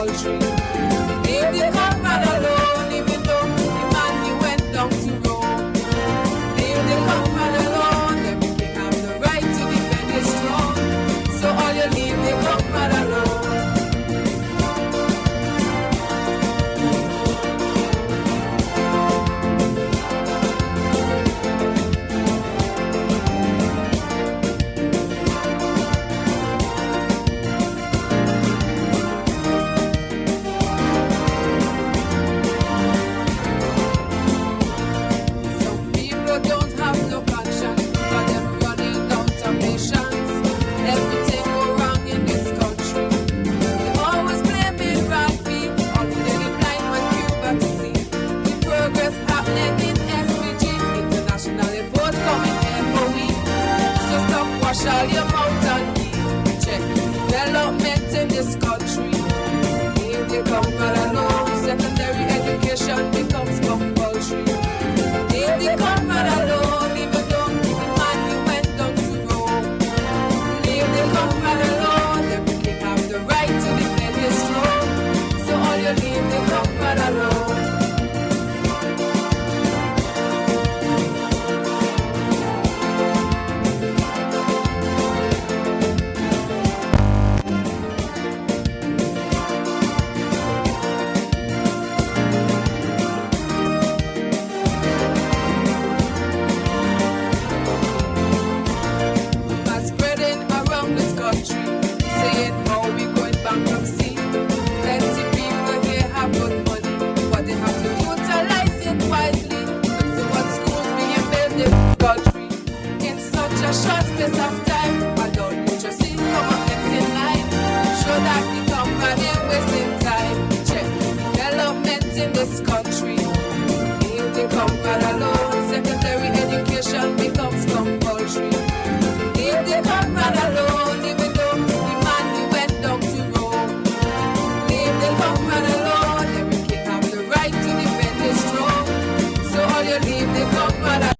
compulsory. Leave the comrade alone, even though the man he went down to Rome. Leave the comrade alone, every king have the right to defend his throne. So all you leave the comrade alone. Shall your mouth and knee check development in this country. Leave the comrade alone, secondary education becomes compulsory. Leave the comrade alone, even though the man he went down to Rome. Leave the comrade alone, every king have the right to defend his throne. So all you leave the comrade alone. Short space of time, adult literacy come up next in line. Show that the company ain't wasting time. Check development in this country. Leave the comrade alone, secondary education becomes compulsory. Leave the comrade alone, even though the man he went down to Rome. Leave the comrade alone, every king have the right to defend his throne. So all you leave the comrade alone.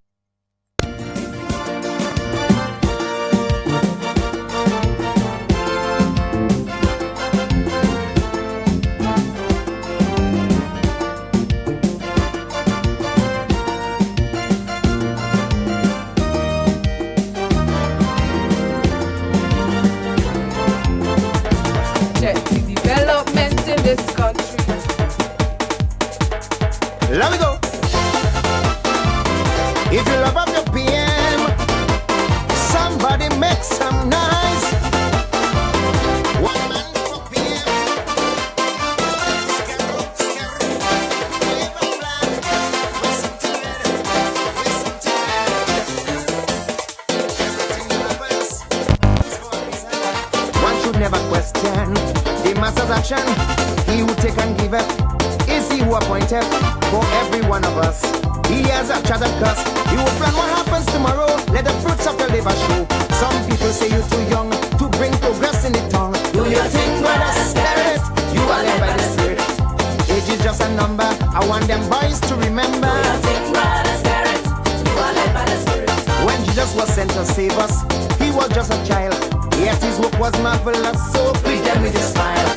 Let me go. If you love up your PM, somebody make some noise. One man for PM. Skerrit. Wave a flag. We're something red. We're something red. Everything that happens is for a reason. One should never question the master's action. He who take and give up. Is he who appointed for every one of us? He has a chartered curse. He will plan what happens tomorrow. Let the fruits of your labor show. Some people say you're too young to bring progress in the tongue. Do your thing, brother, Skerrit. You are led by the Spirit. Age is just a number. I want them boys to remember. Do your thing, brother, Skerrit. You are led by the Spirit. When Jesus was sent to save us, he was just a child. Yet his work was marvelous. So greet them with a smile.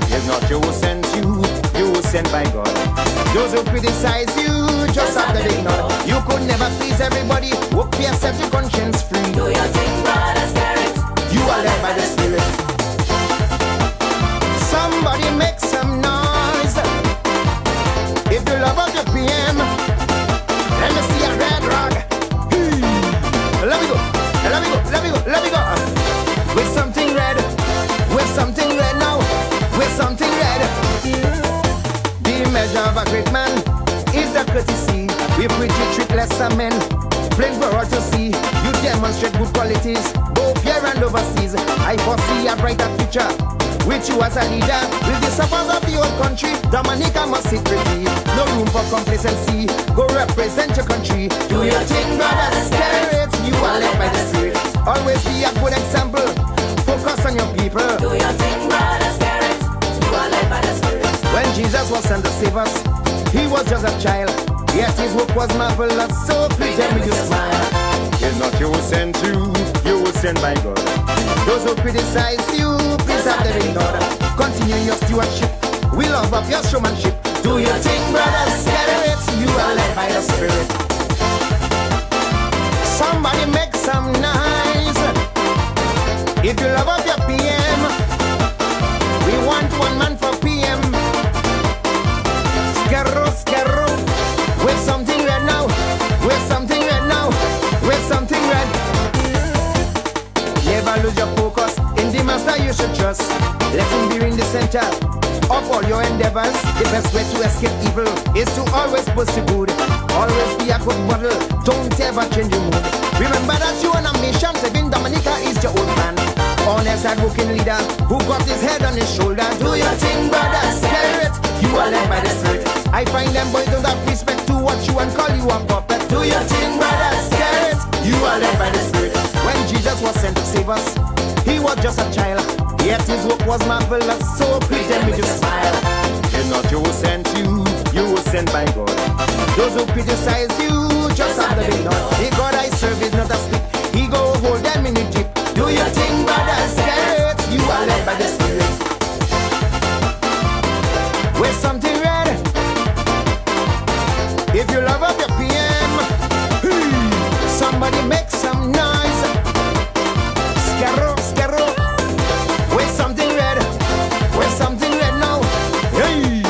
It's not you who sent you. You were sent by God. Those who criticize you just have to ignore. You could never please everybody. Work for yourself, your conscience free. Do your thing, brother, Skerrit. You are led by the Spirit. Somebody make some noise. If you love up your PM, let me see a red rag. Let me go. Let me go. Let me go. Let me go. With something red. With something red now. With something red. The measure of a great man is the courtesy. We preach it, treat lesser men. Plain for all to see. You demonstrate good qualities, both here and overseas. I foresee a brighter future with you as a leader. With the support of the whole country, Dominica must sit pretty. No room for complacency. Go represent your country. Do your thing, brother, Skerrit. You are led by the Spirit. Always be a good example. Focus on your people. Do your thing, brother, Skerrit. You are led by the Spirit. When Jesus was sent to save us, he was just a child. Yet his work was marvelous. So please tell me you smile. It's not you who sent you were sent by God. Those who criticize you, please have them ignored. Continue your stewardship We love up your showmanship. Do your thing, brother Skerrit. You are led by the Spirit. Somebody make some noise. If you love up your PM, we want one man for PM. Skerro, with something red now. With something red now. With something red. Never lose your focus. In the master you should trust. Let him be in the center of all your endeavors. The best way to escape evil is to always pursue good. Always be a good model. Don't ever change your mood. Remember that you on a mission. Saving Dominica is your old man. Honest and working leader who got his head on his shoulder. Do your thing, brother Skerrit. You are led by the Spirit. I find them boys don't have respect to what you and call you a puppet. Do your thing, brother Skerrit. You are led by the Spirit. When Jesus was sent to save us, he was just a child. Yet his work was marvelous, so please let me just smile. It's not you who sent you, you were sent by God. Those who criticize you, just have the big knot. The God I serve is not a stick, he go hold them in the jeep. Do your thing, brother Skerrit, you are led by the Spirit. With something red, if you love up your PM, somebody make some noise. Skerro, with something red now. Hey.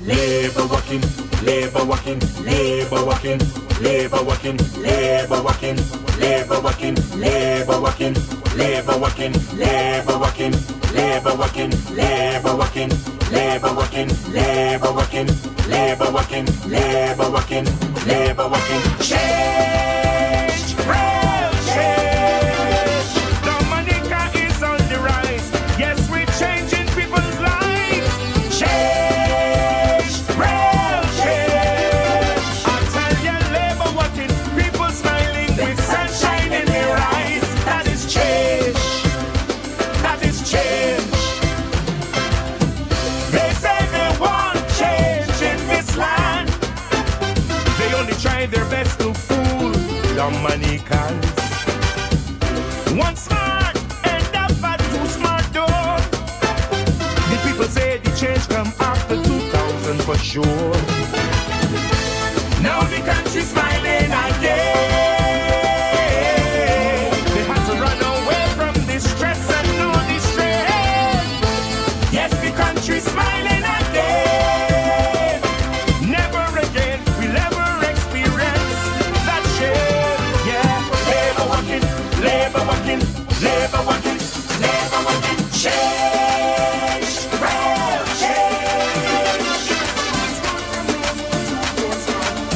Labor working, labor working, labor working, labor working, labor working, labor working, labor working, labor working, labor working, labor working, labor working, labor working, labor working, labor working, labor working, labor working. Change, real change. Dominica is on the rise. Yes, we're changing people's lives. Change, real change. I tell you, labor working, people smiling with sunshine in their eyes. That is change. That is change. They say they want change in this land. They only try their best to fool Dominicans. One smart end up at two smart door. The people say the change come after 2000 for sure. Now the country's smiling again. They had to run away from the stress and no distress. Yes, the country's smiling again. Never again we'll ever experience that shame. Yeah, labor working, labor working, labor working, labor working. Change, real change.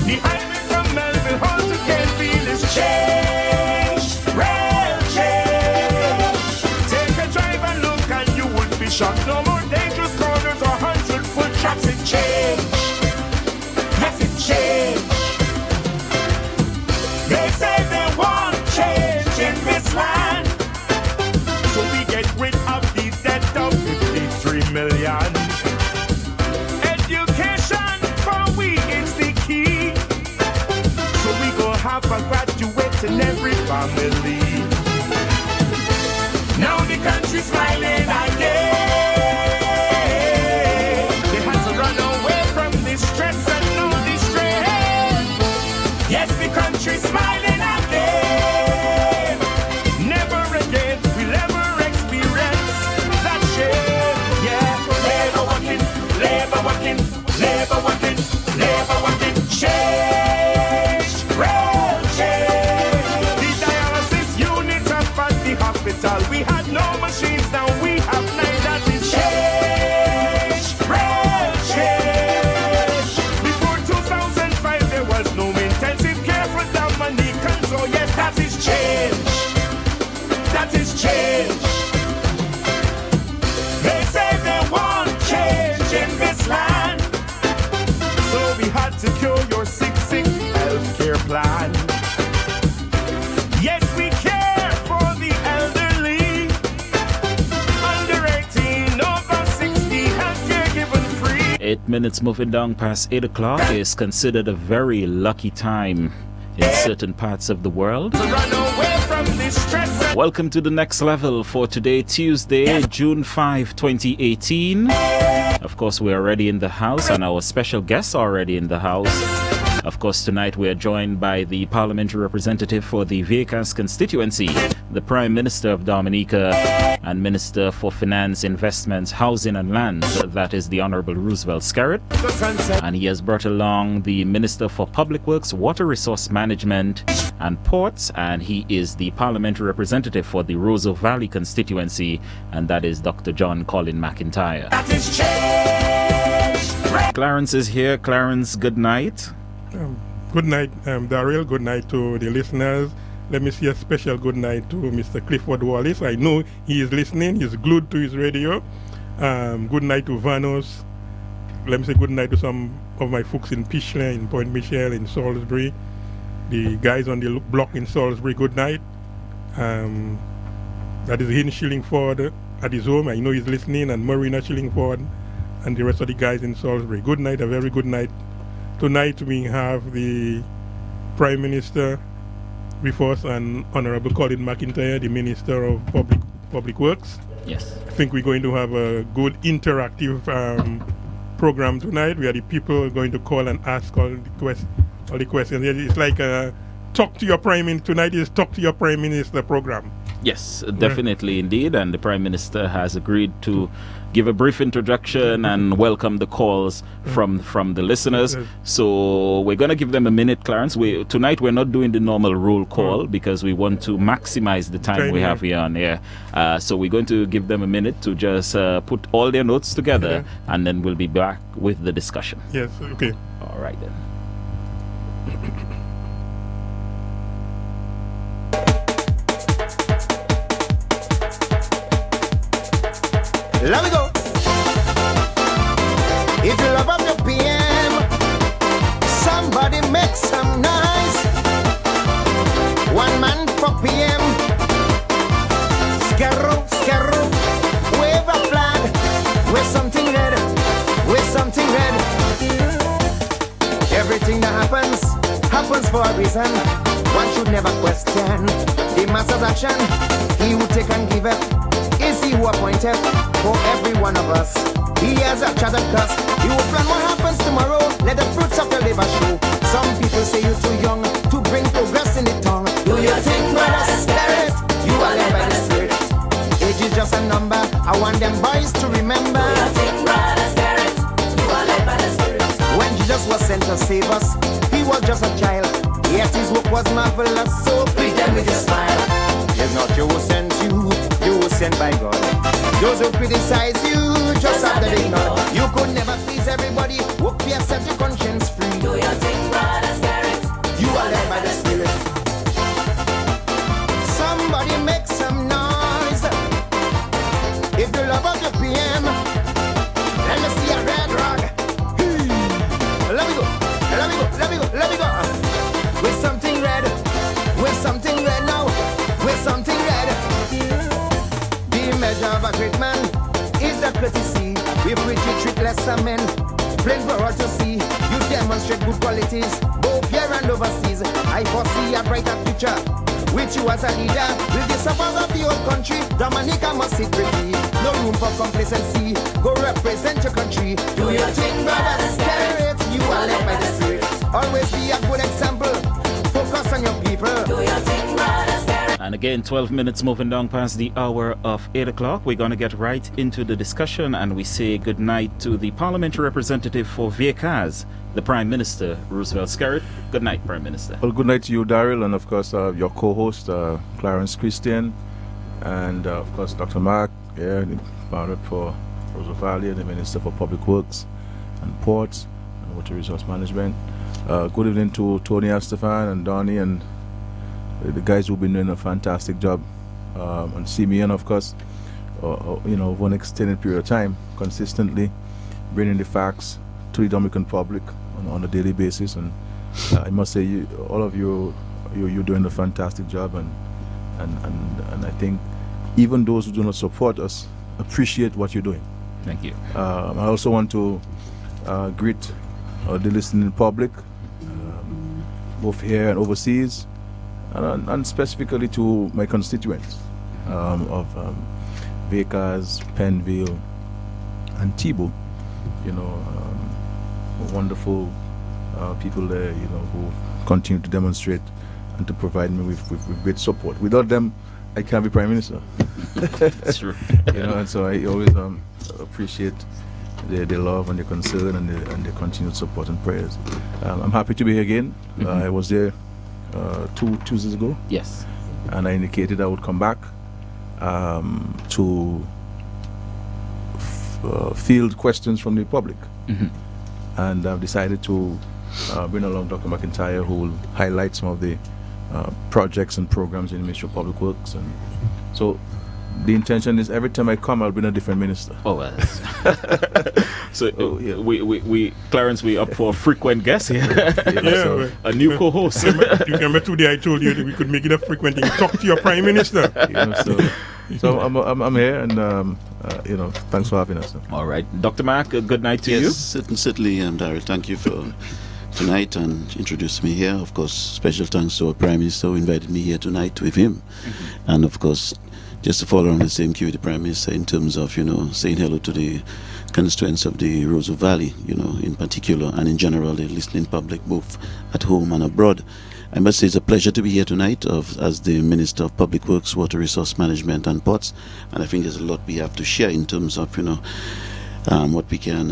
The highway from Melville Hall to Canfield is change, real change. Take a drive and look and you would be shocked. No more dangerous corners or 100-foot traps. It change. Yes, it change. They say they want change in this land. So we get rid of the debt of 53 million. Education for we is the key. So we go have a graduate in every family. Now the country's smiling again. They had to run away from the stress and no distress. Yes, the country's smiling again. Never again we'll ever experience that shame. Yeah, labor working, labor working, labor working, labor working. Change, real change. The dialysis unit up at the hospital. We had no machines, now we have nine. That is change, real change. Before 2005 there was no intensive care for Dominicans. So yes, that is change. That is change. They say they want change in this land. So we had to cure your sick healthcare plan. Yes, we care for the elderly. Under 18, over 60, healthcare given free. 8 minutes moving down past 8 o'clock is considered a very lucky time in certain parts of the world. To run away from distress. Welcome to the next level for today, Tuesday, June 5, 2018. Of course, we're already in the house and our special guests are already in the house. Of course, tonight we are joined by the parliamentary representative for the Vieques constituency, the Prime Minister of Dominica and Minister for Finance, Investments, Housing and Lands, that is the Honorable Roosevelt Skerrit. And he has brought along the Minister for Public Works, Water Resource Management and Ports, and he is the parliamentary representative for the Roseau Valley constituency, and that is Dr. John Colin McIntyre. That is change. Clarence is here. Clarence, good night. Good night, Daryl. Good night to the listeners. Let me say a special good night to Mr. Clifford Wallace. I know he is listening. He's glued to his radio. Good night to Vanos. Let me say good night to some of my folks in Pichelin, in Point Michel, in Salisbury. The guys on the block in Salisbury, good night. That is Hin Shillingford at his home. I know he's listening. And Marina Shillingford and the rest of the guys in Salisbury. Good night, a very good night. Tonight we have the Prime Minister with us and Honorable Colin McIntyre, the Minister of Public Works. Yes. I think we're going to have a good interactive program tonight. We are the people going to call and ask all the questions. It's like Talk to Your Prime Minister. Tonight is Talk to Your Prime Minister program. Yes, definitely indeed. And the Prime Minister has agreed to give a brief introduction and welcome the calls from the listeners. So we're going to give them a minute, Clarence. Tonight we're not doing the normal roll call because we want to maximize the time we have here on air. So we're going to give them a minute to just put all their notes together and then we'll be back with the discussion. Yes, okay. All right then. Let me go. If you love up your PM, somebody make some noise. One man for PM. Skerrit, wave a flag. With something red, with something red. Everything that happens for a reason. One should never question the master's action. He who take and give it. Is he who appointed for every one of us? He has a chartered curse. He will plan what happens tomorrow. Let the fruits of your labor show. Some people say you're too young to bring progress in the tongue. Do your thing, brother Skerrit. You are led by the Spirit. Age is just a number. I want them boys to remember. Do your thing, brother Skerrit. You are led by the Spirit. When Jesus was sent to save us, he was just a child. Yet his work was marvelous. So greet them with a smile. It's not you who sent you. You were sent by God. Those who criticize you just have to ignore. You could never please everybody. Work for yourself, your conscience free. Do your thing, brother Skerrit. You are led by the Spirit. Somebody make some noise. If you love up your PM, let me see a red rag. Let me go. Let me go. Let me go. Let me go. With something red. With something red now. With something red. The measure of a great man is the courtesy with which you treat lesser men. Plain for all to see, you demonstrate good qualities, both here and overseas. I foresee a brighter future with you as a leader. With the support of the whole country, Dominica must sit pretty. No room for complacency, go represent your country. Do your thing, brother Skerrit. You are led by the Spirit. Always be a good example. Focus on your people. Do your thing, brother Skerrit. And again, 12 minutes moving down past the hour of 8 o'clock. We're going to get right into the discussion and we say good night to the parliamentary representative for Vieques, the Prime Minister, Roosevelt Skerrit. Good night, Prime Minister. Well, good night to you, Daryl, and of course your co-host, Clarence Christian, and of course Dr. Mark, the founder for Roseau Valley, the Minister for Public Works and Ports and Water Resource Management. Good evening to Tony Estefan and Donnie and the guys who've been doing a fantastic job, and Simeon, of course, over an extended period of time, consistently bringing the facts to the Dominican public on a daily basis. And I must say, all of you're doing a fantastic job, and I think even those who do not support us appreciate what you're doing. Thank you. I also want to greet the listening public, both here and overseas. and specifically to my constituents of Vickers, Penville, and Thibault. Wonderful people there, who continue to demonstrate and to provide me with great support. Without them, I can't be Prime Minister. That's true. And so I always appreciate their love and their concern and their continued support and prayers. I'm happy to be here again. I was there 2 Tuesdays ago. Yes. And I indicated I would come back to field questions from the public. And I've decided to bring along Dr. McIntyre, who will highlight some of the projects and programs in the Ministry of Public Works. And so the intention is every time I come, I'll bring a different minister. Oh, well. We Clarence, we up for a frequent guest here. Yeah, a new co-host. You remember today I told you that we could make it a frequent thing. Talk to your Prime Minister. So I'm here, and thanks for having us. All right, Dr. Mark, good night to you. Certainly, Daryl. Thank you for tonight and introduced me here. Of course, special thanks to our Prime Minister who invited me here tonight with him, and of course, just to follow on the same cue with the Prime Minister in terms of saying hello to the constituents of the Roseau Valley, in particular, and in general the listening public both at home and abroad. I must say it's a pleasure to be here tonight as the Minister of Public Works, Water Resource Management and Ports, and I think there's a lot we have to share in terms of what we can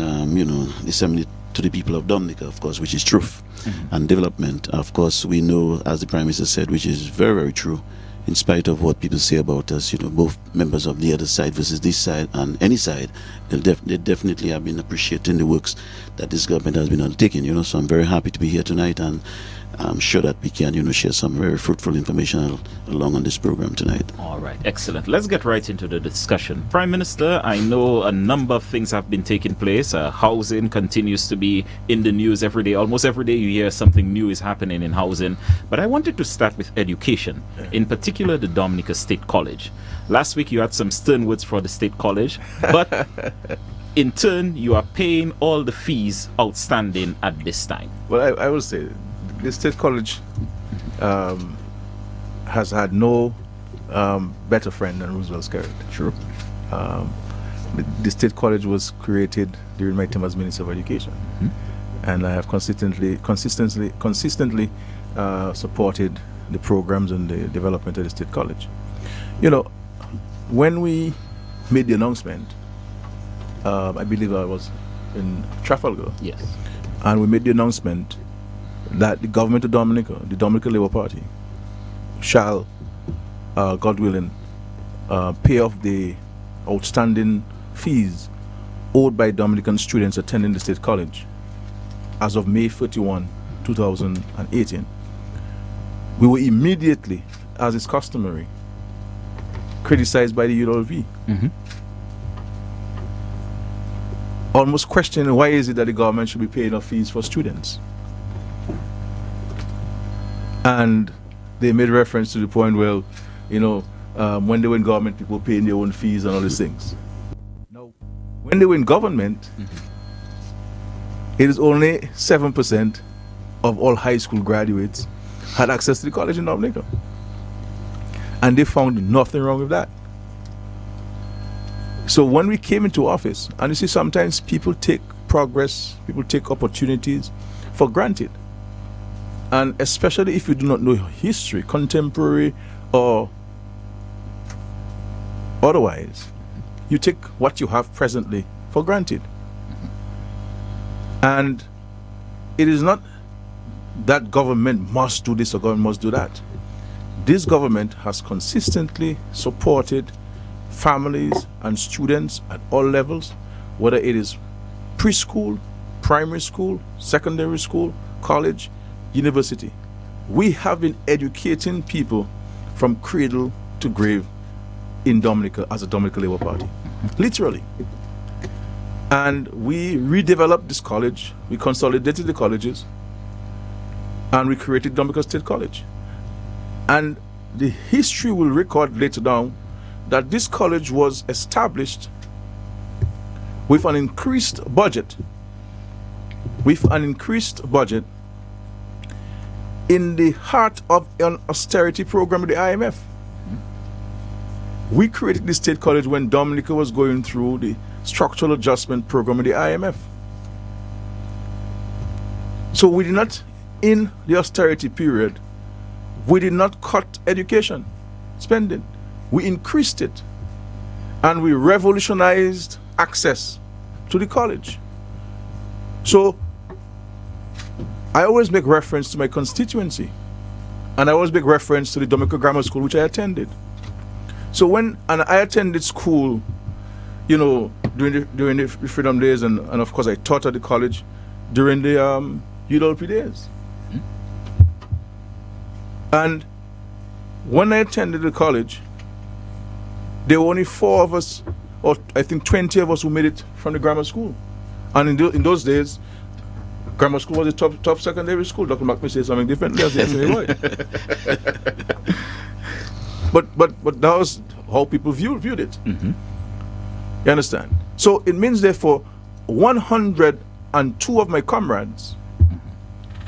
disseminate to the people of Dominica, of course, which is truth and development. Of course, we know, as the Prime Minister said, which is very, very true, in spite of what people say about us, both members of the other side versus this side and any side, they definitely have been appreciating the works that this government has been undertaking, so I'm very happy to be here tonight, and I'm sure that we can, share some very fruitful information along on this program tonight. All right, excellent. Let's get right into the discussion. Prime Minister, I know a number of things have been taking place. Housing continues to be in the news every day. Almost every day you hear something new is happening in housing. But I wanted to start with education, in particular the Dominica State College. Last week you had some stern words for the State College, but in turn you are paying all the fees outstanding at this time. Well, I will say, the State College has had no better friend than Roosevelt Skerrit. True. The State College was created during my time as Minister of Education, and I have consistently supported the programs and the development of the State College. When we made the announcement, I believe I was in Trafalgar. Yes. And we made the announcement that the government of Dominica, the Dominica Labour Party, shall, God willing, pay off the outstanding fees owed by Dominican students attending the State College as of May 31, 2018. We were immediately, as is customary, criticized by the UWV. Almost questioning why is it that the government should be paying off fees for students. And they made reference to the point where, when they were in government, people paying their own fees and all these things. Now, when they were in government, it is only 7% of all high school graduates had access to the college in Dominica. And they found nothing wrong with that. So when we came into office, and you see sometimes people take progress, people take opportunities for granted. And especially if you do not know history, contemporary or otherwise, you take what you have presently for granted. And it is not that government must do this or government must do that. This government has consistently supported families and students at all levels, whether it is preschool, primary school, secondary school, college, university. We have been educating people from cradle to grave in Dominica as a Dominica Labour Party, literally. And we redeveloped this college, we consolidated the colleges, and we created Dominica State College. And the history will record later down that this college was established with an increased budget. in the heart of an austerity program with the IMF. We created the state college when Dominica was going through the structural adjustment program with the IMF. So we did not, in the austerity period, we did not cut education spending. We increased it. And we revolutionized access to the college. So I always make reference to my constituency. And I always make reference to the Dominica Grammar School, which I attended. So I attended school, during the Freedom Days, and of course I taught at the college during the UWP days. And when I attended the college, there were only 4 of us, or I think 20 of us who made it from the grammar school. And in those days, grammar school was the top secondary school. Dr. Mac may say something differently as the boy. But that was how people viewed it. Mm-hmm. You understand? So it means, therefore, 102 of my comrades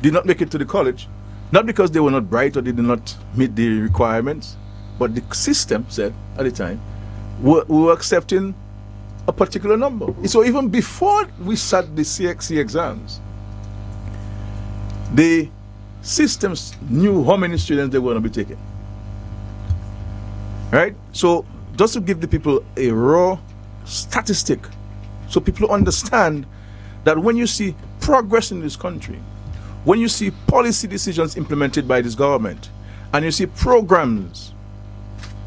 did not make it to the college, not because they were not bright or they did not meet the requirements, but the system said at the time we were accepting a particular number. So even before we sat the CXC exams, the systems knew how many students they were going to be taking. Right? So just to give the people a raw statistic, so people understand that when you see progress in this country, when you see policy decisions implemented by this government, and you see programs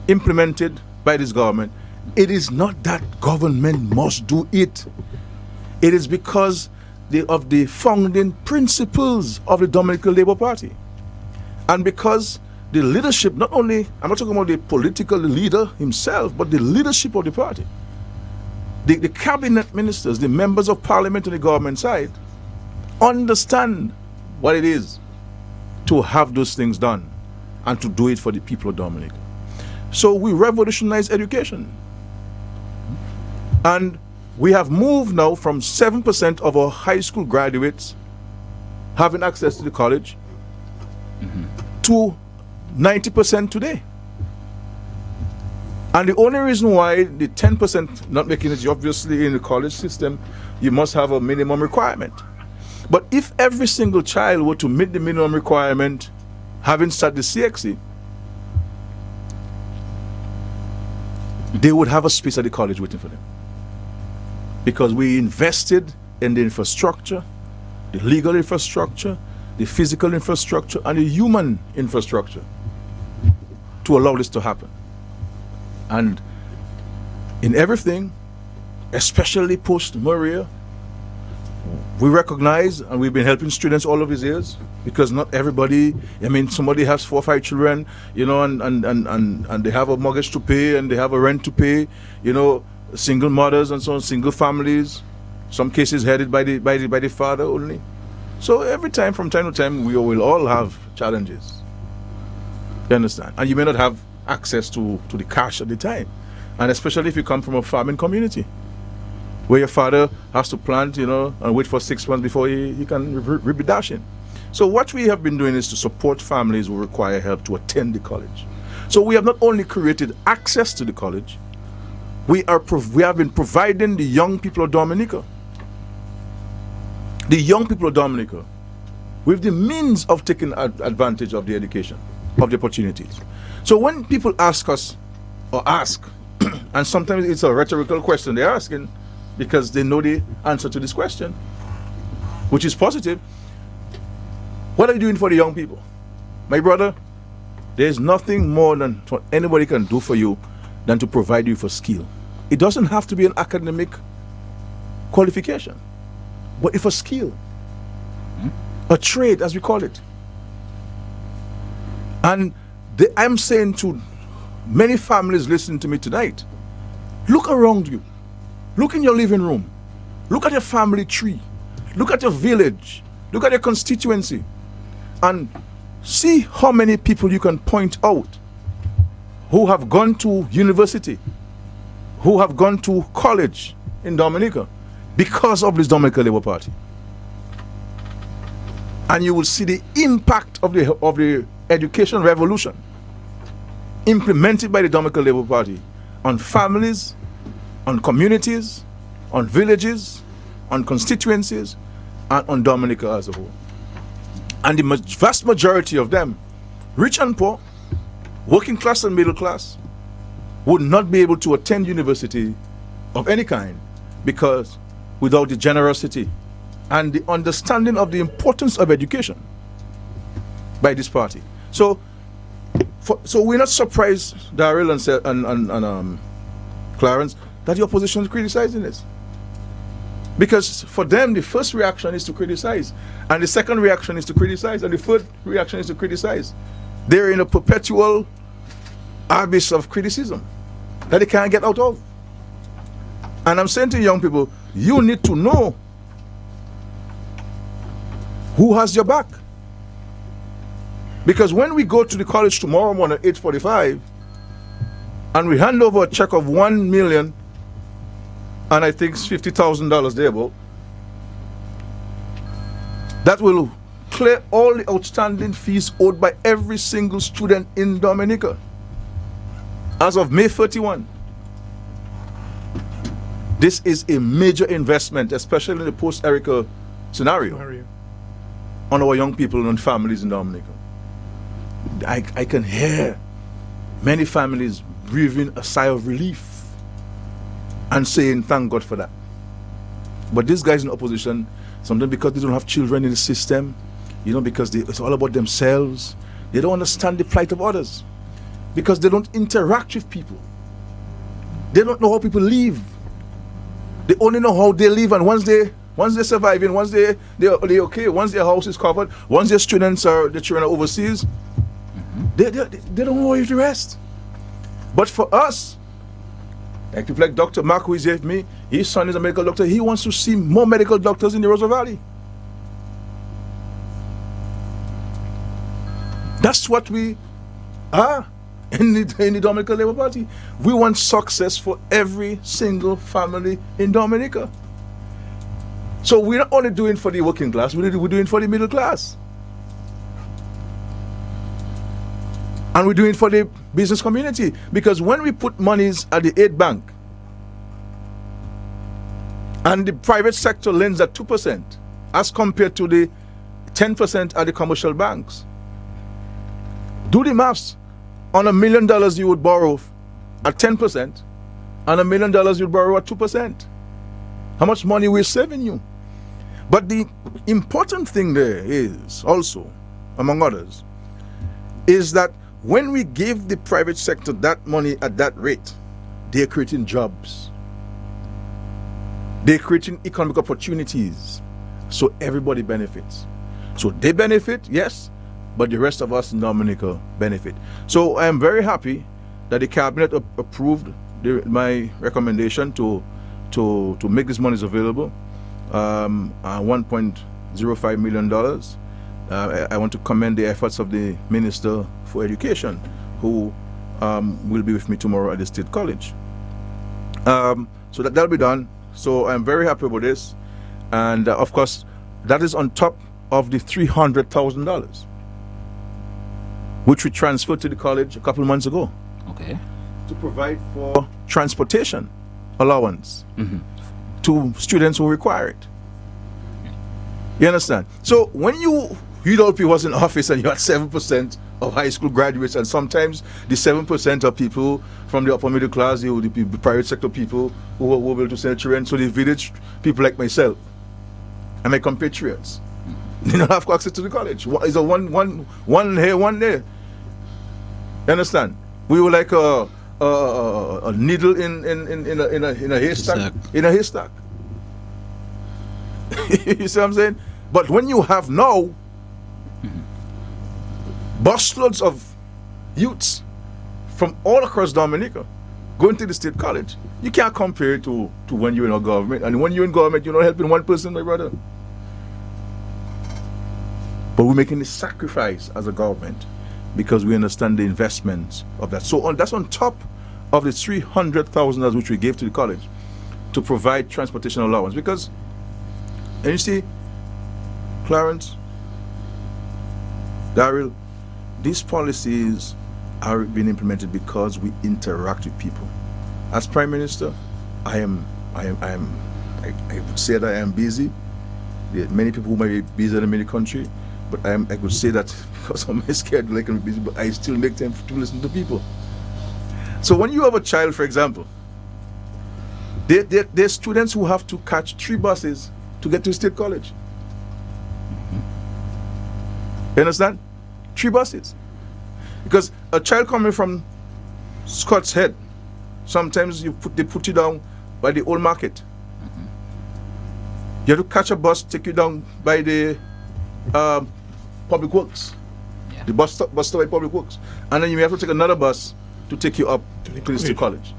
implemented by this government, it is not that government must do it. It is because of the founding principles of the Dominican Labour Party. And because the leadership, not only, I'm not talking about the political leader himself, but the leadership of the party. The cabinet ministers, the members of parliament on the government side, understand what it is to have those things done and to do it for the people of Dominica. So we revolutionized education. And we have moved now from 7% of our high school graduates having access to the college to 90% today. And the only reason why the 10% not making it, obviously in the college system, you must have a minimum requirement. But if every single child were to meet the minimum requirement, having started the CXC, they would have a space at the college waiting for them. Because we invested in the infrastructure, the legal infrastructure, the physical infrastructure, and the human infrastructure to allow this to happen. And in everything, especially post-Maria, we recognize, and we've been helping students all of these years, because not everybody, somebody has 4 or 5 children, and they have a mortgage to pay, and they have a rent to pay, single mothers and so on, single families, some cases headed by the father only. So every time, from time to time, we will all have challenges. You understand? And you may not have access to the cash at the time. And especially if you come from a farming community, where your father has to plant, and wait for 6 months before he can be dashing. So what we have been doing is to support families who require help to attend the college. So we have not only created access to the college, we have been providing the young people of Dominica, with the means of taking advantage of the education, of the opportunities. So when people ask us, and sometimes it's a rhetorical question they're asking, because they know the answer to this question, which is positive. What are you doing for the young people? My brother, there's nothing more than what anybody can do for you than to provide you for skill. It doesn't have to be an academic qualification, but if a skill, a trade as we call it. And I'm saying to many families listening to me tonight, look around you. Look in your living room. Look at your family tree. Look at your village. Look at your constituency. And see how many people you can point out who have gone to university, who have gone to college in Dominica because of this Dominica Labour Party. and you will see the impact of the education revolution implemented by the Dominica Labour Party on families, on communities, on villages, on constituencies, and on Dominica as a whole. And the vast majority of them, rich and poor, working class and middle class, would not be able to attend university of any kind, because without the generosity and the understanding of the importance of education by this party. So we're not surprised, Daryl and Clarence, that the opposition is criticizing this. Because for them, the first reaction is to criticize, and the second reaction is to criticize, and the third reaction is to criticize. They're in a perpetual abyss of criticism that they can't get out of. And I'm saying to young people, you need to know who has your back. Because when we go to the college tomorrow morning at 8:45 and we hand over a check of $1 million and I think it's $50,000 there, but that will clear all the outstanding fees owed by every single student in Dominica as of May 31. This is a major investment, especially in the post-Erica scenario, on our young people and families in Dominica. I can hear many families breathing a sigh of relief and saying, thank God for that. But these guys in opposition, sometimes because they don't have children in the system, because it's all about themselves, they don't understand the plight of others, because they don't interact with people. They don't know how people live. They only know how they live, and once they're surviving, once they're okay, once their house is covered, once their children are overseas, they don't know where to rest. But for us, like people like Dr. Mark, who is here with me, his son is a medical doctor. He wants to see more medical doctors in the Rosa Valley. That's what we are in the Dominica Labour Party. We want success for every single family in Dominica. So we're not only doing for the working class, we're doing for the middle class. And we're doing for the business community. Because when we put monies at the aid bank, and the private sector lends at 2%, as compared to the 10% at the commercial banks, do the maths. On $1 million you would borrow at 10%, and $1 million you'd borrow at 2%. How much money we're saving you? But the important thing there is also, among others, is that when we give the private sector that money at that rate, they're creating jobs. They're creating economic opportunities. So everybody benefits. So they benefit, yes, but the rest of us in Dominica benefit. So I am very happy that the cabinet approved my recommendation to make these monies available, $1.05 million. I want to commend the efforts of the Minister for Education, who will be with me tomorrow at the State College. So that'll be done. So I'm very happy with this. And of course, that is on top of the $300,000, which we transferred to the college a couple of months ago. Okay. To provide for transportation allowance to students who require it. You understand? So when UWP was in office and you had 7% of high school graduates, and sometimes the 7% of people from the upper middle class, the private sector people who were able to send children, so the village people like myself and my compatriots, they don't have access to the college. It's a one here, one there. You understand? We were like a needle in a haystack. In a haystack. You see what I'm saying? But when you have now busloads of youths from all across Dominica going to the State College, you can't compare it to when you're in a government. And when you're in government, you're not helping one person, my brother. But we're making a sacrifice as a government because we understand the investments of that. So that's on top of the $300,000 which we gave to the college to provide transportation allowance. Because, and you see, Clarence, Daryl, these policies are being implemented because we interact with people. As Prime Minister, I would say that I am busy. There are many people who might be busier than me in the country, but I would say that because I'm scared, like I'm busy, but I still make time to listen to people. So when you have a child, for example, there's students who have to catch 3 buses to get to State College. You understand? 3 buses. Because a child coming from Scott's Head, sometimes they put you down by the old market. You have to catch a bus, take you down by the Public Works. Yeah. The bus stop by Public Works. And then you may have to take another bus to take you up to the State College.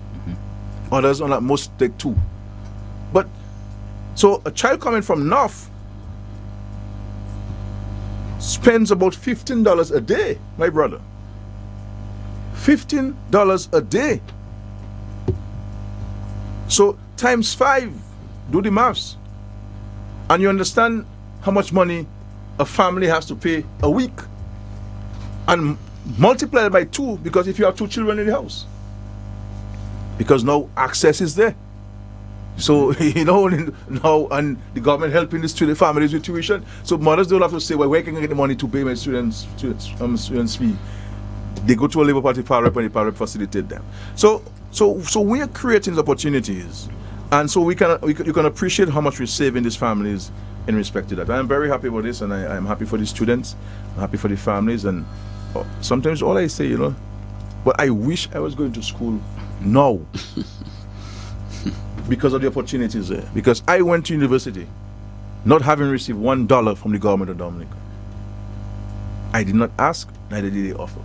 Others on that most take 2. But so a child coming from North spends about $15 a day, my brother. $15 a day. So times 5, do the maths. And you understand how much money a family has to pay a week. And multiply it by 2, because if you have 2 children in the house. Because now access is there. So, now, and the government helping the student families with tuition. So mothers don't have to say, well, where can I get the money to pay my students fee? They go to a Labour Party power rep and the power rep facilitate them. So we are creating opportunities. And so you can appreciate how much we're saving these families in respect to that. I'm very happy about this, and I'm happy for the students, I'm happy for the families, and sometimes all I say, but I wish I was going to school now because of the opportunities there. Because I went to university not having received $1 from the government of Dominica. I did not ask, neither did they offer.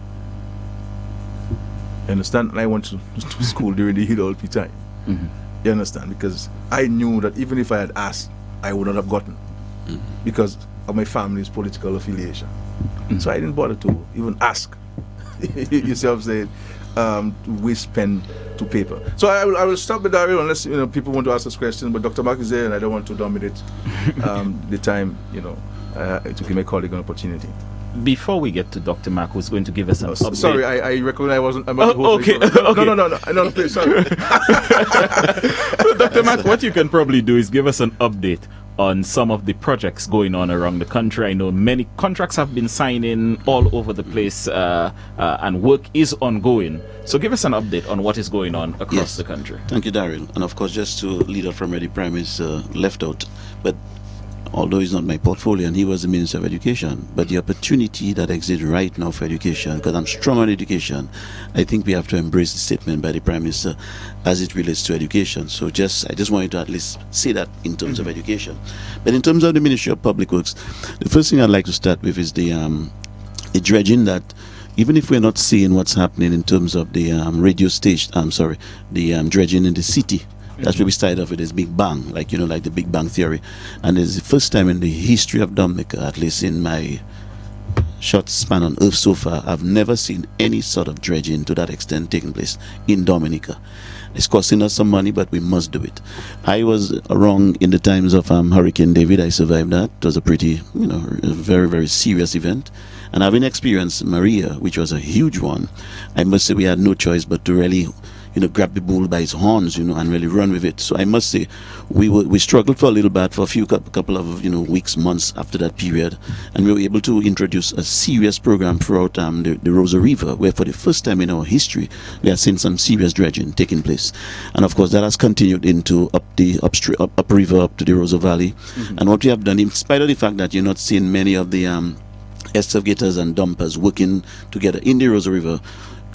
You understand? And I went to school during the HEDLP time. Mm-hmm. You understand? Because I knew that even if I had asked, I would not have gotten, because of my family's political affiliation. Mm-hmm. So I didn't bother to even ask. You see what I'm saying? Waste pen to paper. So I will stop with Daryl unless people want to ask us questions. But Dr. Mark is there, and I don't want to dominate the time. To give my colleague an opportunity. Before we get to Dr. Mark, who's going to give us an update. Sorry, I recognize I wasn't. Okay. No, please, sorry. Dr. Mark, what you can probably do is give us an update on some of the projects going on around the country. I know many contracts have been signing all over the place, and work is ongoing. So give us an update on what is going on across the country. Thank you, Daryl. And of course, just to lead up from where the Prime Minister left out, but although it's not my portfolio and he was the Minister of Education, but the opportunity that exists right now for education, because I'm strong on education, I think we have to embrace the statement by the Prime Minister as it relates to education. So I just wanted to at least say that in terms of education. But in terms of the Ministry of Public Works, the first thing I'd like to start with is the dredging, that even if we're not seeing what's happening in terms of the the dredging in the city. That's where we started off with this Big Bang, like the Big Bang Theory. And it's the first time in the history of Dominica, at least in my short span on Earth so far, I've never seen any sort of dredging to that extent taking place in Dominica. It's costing us some money, but we must do it. I was around in the times of Hurricane David. I survived that. It was a pretty, a very, very serious event. And having experienced Maria, which was a huge one, I must say we had no choice but to really grab the bull by its horns, and really run with it. So I must say, we struggled for a little bit for a couple of weeks, months after that period, and we were able to introduce a serious program throughout the Rosa River, where for the first time in our history we have seen some serious dredging taking place, and of course that has continued into upriver up to the Rosa Valley. Mm-hmm. And what we have done, in spite of the fact that you're not seeing many of the excavators and dumpers working together in the Rosa River,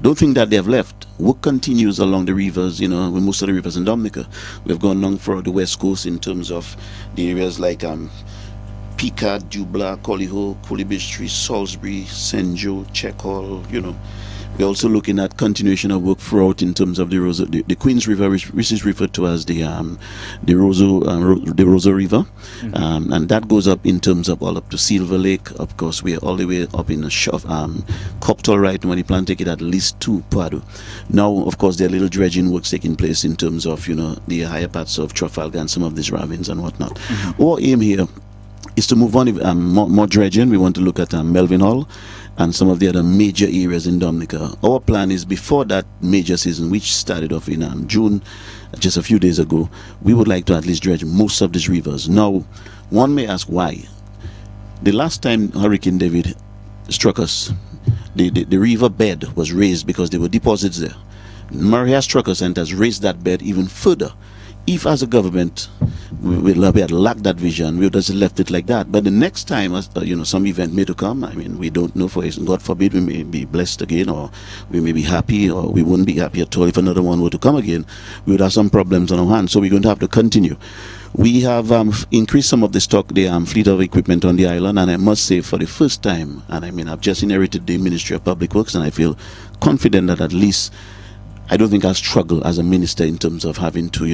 don't think that they have left. Work continues along the rivers, with most of the rivers in Dominica. We've gone along for the west coast in terms of the areas like Picard, Dubla, Collyho, Coolibistry, Salisbury, St. Joe, Checkall, We're also looking at continuation of work throughout in terms of the Queens River, which is referred to as the Rosa River, mm-hmm. And that goes up in terms of all up to Silver Lake. Of course, we are all the way up in the Coptal, right, when you plan to take it at least to Pado. Now, of course, there are little dredging works taking place in terms of the higher parts of Trafalgar and some of these ravines and whatnot. Mm-hmm. Our aim here is to move on more dredging. We want to look at Melvin Hall and some of the other major areas in Dominica. Our plan is before that major season, which started off in June, just a few days ago, we would like to at least dredge most of these rivers. Now, one may ask why. The last time Hurricane David struck us, the river bed was raised because there were deposits there. Maria struck us and has raised that bed even further. If as a government we had lacked that vision, we would have just left it like that. But the next time, some event may to come, I mean, we don't know, for instance, God forbid we may be blessed again, or we may be happy, or we wouldn't be happy at all if another one were to come again. We would have some problems on our hands, so we're going to have to continue. We have increased some of the stock, the fleet of equipment on the island, and I must say for the first time, and I mean, I've just inherited the Ministry of Public Works, and I feel confident that at least I don't think I'll struggle as a minister in terms of having to,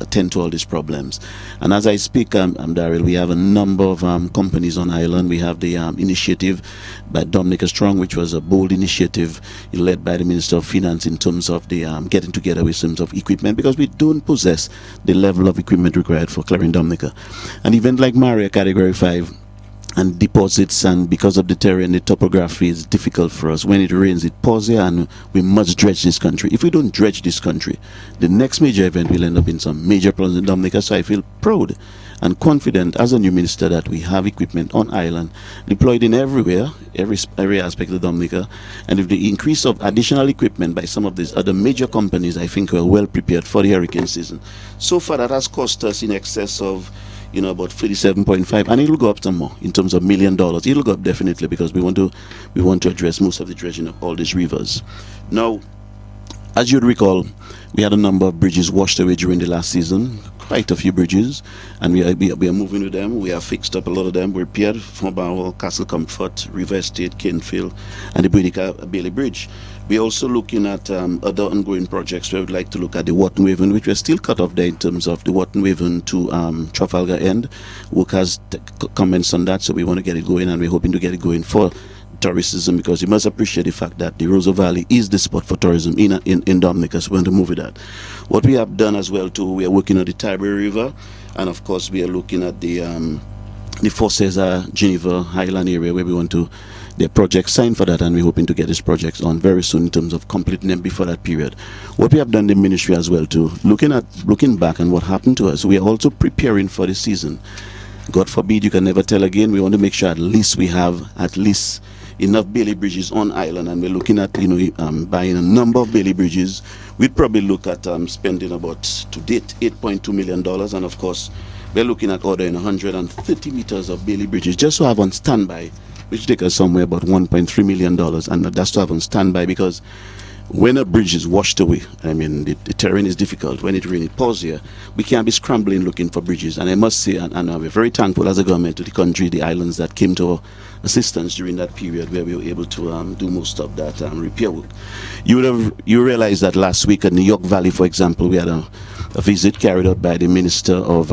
attend to all these problems. And as I speak, Daryl, we have a number of companies on island. We have the initiative by Dominica Strong, which was a bold initiative led by the Minister of Finance in terms of the getting together with terms of equipment, because we don't possess the level of equipment required for clearing Dominica. An event like Maria Category 5 and deposits, and because of the terrain, the topography is difficult for us. When it rains, it pours here, and we must dredge this country. If we don't dredge this country, the next major event will end up in some major problems in Dominica. So I feel proud and confident as a new minister that we have equipment on island deployed in everywhere, every aspect of Dominica. And with the increase of additional equipment by some of these other major companies, I think we're well prepared for the hurricane season. So far, that has cost us in excess of about 37.5, and it'll go up some more in terms of $1 million. It'll go up definitely, because we want to address most of the dredging of all these rivers. Now, as you'd recall, we had a number of bridges washed away during the last season, quite a few bridges, and we are moving with them. We have fixed up a lot of them. We repaired from Barwell, Castle Comfort, River Estate, Canefield, and the Dominica Bailey Bridge. We're also looking at other ongoing projects where we'd like to look at the Wharton Waven, which we're still cut off there in terms of the Wharton Waven to Trafalgar End. Work has commenced on that, so we want to get it going, and we're hoping to get it going for tourism, because you must appreciate the fact that the Roseau Valley is the spot for tourism in Dominica, so we want to move with that. What we have done as well too, we are working on the Tiber River, and of course we are looking at the Fort Cesar, Geneva, Highland area, where we want to, the project signed for that, and we're hoping to get these projects on very soon in terms of completing them before that period. What we have done in the ministry as well too, looking back and what happened to us, we are also preparing for the season. God forbid, you can never tell again. We want to make sure at least we have enough Bailey bridges on island, and we're looking at buying a number of Bailey bridges. We'd probably look at spending about, to date, $8.2 million, and of course we're looking at ordering 130 meters of Bailey bridges just to have on standby, which take us somewhere about $1.3 million, and that's to have on standby, because when a bridge is washed away, I mean, the terrain is difficult. When it rains, it pours here. We can't be scrambling looking for bridges. And I must say, and we're very thankful as a government to the country, the islands that came to our assistance during that period where we were able to do most of that repair work. You realize that last week at New York Valley, for example, we had a visit carried out by the Minister of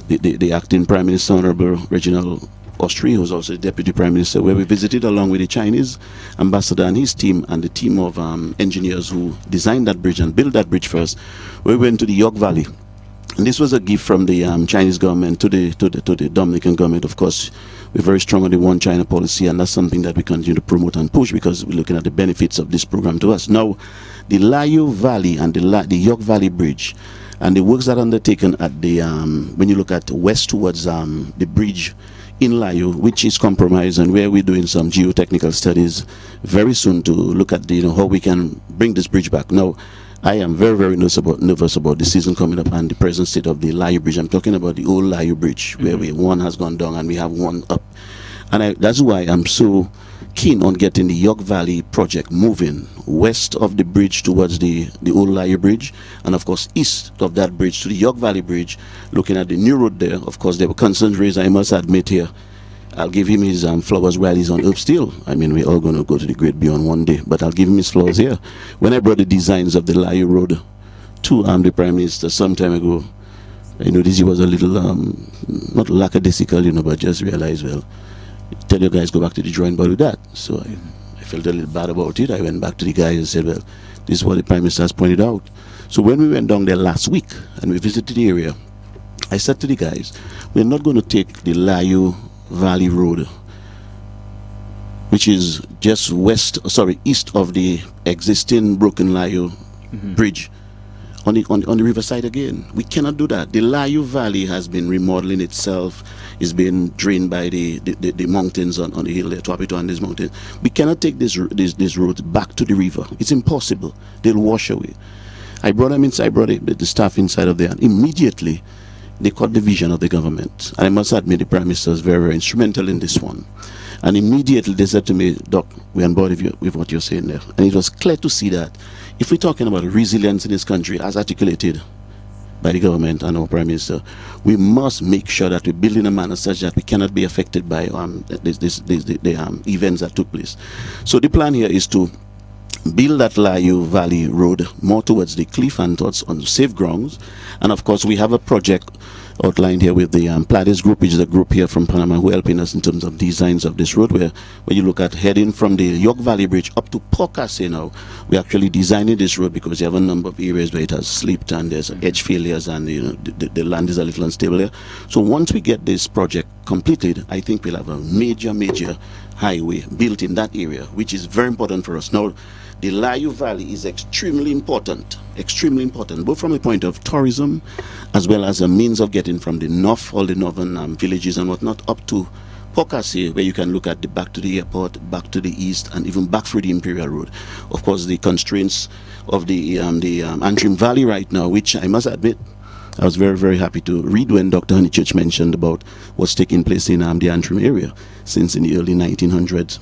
the acting Prime Minister, Honorable Reginald Austri, who's also the Deputy Prime Minister, where we visited along with the Chinese ambassador and his team and the team of engineers who designed that bridge and built that bridge for us. We went to the York Valley, and this was a gift from the Chinese government to the Dominican government. Of course, we're very strong on the One China policy, and that's something that we continue to promote and push, because we're looking at the benefits of this program to us. Now, the Layu Valley and the York Valley Bridge, and the works that are undertaken at the when you look at west towards the bridge in Layu, which is compromised, and where we're doing some geotechnical studies very soon to look at how we can bring this bridge back. Now, I am very, very nervous about the season coming up and the present state of the Layu Bridge. I'm talking about the old Layu Bridge, where one has gone down and we have one up. And that's why I'm so keen on getting the York Valley project moving west of the bridge towards the old Layu Bridge, and of course east of that bridge to the York Valley Bridge, looking at the new road there. Of course, there were concerns raised, I must admit here. I'll give him his flowers while he's on earth still. I mean, we're all going to go to the great beyond one day, but I'll give him his flowers here. When I brought the designs of the Layu Road to the Prime Minister some time ago, I noticed he was a little, not lackadaisical, but just realized, well, tell your guys go back to the drawing board with that. So I felt a little bad about it. I went back to the guys and said, well, this is what the Prime Minister has pointed out. So when we went down there last week and we visited the area, I said to the guys, we're not going to take the Layo Valley Road, which is just east of the existing broken Layo bridge, on the riverside again. We cannot do that. The Layo Valley has been remodeling itself, is being drained by the mountains on the hill there, Tuapito and this mountain. We cannot take this road back to the river. It's impossible. They'll wash away. I brought them inside, the staff inside of there, and immediately they caught the vision of the government. And I must admit the Prime Minister is very, very instrumental in this one. And immediately they said to me, Doc, we're on board with what you're saying there. And it was clear to see that if we're talking about resilience in this country as articulated by the government and our Prime Minister, we must make sure that we build in a manner such that we cannot be affected by the events that took place. So the plan here is to build that Layo Valley Road more towards the cliff and towards on safe grounds. And of course, we have a project outlined here with the Plades group, which is a group here from Panama who are helping us in terms of designs of this road, where you look at heading from the York Valley Bridge up to Pocasset now. We're actually designing this road because you have a number of areas where it has slipped and there's edge failures and the land is a little unstable there. So once we get this project completed, I think we'll have a major highway built in that area, which is very important for us. Now, the Layo Valley is extremely important, both from the point of tourism as well as a means of getting from the north, all the northern villages and whatnot, up to Pocasset, where you can look at back to the airport, back to the east, and even back through the Imperial Road. Of course, the constraints of the Antrim Valley right now, which I must admit, I was very, very happy to read when Dr. Honeychurch mentioned about what's taking place in the Antrim area since in the early 1900s.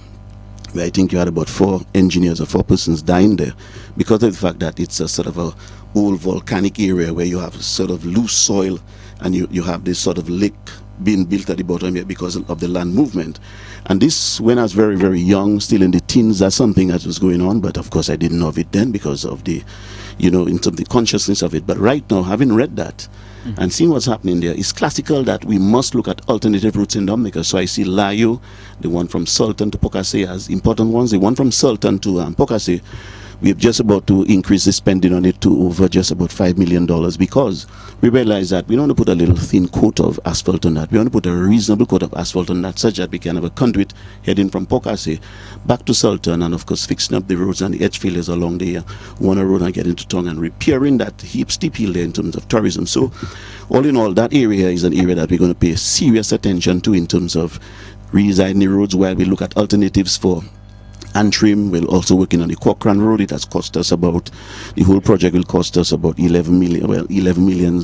I think you had about 4 engineers or 4 persons dying there because of the fact that it's a sort of a old volcanic area where you have sort of loose soil and you have this sort of lake being built at the bottom here because of the land movement. And this, when I was very, very young, still in the teens, that's something that was going on, but of course I didn't know of it then because of the, in terms of the consciousness of it. But right now, having read that, and seeing what's happening there, it's classical that we must look at alternative routes in Dominica. So I see Layo, the one from Sultan to Pocasset, as important ones. The one from Sultan to Pocasset, we're just about to increase the spending on it to over just about $5 million because we realize that we don't want to put a little thin coat of asphalt on that. We want to put a reasonable coat of asphalt on that such that we can have a conduit heading from Pocasset back to Sultan, and of course fixing up the roads and the edge failures along the Warner Road and getting to town and repairing that steep hill there in terms of tourism. So all in all, that area is an area that we're going to pay serious attention to in terms of redesigning the roads while we look at alternatives for Antrim. We're also working on the Cochrane Road. It has cost us about, the whole project will cost us about $11 million.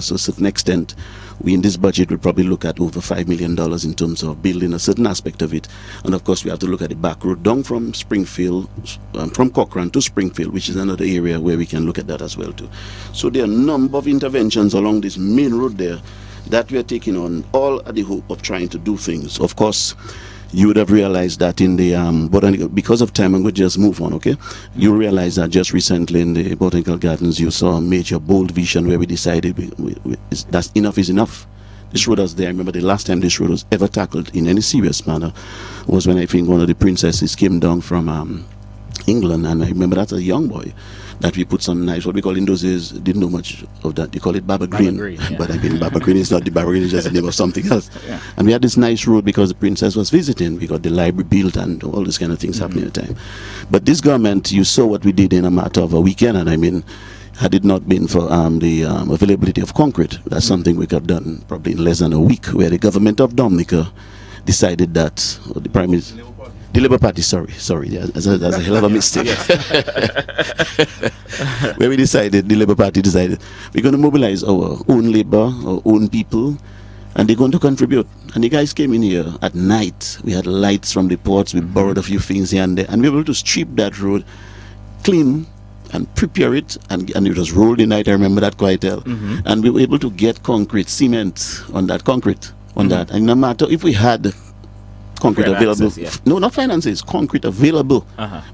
So to a certain extent, we in this budget will probably look at over $5 million in terms of building a certain aspect of it. And of course, we have to look at the back road down from Springfield, from Cochrane to Springfield, which is another area where we can look at that as well too. So there are a number of interventions along this main road there that we are taking on, all at the hope of trying to do things. Of course, you would have realized that in the botanical, because of time, I'm going to just move on, okay? You realize that just recently in the Botanical Gardens, you saw a major bold vision where we decided that's enough is enough. This road was there. I remember the last time this road was ever tackled in any serious manner was when I think one of the princesses came down from England, and I remember that as a young boy that we put some nice, what we call in those days, didn't know much of that. They call it Baba Green. Yeah. But I mean, Baba Green is not the Baba Green, it's just the name of something else. Yeah. And we had this nice road because the princess was visiting. We got the library built and all these kind of things happening at the time. But this government, you saw what we did in a matter of a weekend, and I mean, had it not been for the availability of concrete, that's something we could have done probably in less than a week, where the government of Dominica decided that, or the Prime Minister, the Labour Party, sorry, that's a hell of a mistake. Where we decided, the Labour Party decided, we're going to mobilize our own labor, our own people, and they're going to contribute. And the guys came in here at night. We had lights from the ports, we borrowed a few things here and there, and we were able to strip that road clean and prepare it, and it was rolled in night, I remember that quite well. And we were able to get concrete, cement on that concrete, on that. And no matter if we had concrete Freight available. access, yeah. No, not finances, concrete available.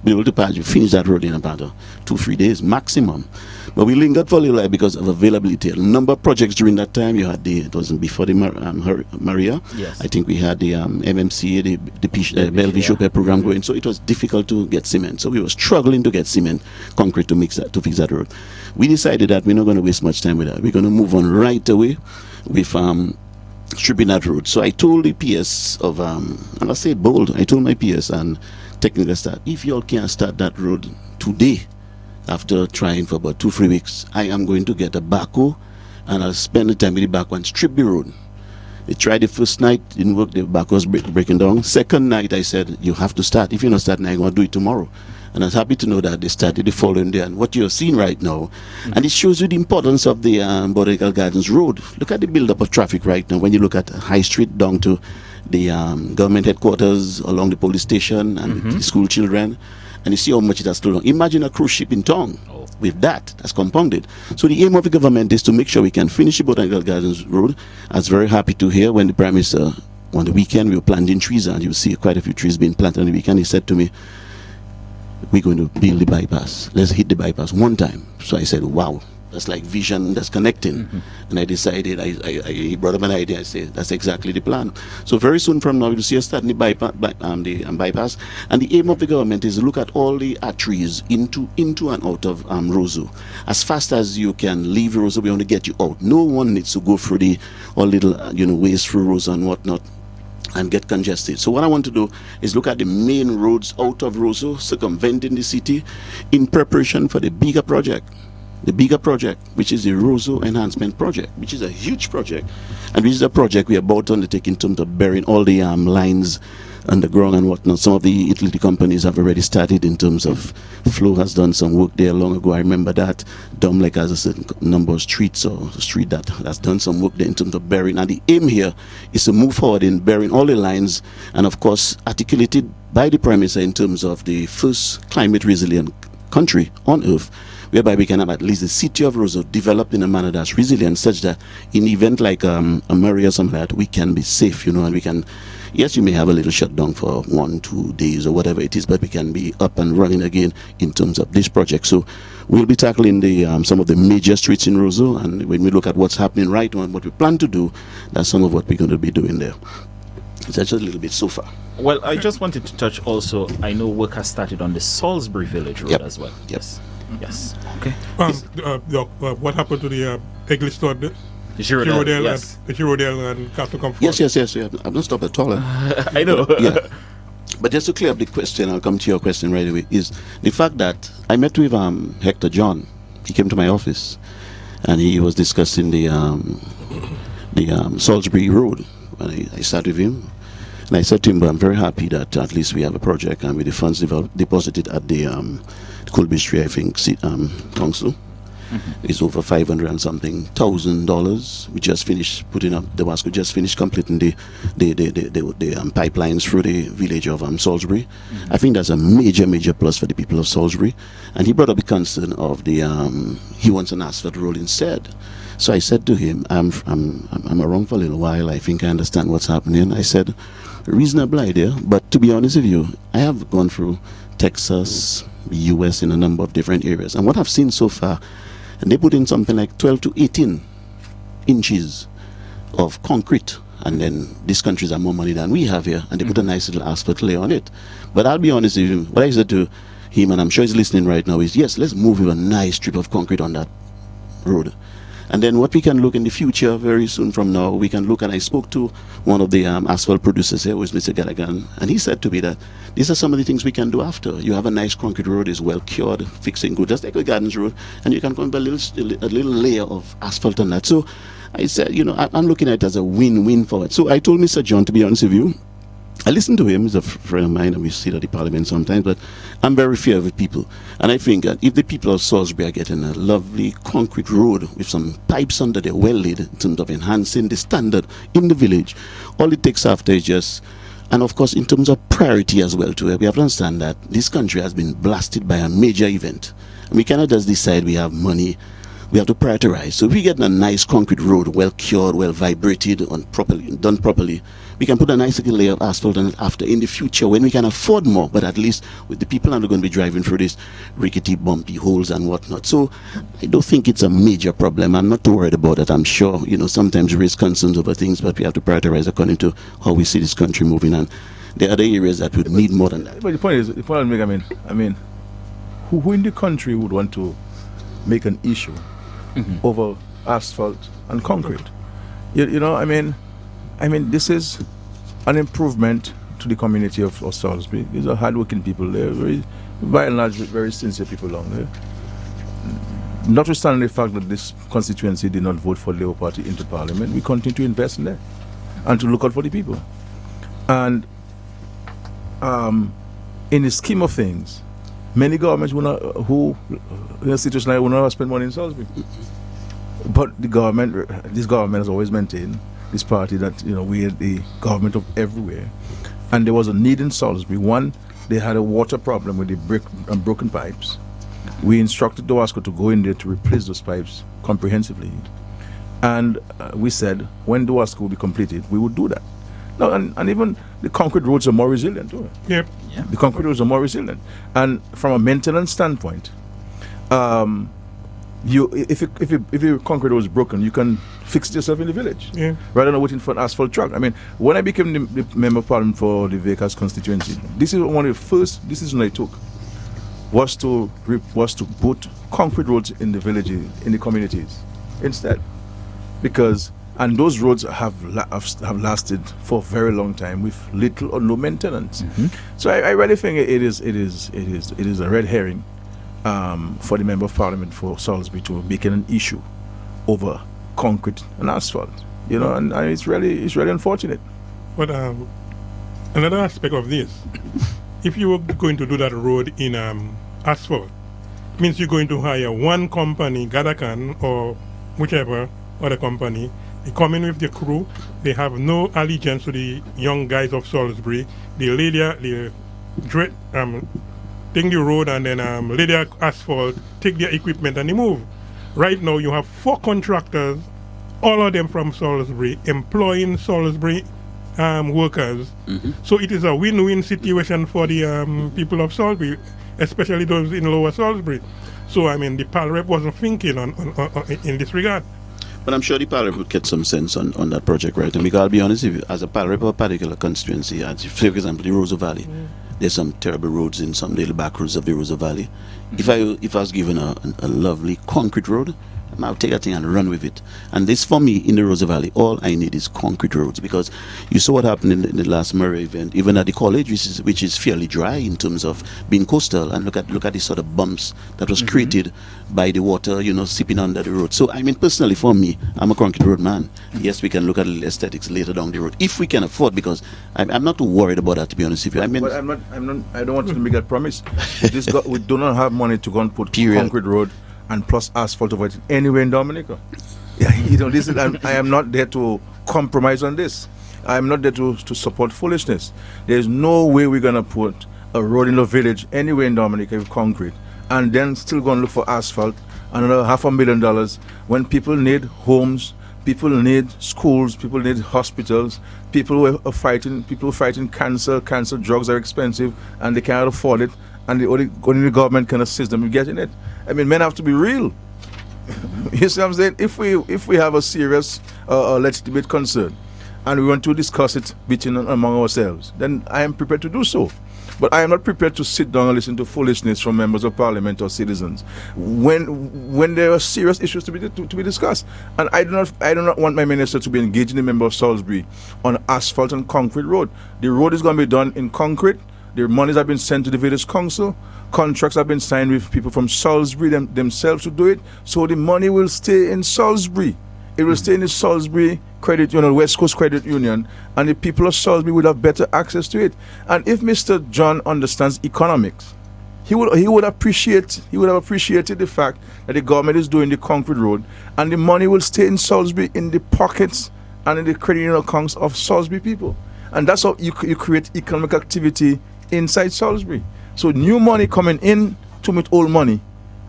Be able to patch, finish that road in about 2-3 days maximum. But we lingered for a little while because of availability. A number of projects during that time. You had it wasn't before the Maria. Yes. I think we had the MMCA, the Bellevue Chopin program going. So it was difficult to get cement. So we were struggling to get cement, concrete to fix that road. We decided that we're not going to waste much time with that. We're going to move on right away with stripping that road. So I told the PS of, and I say bold, I told my PS and technical staff, if y'all can't start that road today, after trying for about 2-3 weeks, I am going to get a backhoe and I'll spend the time with the backhoe and strip the road. They tried the first night, didn't work, the backhoe was breaking down. Second night, I said, you have to start. If you're not starting, I'm going to do it tomorrow. And I was happy to know that they started the following day. And what you're seeing right now, and it shows you the importance of the Botanical Gardens Road. Look at the build-up of traffic right now. When you look at High Street down to the government headquarters, along the police station and the school children, and you see how much it has slowed down. Imagine a cruise ship in town. With that's compounded. So the aim of the government is to make sure we can finish the Botanical Gardens Road. I was very happy to hear when the Prime Minister, on the weekend, we were planting trees, and you see quite a few trees being planted on the weekend. He said to me, we're going to build the bypass. Let's hit the bypass one time. So I said, wow, that's like vision, that's connecting. And I decided, he brought up an idea. I said, that's exactly the plan. So very soon from now, you'll see us starting the bypass. And the aim of the government is to look at all the arteries into and out of Roseau. As fast as you can leave Roseau, we want to get you out. No one needs to go through the all little ways through Roseau and whatnot and get congested. So what I want to do is look at the main roads out of Roseau, circumventing the city, in preparation for the bigger project. The bigger project, which is the Roseau Enhancement Project, which is a huge project, and which is a project we are about to undertake in terms of burying all the lines underground and whatnot. Some of the utility companies have already started in terms of Flow has done some work there long ago. I remember that. Dominica has a certain number of streets or street that has done some work there in terms of burying. And the aim here is to move forward in burying all the lines and, of course, articulated by the Prime Minister in terms of the first climate resilient country on earth, whereby we can have at least the city of Roseau developed in a manner that's resilient, such that in event like a Murray or something like that, we can be safe, and we can, yes, you may have a little shutdown for 1-2 days or whatever it is, but we can be up and running again in terms of this project. So we'll be tackling the some of the major streets in Roseau, and when we look at what's happening right now and what we plan to do, that's some of what we're going to be doing there. It's just a little bit so far. Well, I just wanted to touch also, I know work has started on the Salisbury Village Road as well. Yes. Yes. Okay. What happened to the English store? The Girodel, yes. The Girodel and Castle Comfort. Yes. I've not stopped at all. I know. Yeah. But just to clear up the question, I'll come to your question right away, is the fact that I met with Hector John. He came to my office and he was discussing the Salisbury Road. And I sat with him and I said to him, but I'm very happy that at least we have a project and with the funds deposited at the Colbistry, I think, council. It's over $500 and something thousand. We just finished putting up the Wasco, just finished completing the pipelines through the village of Salisbury. I think that's a major plus for the people of Salisbury. And he brought up the concern of the he wants an asphalt road instead. So I said to him, I'm around for a little while. I think I understand what's happening. I said, reasonable idea, but to be honest with you, I have gone through Texas, US in a number of different areas, and what I've seen so far, and they put in something like 12 to 18 inches of concrete, and then these countries have more money than we have here, and they put a nice little asphalt layer on it. But I'll be honest with you, what I said to him, and I'm sure he's listening right now, is yes, let's move with a nice strip of concrete on that road. And then what we can look in the future, very soon from now, we can look, and I spoke to one of the asphalt producers here, who is Mr. Gallagher, and he said to me that these are some of the things we can do after. You have a nice concrete road, is well cured, fixing good, just like a Gardens Road, and you can come with a little layer of asphalt on that. So I said, I'm looking at it as a win-win for it. So I told Mr. John, to be honest with you, I listen to him, he's a friend of mine, and we sit at the parliament sometimes, but I'm very fair with people. And I think that if the people of Salisbury are getting a lovely concrete road with some pipes under there, well laid, in terms of enhancing the standard in the village, all it takes after is just, and of course in terms of priority as well too, we have to understand that this country has been blasted by a major event. And we cannot just decide we have money. We have to prioritize. So if we get a nice concrete road, well cured, well vibrated, done properly, we can put a nice little layer of asphalt on it after in the future when we can afford more, but at least with the people that are going to be driving through these rickety, bumpy holes and whatnot. So I don't think it's a major problem. I'm not too worried about it. I'm sure, sometimes we raise concerns over things, but we have to prioritize according to how we see this country moving. And there are other areas that would need more than that. But the point I make, I mean, who in the country would want to make an issue over asphalt and concrete? I mean, this is an improvement to the community of Salisbury. These are hardworking people. They're very, by and large, very sincere people along there. Notwithstanding the fact that this constituency did not vote for the Labour Party into Parliament, we continue to invest in there and to look out for the people. And in the scheme of things, many governments who in a situation like will not spend money in Salisbury. But this government has always maintained, this party, that we are the government of everywhere. And there was a need in Salisbury. One, they had a water problem with the broken pipes. We instructed DOASCO to go in there to replace those pipes comprehensively. And we said, when DOASCO will be completed, we would do that. No, and even the concrete roads are more resilient too. Yep. Yeah. The concrete roads are more resilient. And from a maintenance standpoint, if your concrete road is broken, you can fix it yourself in the village, rather than waiting for an asphalt truck. I mean, when I became the member of parliament for the Vekas constituency, this is one of the first decisions I took, was to put concrete roads in the villages, in the communities, instead, and those roads have lasted for a very long time with little or no maintenance. So I really think it is a red herring for the member of parliament for Salisbury to make it an issue over concrete and asphalt. And it's really unfortunate. But another aspect of this, if you were going to do that road in asphalt, means you're going to hire one company, Gadakan or whichever other company. They come in with the crew. They have no allegiance to the young guys of Salisbury. They lay the take the road and then lay their asphalt, take their equipment and they move. Right now you have 4 contractors, all of them from Salisbury, employing Salisbury workers. So it is a win-win situation for the people of Salisbury, especially those in Lower Salisbury. So I mean the PAL rep wasn't thinking on in this regard. But I'm sure the PAL rep would get some sense on that project, right? And because I'll be honest with you, as a PAL rep of a particular constituency, as for example the Rosa Valley, there's some terrible roads in some little back roads of the Rosa Valley. If I was given a lovely concrete road, I'll take that thing and run with it. And this, for me, in the Rosa Valley, all I need is concrete roads, because you saw what happened in the last Murray event, even at the college, which is fairly dry in terms of being coastal, and look at the sort of bumps that was created by the water, seeping under the road. So I mean, personally, for me, I'm a concrete road man. Yes, we can look at the aesthetics later down the road if we can afford, because I'm not too worried about that, to be honest with you. I mean, but I don't want you to make that promise. We do not have money to go and put concrete road and plus asphalt over it anywhere in Dominica. I am not there to compromise on this. I am not there to support foolishness. There's no way we're going to put a road in the village anywhere in Dominica with concrete and then still go and look for asphalt, another $500,000, when people need homes, people need schools, people need hospitals, people fighting cancer. Cancer drugs are expensive and they cannot afford it, and only the government can assist them in getting it. I mean, men have to be real. You see what I'm saying? If we have a serious legitimate concern and we want to discuss it among ourselves, then I am prepared to do so. But I am not prepared to sit down and listen to foolishness from members of parliament or citizens when there are serious issues to be discussed. And I do not want my minister to be engaging the member of Salisbury on asphalt and concrete road. The road is going to be done in concrete. The monies have been sent to the village council. Contracts have been signed with people from Salisbury themselves to do it. So the money will stay in Salisbury. It will stay in the Salisbury Credit Union, West Coast Credit Union, and the people of Salisbury would have better access to it. And if Mr. John understands economics, he would have appreciated the fact that the government is doing the concrete road, and the money will stay in Salisbury in the pockets and in the credit union accounts of Salisbury people. And that's how you create economic activity inside Salisbury. So new money coming in to meet old money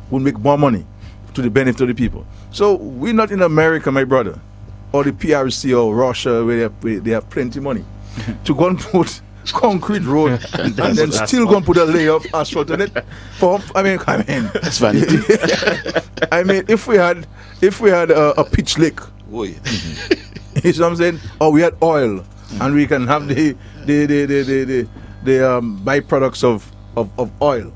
will make more money to the benefit of the people. So we're not in America, my brother, or the PRC or Russia, where they have plenty of money. to go and put concrete road and then still go and put a layer of asphalt on it. I mean, That's vanity. I mean, if we had a pitch lick, Oy. you know what I'm saying? Or we had oil, and we can have the byproducts of oil.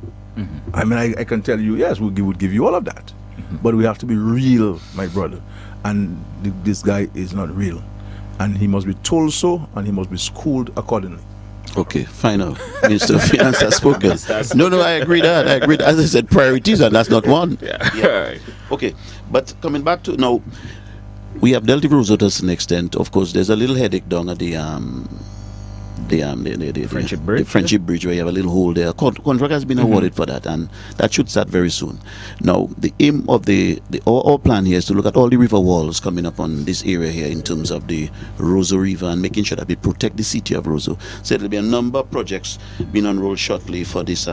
I mean, I can tell you, yes, we would give you all of that, but we have to be real, my brother. And this guy is not real, and he must be told so, and he must be schooled accordingly. Okay, final. Minister of Finance has spoken. No, I agree that. As I said, priorities, and that's not one. Yeah. Okay, but coming back to now, we have dealt with Roseau to an extent. Of course, there's a little headache down at the Friendship Bridge. The Friendship Bridge, where you have a little hole there. Contract has been awarded for that, and that should start very soon. Now, the aim of our plan here is to look at all the river walls coming up on this area here in terms of the Roseau River and making sure that we protect the city of Roseau. So there'll be a number of projects being unrolled shortly for these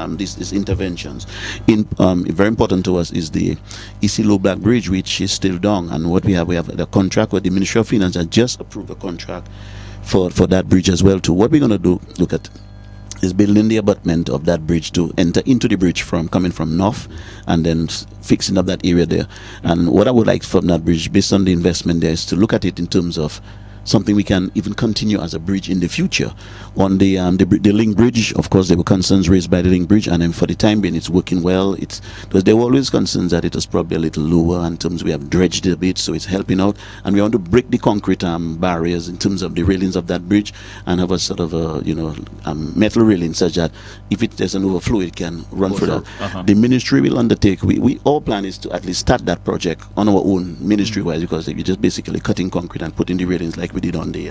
interventions. Very important to us is the Isilo Black Bridge, which is still down, and what we have the contract with the Ministry of Finance has just approved a contract for that bridge as well too. What we're going to look at is building the abutment of that bridge to enter into the bridge coming from north, and then fixing up that area there. And what I would like from that bridge, based on the investment there, is to look at it in terms of something we can even continue as a bridge in the future. On the link bridge, of course, there were concerns raised by the link bridge, and then for the time being, it's working well. Because there were always concerns that it was probably a little lower in terms we have dredged it a bit, so it's helping out. And we want to break the concrete barriers in terms of the railings of that bridge, and have a sort of metal railing such that if there's an overflow, it can run through that. The ministry will undertake. Our plan is to at least start that project on our own ministry-wise, because you're just basically cutting concrete and putting the railings like we did on the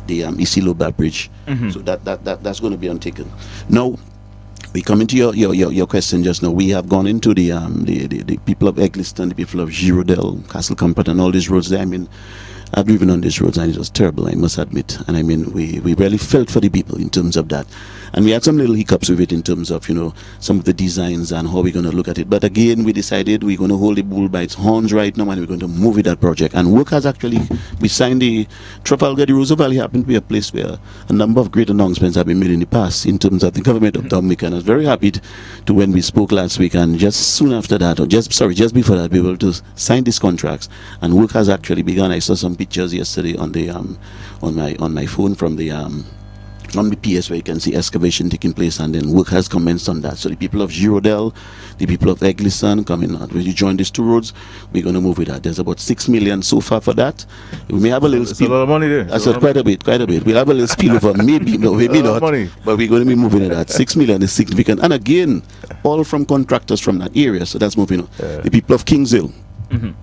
Isilo Black Bridge. So that's going to be undertaken. Now, we come into your question just now. We have gone into the people of Egliston, the people of Girondel, Castle Comfort, and all these roads there. I mean, I've driven on these roads and it was terrible, I must admit. And I mean, we really felt for the people in terms of that. And we had some little hiccups with it in terms of, some of the designs and how we're going to look at it. But again, we decided we're going to hold the bull by its horns right now, and we're going to move with that project. And work has we signed the Trafalgar. The Roseau Valley happened to be a place where a number of great announcements have been made in the past in terms of the government of Dominica. And I was very happy to when we spoke last week, and just soon after that, just before that, we were able to sign these contracts. And work has actually begun. I saw some pictures yesterday on the on my phone from the PS, where you can see excavation taking place, and then work has commenced on that. So the people of Girondel, the people of Egliston coming out, when you join these two roads, we're going to move with that. There's about 6 million so far for that. We may have a little spill. A lot of money there. I said quite a bit. We'll have a little spillover, maybe not, money. But we're going to be moving at that. 6 million is significant, and again, all from contractors from that area. So that's moving on. The people of Kings Hill, and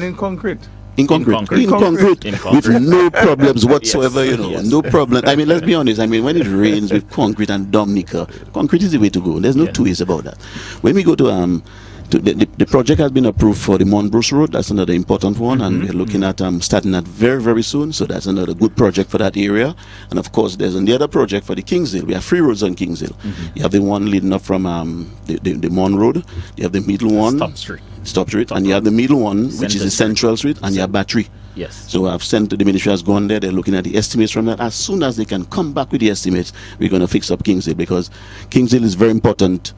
in concrete. In concrete, with no problems whatsoever, no problem. I mean, let's be honest. I mean, when it rains with concrete and Dominica, concrete is the way to go. There's no two ways about that. When we go to the project has been approved for the Monbros Road. That's another important one, and we're looking at starting that very, very soon. So that's another good project for that area. And of course, there's another project for the Kings Hill. We have 3 roads on Kings Hill. You have the one leading up from the Mon Road. You have the middle one, Stop Street, and you have the middle one, which is the Central Street, and you have Battery. Yes. So I've sent the ministry has gone there. They're looking at the estimates from that. As soon as they can come back with the estimates, we're going to fix up Kings Hill, because Kings Hill is very important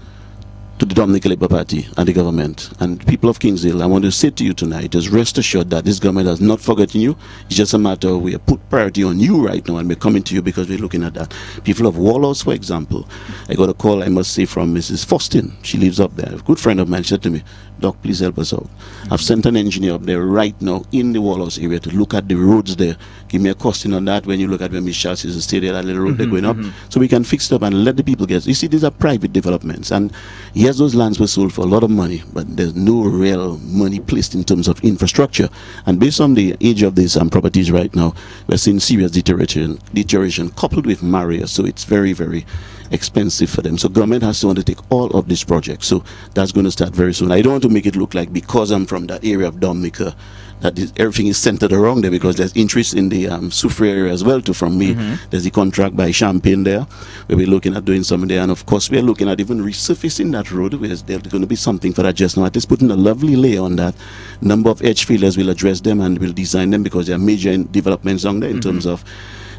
to the Dominica Labour Party and the government. And people of Kings Hill, I want to say to you tonight, just rest assured that this government has not forgotten you. It's just a matter of we have put priority on you right now, and we're coming to you because we're looking at that. People of Wallows, for example, I got a call, I must say, from Mrs. Faustin. She lives up there. A good friend of mine said to me, Doc, please help us out. I've sent an engineer up there right now in the Wallows area to look at the roads there. Give me a costing on that. When you look at when Miss Charles is stay there, that little road they're going up, so we can fix it up and let the people get. You see, these are private developments, and yes, those lands were sold for a lot of money, but there's no real money placed in terms of infrastructure. And based on the age of these properties right now, we're seeing serious deterioration coupled with malaria. So it's very, very expensive for them. So government has to undertake all of these projects. So that's going to start very soon. I don't want to make it look like because I'm from that area of Dominica that everything is centered around there, because there's interest in the Soufriere area as well too from me. There's the contract by Champagne there where we're looking at doing something there, and of course we're looking at even resurfacing that road, where there's going to be something for that just now. At least putting a lovely layer on that. Number of edge fillers will address them and will design them, because there are major developments on there in terms of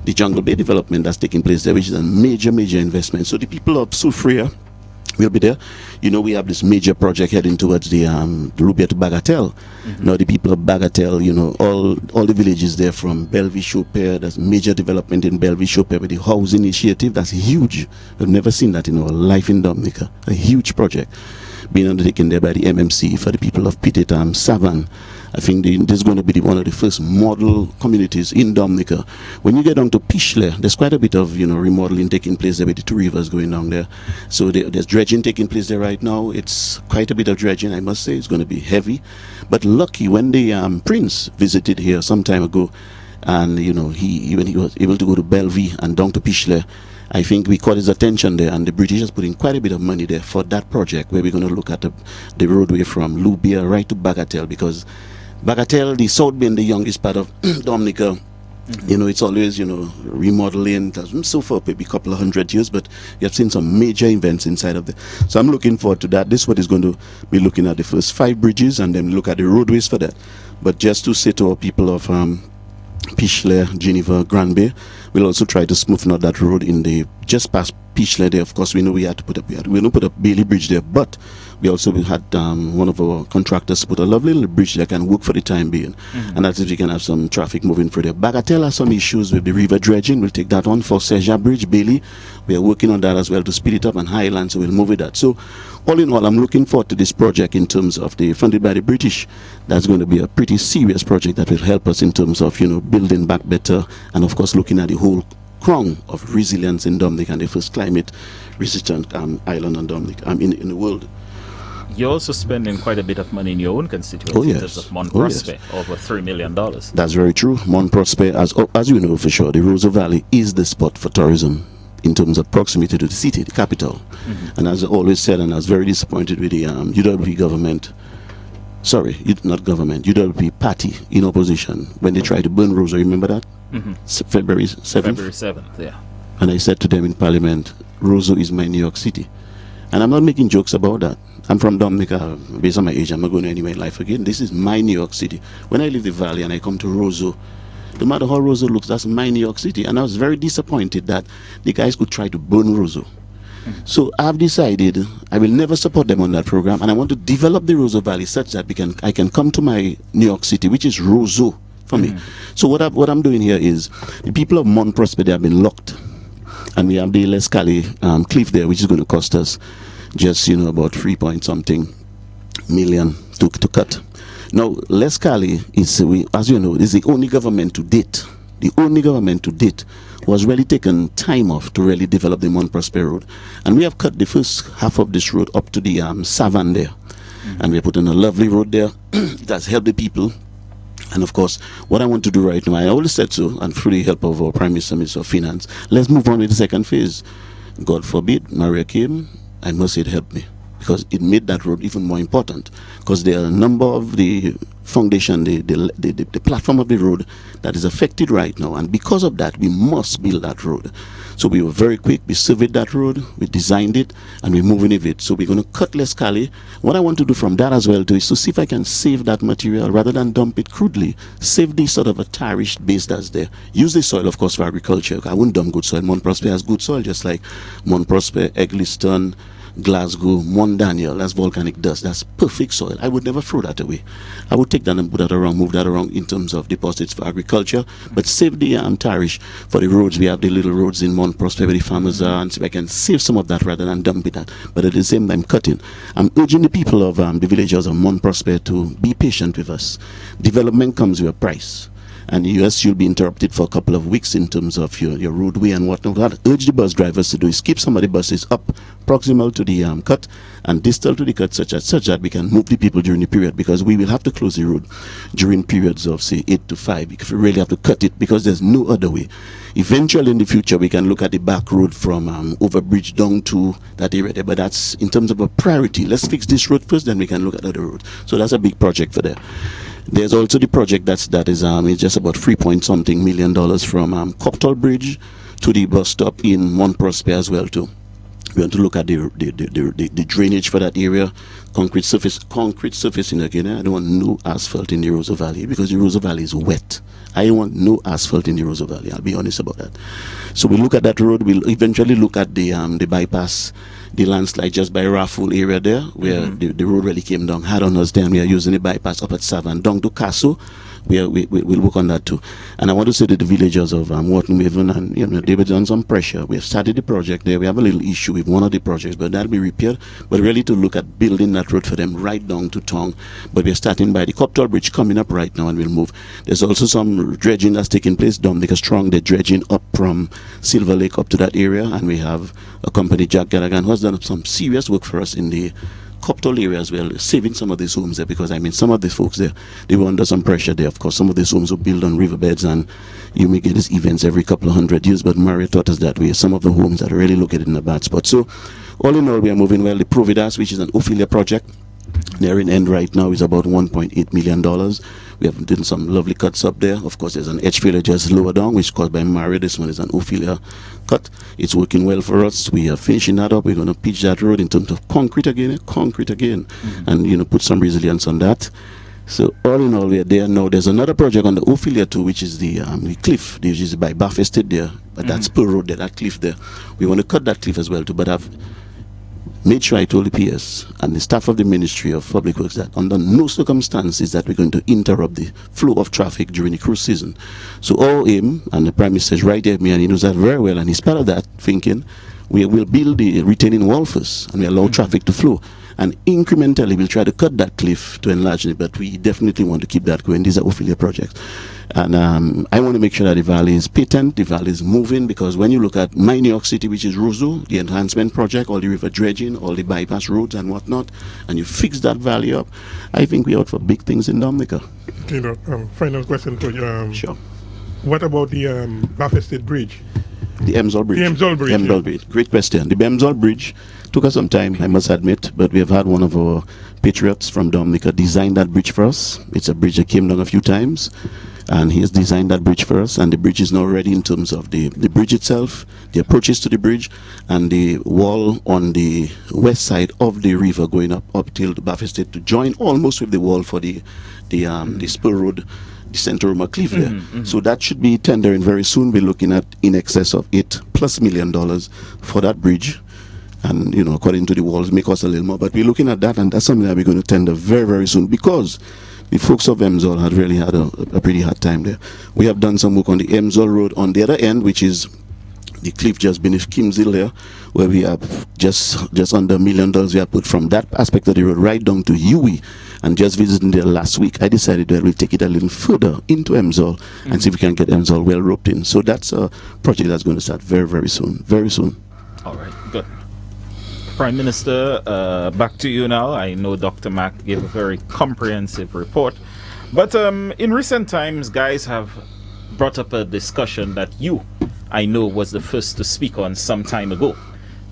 the Jungle Bay development that's taking place there, which is a major investment. So the people of Soufriere will be there. You know, we have this major project heading towards the Rubia to Bagatelle. Now the people of Bagatelle, you know, all the villages there from Bellevue Chopin, there's major development in Bellevue Chopin with the housing initiative. That's huge. We've never seen that in our life in Dominica. A huge project being undertaken there by the MMC for the people of Petit Savan. I think this is going to be one of the first model communities in Dominica. When you get down to Pichle, there's quite a bit of, you know, remodeling taking place there with the two rivers going down there. So there's dredging taking place there right now. It's quite a bit of dredging, I must say. It's going to be heavy. But lucky when the Prince visited here some time ago, and you know, when he was able to go to Bellevue and down to Pichle, I think we caught his attention there, and the British has put in quite a bit of money there for that project, where we're going to look at the roadway from Lubia right to Bagatelle, because Bagatelle, the South being the youngest part of Dominica, you know, it's always, you know, remodeling, so for maybe a couple of 100 years, but you have seen some major events inside of there. So I'm looking forward to that. This is what is going to be looking at the first 5 bridges, and then look at the roadways for that. But just to say to our people of Pichle, Geneva, Grand Bay, we'll also try to smoothen out that road in the just past Pichle there. Of course, we know we had to put up Bailey Bridge there, but we also had one of our contractors put a lovely little bridge that can work for the time being, and that's if we can have some traffic moving through there. Bagatelle has some issues with the river dredging. We'll take that on for Seja Bridge, Bailey. We are working on that as well to speed it up, and Highland, so we'll move with that. So all in all, I'm looking forward to this project in terms of the funded by the British. That's going to be a pretty serious project that will help us in terms of, you know, building back better, and of course looking at the whole crown of resilience in Dominica and the first climate resistant island on Dominica, in the world. You're also spending quite a bit of money in your own constituency. Oh, yes. In terms of Mont Prosper, over $3 million. That's very true. Mont Prosper, as you know for sure, the Roseau Valley is the spot for tourism in terms of proximity to the city, the capital. And as I always said, and I was very disappointed with the UWP government, UWP party in opposition, when they tried to burn Roseau. Remember that? February 7th? February 7th, yeah. And I said to them in Parliament, Roseau is my New York City. And I'm not making jokes about that. I'm from Dominica. Based on my age, I'm not going anywhere in life again. This is my New York City. When I leave the valley and I come to Roseau, no matter how Roseau looks, that's my New York City. And I was very disappointed that the guys could try to burn Roseau. So I've decided I will never support them on that program, and I want to develop the Roseau Valley such that I can come to my New York City, which is Roseau for me. So what I'm doing here is, the people of Mont Prosper, they have been locked, and we have the Lescali cliff there, which is going to cost us just, you know, about 3-point-something million to cut. Now, Lescali is, as you know, is the only government to date who has really taken time off to really develop the Mont Prosper Road. And we have cut the first half of this road up to the Savannah there. And we're putting a lovely road there that's helped the people. And of course, what I want to do right now, I always said so, and through the help of our Prime Minister of Finance, let's move on with the second phase. God forbid, Maria came, I must say it helped me, because it made that road even more important, because there are a number of the foundation, the platform of the road that is affected right now, and because of that, we must build that road. So we were very quick, we surveyed that road, we designed it, and we're moving with it. So we're going to cut Lescali. What I want to do from that as well too is to see if I can save that material rather than dump it crudely. Save the sort of a tarnished base that's there. Use the soil, of course, for agriculture. I wouldn't dump good soil. Mont Prosper has good soil, just like Mont Prosper, Egliston, Glasgow, Mont Daniel, that's volcanic dust, that's perfect soil. I would never throw that away. I would take that and put that around, move that around in terms of deposits for agriculture, but save the tarish for the roads. We have the little roads in Mont Prosper where the farmers are, and see if I can save some of that rather than dumping that, but at the same time cutting. I'm urging the people of the villagers of Mont Prosper to be patient with us. Development comes with a price. And yes, you'll be interrupted for a couple of weeks in terms of your roadway and whatnot. What I urge the bus drivers to do is keep some of the buses up proximal to the cut and distal to the cut, such that we can move the people during the period, because we will have to close the road during periods of say 8 to 5 if we really have to cut it, because there's no other way. Eventually in the future we can look at the back road from Overbridge down to that area there, but that's in terms of a priority. Let's fix this road first, then we can look at other roads. So that's a big project for there. There's also the project that is it's just about $3-point-something million from Coptal Bridge to the bus stop in Mont Prosper as well too. We want to look at the drainage for that area, concrete surfacing again. I don't want no asphalt in the Roseau Valley, because the Roseau Valley is wet. I want no asphalt in the Roseau Valley. I'll be honest about that. So we look at that road. We'll eventually look at the bypass, the landslide just by Raffle area there, where the road really came down hard on us. Then we are using the bypass up at Savannah down to Castle. We'll work on that too. And I want to say to the villagers of Wharton Haven, and they've done some pressure. We have started the project there. We have a little issue with one of the projects, but that'll be repaired. But really to look at building that road for them right down to town. But we're starting by the Coptal Bridge coming up right now, and we'll move. There's also some dredging that's taking place. Dominica Strong, they're dredging up from Silver Lake up to that area, and we have a company, Jack Gallagher, who has done some serious work for us in the Coptal area as well, saving some of these homes there, because some of the folks there, they were under some pressure there. Of course, some of these homes were built on riverbeds, and you may get these events every couple of 100 years, but Mario taught us that way. Some of the homes that are really located in a bad spot. So all in all, we are moving well. The Providas, which is an Ophelia project, they're in end right now, is about $1.8 million. We have done some lovely cuts up there. Of course, there's an edge failure just lower down, which is caused by Mario. This one is an Ophelia cut. It's working well for us. We are finishing that up. We're going to pitch that road in terms of concrete again, and put some resilience on that. So all in all, we are there now. There's another project on the Ophelia too, which is the cliff, which is by Bath Estate there. But that's Pearl Road there, that cliff there. We want to cut that cliff as well too, but I've made sure I told the PS and the staff of the Ministry of Public Works that under no circumstances that we're going to interrupt the flow of traffic during the cruise season. So our aim, and the Prime Minister is right there with me, and he knows that very well, and he's part of that thinking, we will build the retaining wall first, and we allow traffic to flow. And incrementally, we'll try to cut that cliff to enlarge it, but we definitely want to keep that going. These are Ophelia projects. And I want to make sure that the valley is patent, the valley is moving, because when you look at my New York City, which is Roseau, the enhancement project, all the river dredging, all the bypass roads and whatnot, and you fix that valley up, I think we're out for big things in Dominica. Final question to you. Sure. What about the Bath Estate Bridge? The Emsall Bridge. The Emsall Bridge. Emsall Bridge. Great question. The Emsall Bridge took us some time, I must admit, but we have had one of our patriots from Dominica design that bridge for us. It's a bridge that came down a few times, and he has designed that bridge for us, and the bridge is now ready in terms of the bridge itself, the approaches to the bridge, and the wall on the west side of the river going up till the Bath Estate to join almost with the wall for the spur road, the Central Roma Cliff there. So that should be tendering very soon. We're looking at in excess of $8+ million for that bridge. And according to the walls, may cost a little more, but we're looking at that, and that's something that we're going to tender very, very soon, because the folks of Emsall had really had a pretty hard time there. We have done some work on the Emsall Road on the other end, which is the cliff just beneath Kimshill there, where we have just under $1 million we have put from that aspect of the road right down to Huey. And just visiting there last week, I decided that we'll take it a little further into Emsall and see if we can get Emsall well roped in. So that's a project that's going to start very, very soon. Very soon. All right, good. Prime Minister, back to you now. I know Dr. Mack gave a very comprehensive report. But in recent times, guys have brought up a discussion that I know, was the first to speak on some time ago.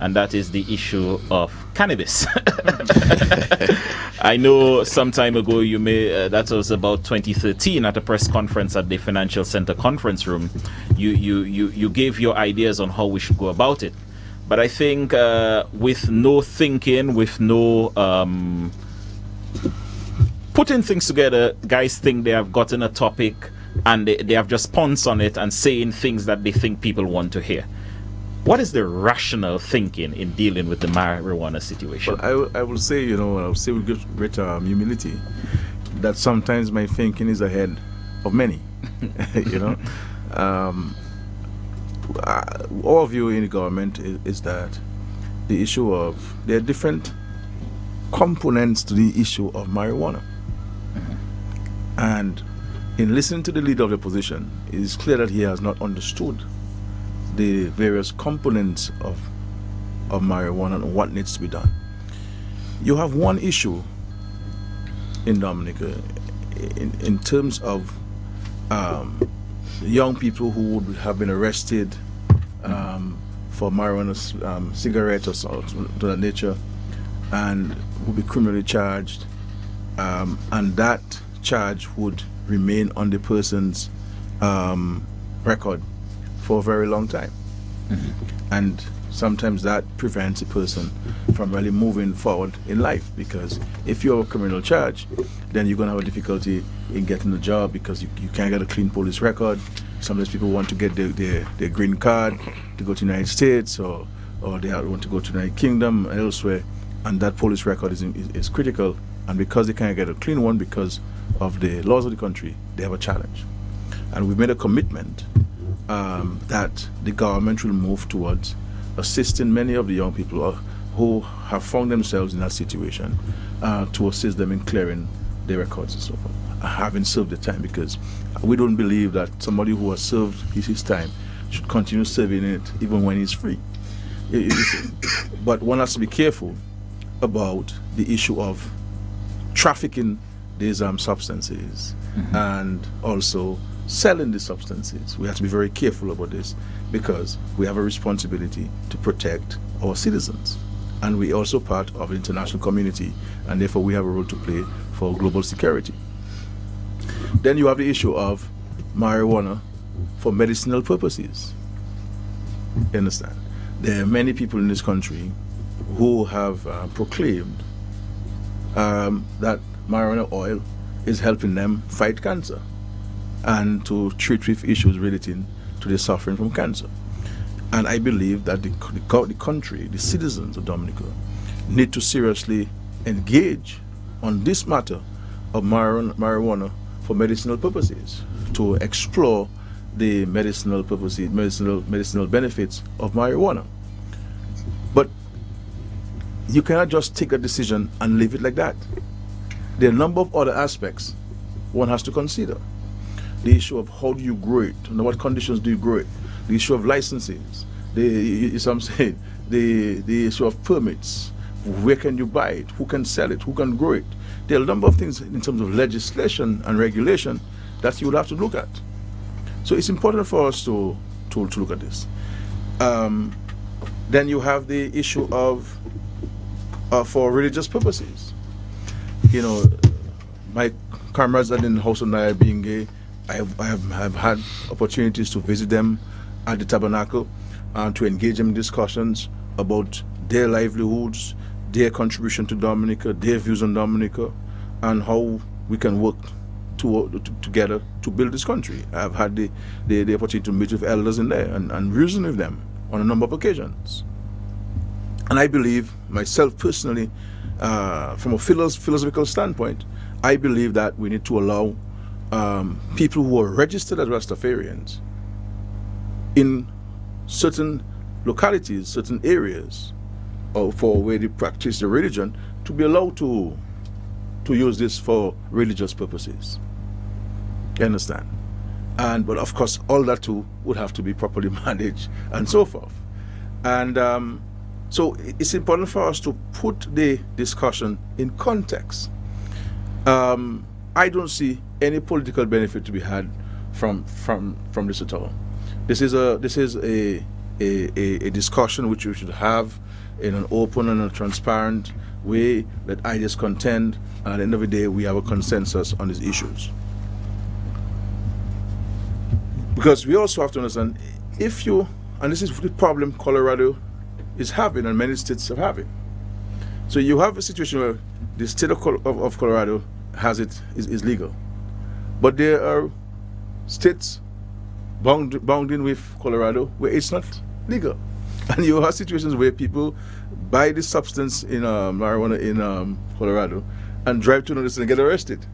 And that is the issue of cannabis. I know some time ago, that was about 2013 at a press conference at the Financial Center conference room. You gave your ideas on how we should go about it. But I think with no thinking, with no putting things together, guys think they have gotten a topic and they have just pounced on it and saying things that they think people want to hear. What is the rational thinking in dealing with the marijuana situation? Well, I will say, I'll say with great humility, that sometimes my thinking is ahead of many. Our view in the government is that the issue of, there are different components to the issue of marijuana. And in listening to the leader of the opposition, it is clear that he has not understood the various components of marijuana and what needs to be done. You have one issue in Dominica in terms of young people who would have been arrested for marijuana, cigarettes or so to that nature, and would be criminally charged, and that charge would remain on the person's record for a very long time. And sometimes that prevents a person from really moving forward in life, because if you have a criminal charge, then you're going to have a difficulty in getting a job because you can't get a clean police record. Sometimes people want to get their green card to go to the United States, or they want to go to the United Kingdom and elsewhere, and that police record is critical. And because they can't get a clean one because of the laws of the country, they have a challenge. And we've made a commitment that the government will move towards assisting many of the young people who have found themselves in that situation, to assist them in clearing their records and so forth, having served the time, because we don't believe that somebody who has served his time should continue serving it even when he's free. But one has to be careful about the issue of trafficking these substances, and also selling the substances. We have to be very careful about this, because we have a responsibility to protect our citizens, and we are also part of the international community, and therefore we have a role to play for global security. Then you have the issue of marijuana for medicinal purposes. You understand? There are many people in this country who have proclaimed that marijuana oil is helping them fight cancer and to treat with issues relating to their suffering from cancer. And I believe that the country, the citizens of Dominica, need to seriously engage on this matter of marijuana for medicinal purposes, to explore the medicinal benefits of marijuana. But you cannot just take a decision and leave it like that. There are a number of other aspects one has to consider. The issue of how do you grow it, under what conditions do you grow it, the issue of licenses, the issue of permits, where can you buy it, who can sell it, who can grow it. There are a number of things in terms of legislation and regulation that you would have to look at. So it's important for us to look at this. Then you have the issue of for religious purposes. You know, my comrades that in the House of Naya being gay, I have had opportunities to visit them at the Tabernacle and to engage them in discussions about their livelihoods, their contribution to Dominica, their views on Dominica, and how we can work together to build this country. I've had the opportunity to meet with elders in there and reason with them on a number of occasions. And I believe, myself personally, from a philosophical standpoint, I believe that we need to allow people who are registered as Rastafarians in certain localities, certain areas, or for where they practice the religion, to be allowed to use this for religious purposes. You understand? But of course, all that too would have to be properly managed and so forth. And so it's important for us to put the discussion in context. I don't see any political benefit to be had from this at all. This is a discussion which we should have in an open and a transparent way, that ideas contend, and at the end of the day we have a consensus on these issues. Because we also have to understand, and this is the problem Colorado is having and many states are having. So you have a situation where the state of Colorado is legal, but there are states bounding with Colorado where it's not legal, and you have situations where people buy this substance in marijuana in Colorado and drive to another state and get arrested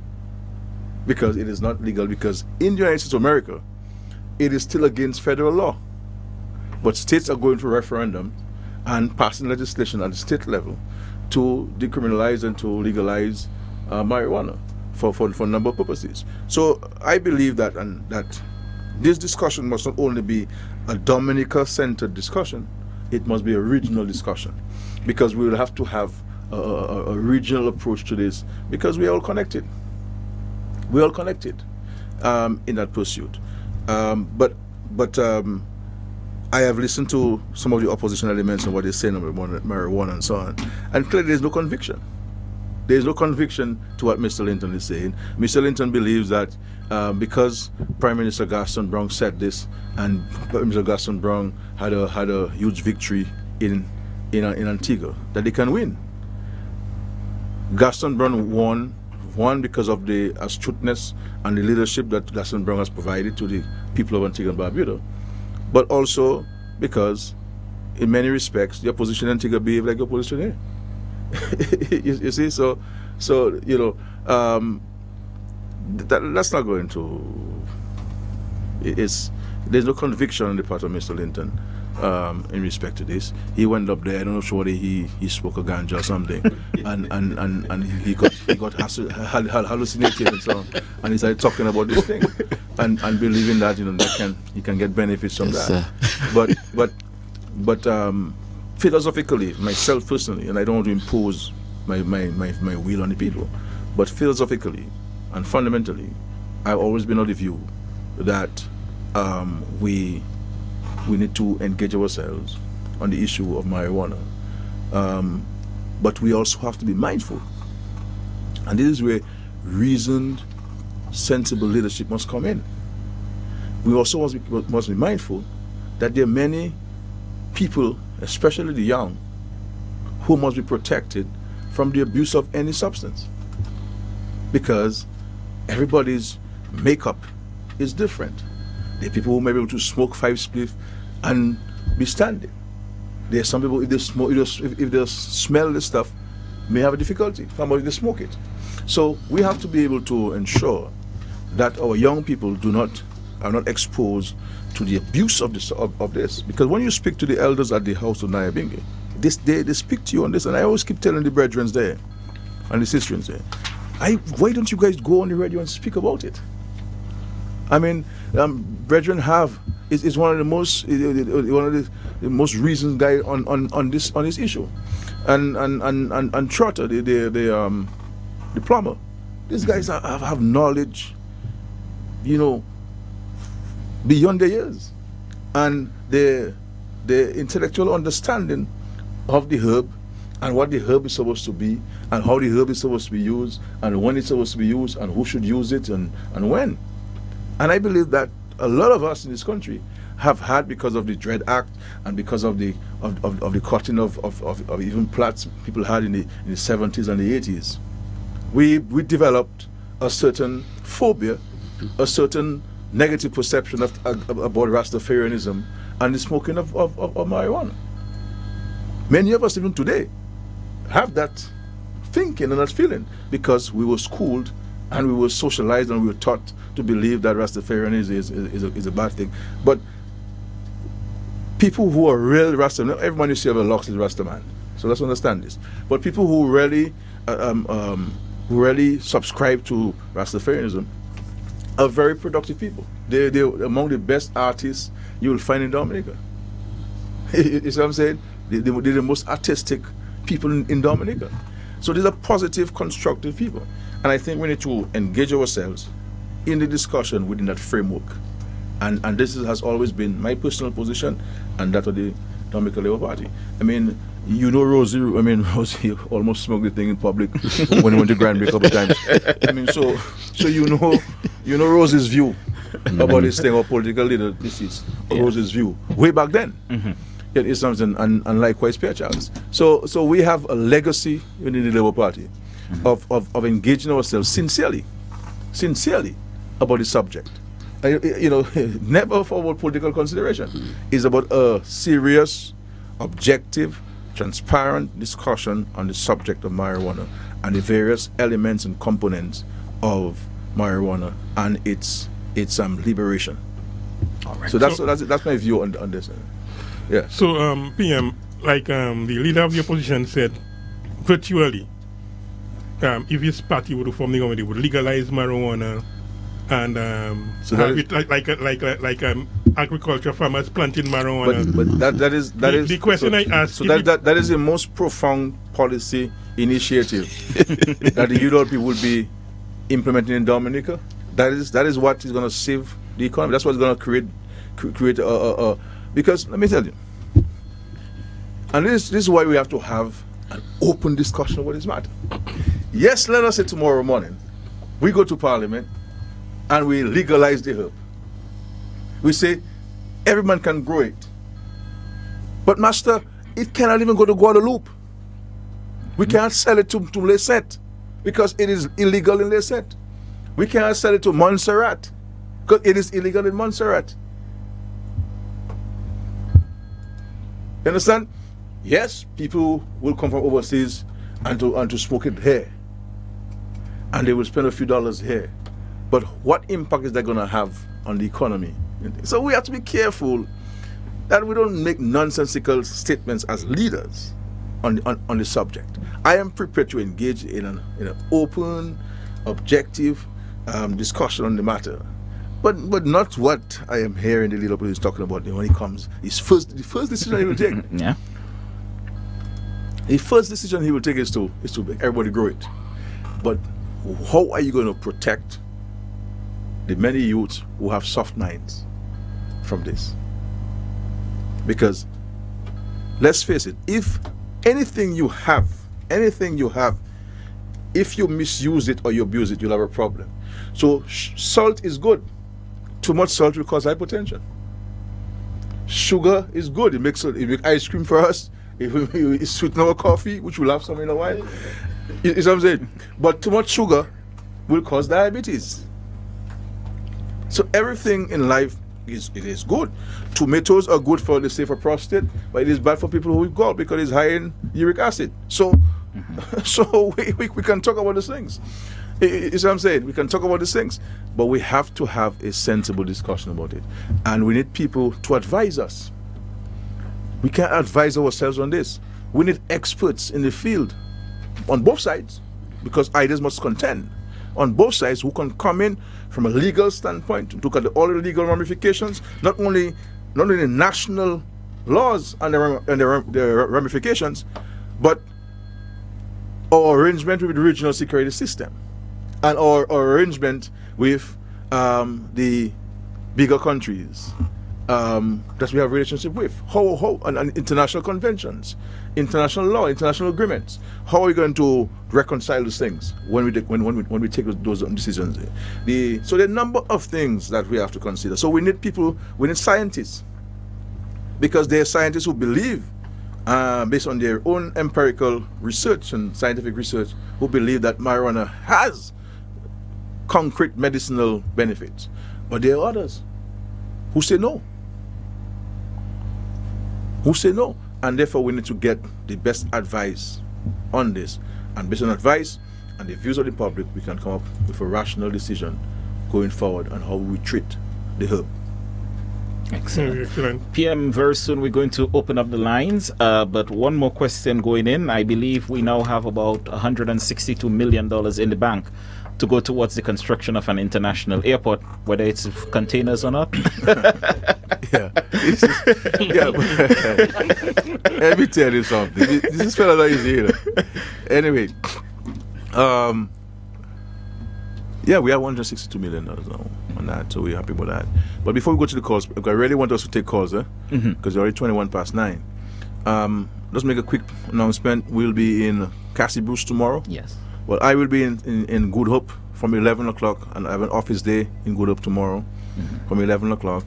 because it is not legal, because in the United States of America it is still against federal law, but states are going to referendum and passing legislation at the state level to decriminalize and to legalize marijuana for a number of purposes. So I believe that this discussion must not only be a Dominica-centered discussion, it must be a regional discussion, because we will have to have a regional approach to this, because we are all connected. We are all connected in that pursuit. But I have listened to some of the opposition elements and what they're saying about marijuana and so on, and clearly there's no conviction. There is no conviction to what Mr. Linton is saying. Mr. Linton believes that because Prime Minister Gaston Brown said this, and Mr. Gaston Brown had a huge victory in Antigua that they can win. Gaston Brown won because of the astuteness and the leadership that Gaston Brown has provided to the people of Antigua and Barbuda, but also because, in many respects, the opposition in Antigua behave like the opposition here. you see, so you know, that's not going to. There's no conviction on the part of Mr. Linton in respect to this. He went up there. I don't know whether he spoke a ganja or something, and he got hallucinated and so on, and he started talking about this thing, and believing that he can get benefits from that. But philosophically, myself personally, and I don't want to impose my will on the people, but philosophically and fundamentally, I've always been of the view that we need to engage ourselves on the issue of marijuana, but we also have to be mindful, and this is where reasoned, sensible leadership must come in. We also must be mindful that there are many people, especially the young, who must be protected from the abuse of any substance, because everybody's makeup is different. There are people who may be able to smoke 5 spliff and be standing. There are some people, if they smell this stuff, may have a difficulty from how they smoke it. So we have to be able to ensure that our young people are not exposed to the abuse of this. Because when you speak to the elders at the house of Nyabingi, they speak to you on this, and I always keep telling the brethren there and the sisters there, why don't you guys go on the radio and speak about it? I mean, brethren is one of the most reasoned guy on this issue, and Trotter, the plumber, these guys have knowledge, beyond their years, and the intellectual understanding of the herb and what the herb is supposed to be, and how the herb is supposed to be used, and when it's supposed to be used, and who should use it, and when. And I believe that a lot of us in this country have had, because of the Dread Act and because of the cutting of even plants people had in the 70s and the 80s, we developed a certain phobia, a certain negative perception about Rastafarianism and the smoking of marijuana. Many of us even today have that thinking and that feeling, because we were schooled and we were socialized and we were taught to believe that Rastafarianism is a bad thing. But people who are real Rasta, not everyone you see of a locks is Rasta man, so let's understand this. But people who really subscribe to Rastafarianism are very productive people. They're among the best artists you will find in Dominica. You see what I'm saying? They're the most artistic people in Dominica. So these are positive, constructive people. And I think we need to engage ourselves in the discussion within that framework. And this has always been my personal position and that of the Dominica Labour Party. I mean, Rosie almost smoked the thing in public when he went to Granby a couple of times. I mean, so Rosie's view about this thing, or political leader, this is Rosie's view way back then. Mm-hmm. It is something, and likewise Pierre Charles. So we have a legacy within the Labour Party of engaging ourselves sincerely about the subject. Never for political consideration. It's about a serious, objective, transparent discussion on the subject of marijuana and the various elements and components of marijuana and its liberation. All right. So that's my view on this. Yeah. So PM, like the leader of the opposition said, virtually, if his party would form the government, they would legalize marijuana and have it like agriculture farmers planting marijuana. But that is the question so, I asked. So that is the most profound policy initiative that the youth people will be implementing in Dominica. That is what is going to save the economy. That's what's going to create a because let me tell you, and this is why we have to have an open discussion about this matter. Yes, let us say tomorrow morning we go to Parliament and we legalize the herb. We say every man can grow it. But master, it cannot even go to Guadeloupe. We cannot sell it to Lesset because it is illegal in Lesset. We cannot sell it to Montserrat because it is illegal in Montserrat. You understand? Yes, people will come from overseas and to smoke it here. And they will spend a few dollars here. But what impact is that going to have on the economy? So we have to be careful that we don't make nonsensical statements as leaders on the subject. I am prepared to engage in an open, objective discussion on the matter. But not what I am hearing the leader is talking about when he comes. The first decision he will take. Yeah. The first decision he will take is to make everybody grow it. But how are you going to protect the many youths who have soft minds from this? Because let's face it, if anything you have, if you misuse it or you abuse it, you'll have a problem. So salt is good. Too much salt will cause hypertension. Sugar is good. It makes ice cream for us. It sweeten our coffee, which we'll have some in a while. You see what I'm saying? But too much sugar will cause diabetes. So everything in life is good. Tomatoes are good for, let's say, for prostate, but it is bad for people who have gout because it's high in uric acid. So we can talk about these things. You see what I'm saying? We can talk about these things, but we have to have a sensible discussion about it. And we need people to advise us. We can't advise ourselves on this. We need experts in the field on both sides, because ideas must contend on both sides who can come in from a legal standpoint to look at all the legal ramifications, not only the national laws and the ramifications, but our arrangement with the regional security system and our arrangement with the bigger countries that we have a relationship with. How and international conventions, international law, international agreements. How are we going to reconcile those things when we take those decisions? So there are a number of things that we have to consider. So we need people, we need scientists, because there are scientists who believe, based on their own empirical research and scientific research, who believe that marijuana has concrete medicinal benefits. But there are others who say no. And therefore we need to get the best advice on this. And based on advice and the views of the public, we can come up with a rational decision going forward on how we treat the herb. Excellent. PM, very soon we're going to open up the lines, but one more question going in. I believe we now have about $162 million in the bank to go towards the construction of an international airport, whether it's containers or not. Yeah. Let me tell you something. This fella that is here. Anyway, yeah, we have $162 million now on that, so we're happy about that. But before we go to the calls, I really want us to take calls, because it's already 9:21. Let's make a quick announcement. We'll be in Cannabis tomorrow. Yes. Well, I will be in Good Hope from 11 o'clock, and I have an office day in Good Hope tomorrow from 11 o'clock,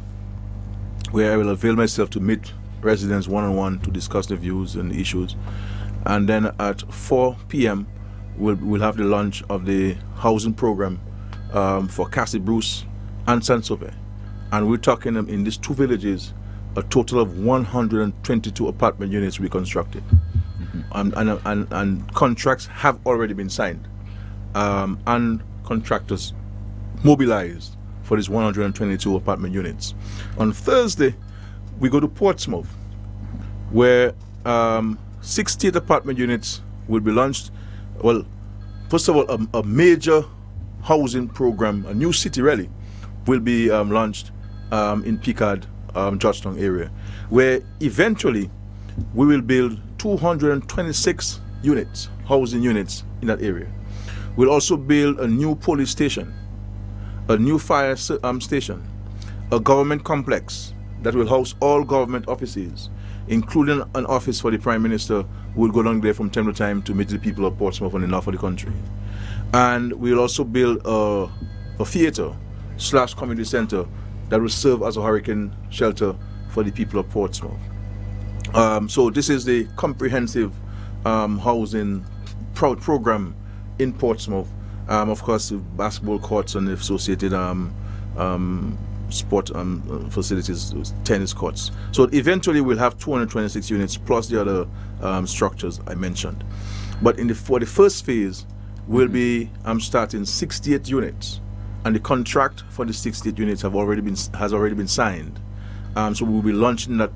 where I will avail myself to meet residents one-on-one to discuss the views and the issues. And then at 4 p.m., we'll have the launch of the housing program for Cannabis and Saint-Sauveur. And we're talking in these two villages, a total of 122 apartment units will be constructed. And contracts have already been signed, and contractors mobilized for these 122 apartment units. On Thursday, we go to Portsmouth, where 68 apartment units will be launched. Well, first of all, a major housing program, a new city really, will be launched in Picard, Georgetown area, where eventually we will build 226 units, housing units in that area. We'll also build a new police station, a new fire station, a government complex that will house all government offices, including an office for the Prime Minister, who will go down there from time to time to meet the people of Portsmouth and the north of the country. And we'll also build a theater/community center that will serve as a hurricane shelter for the people of Portsmouth. So this is the comprehensive housing program in Portsmouth. Of course, the basketball courts and the associated sport facilities, tennis courts. So eventually we'll have 226 units plus the other structures I mentioned. But for the first phase, we'll be starting 68 units, and the contract for the 68 units has already been signed. So we'll be launching that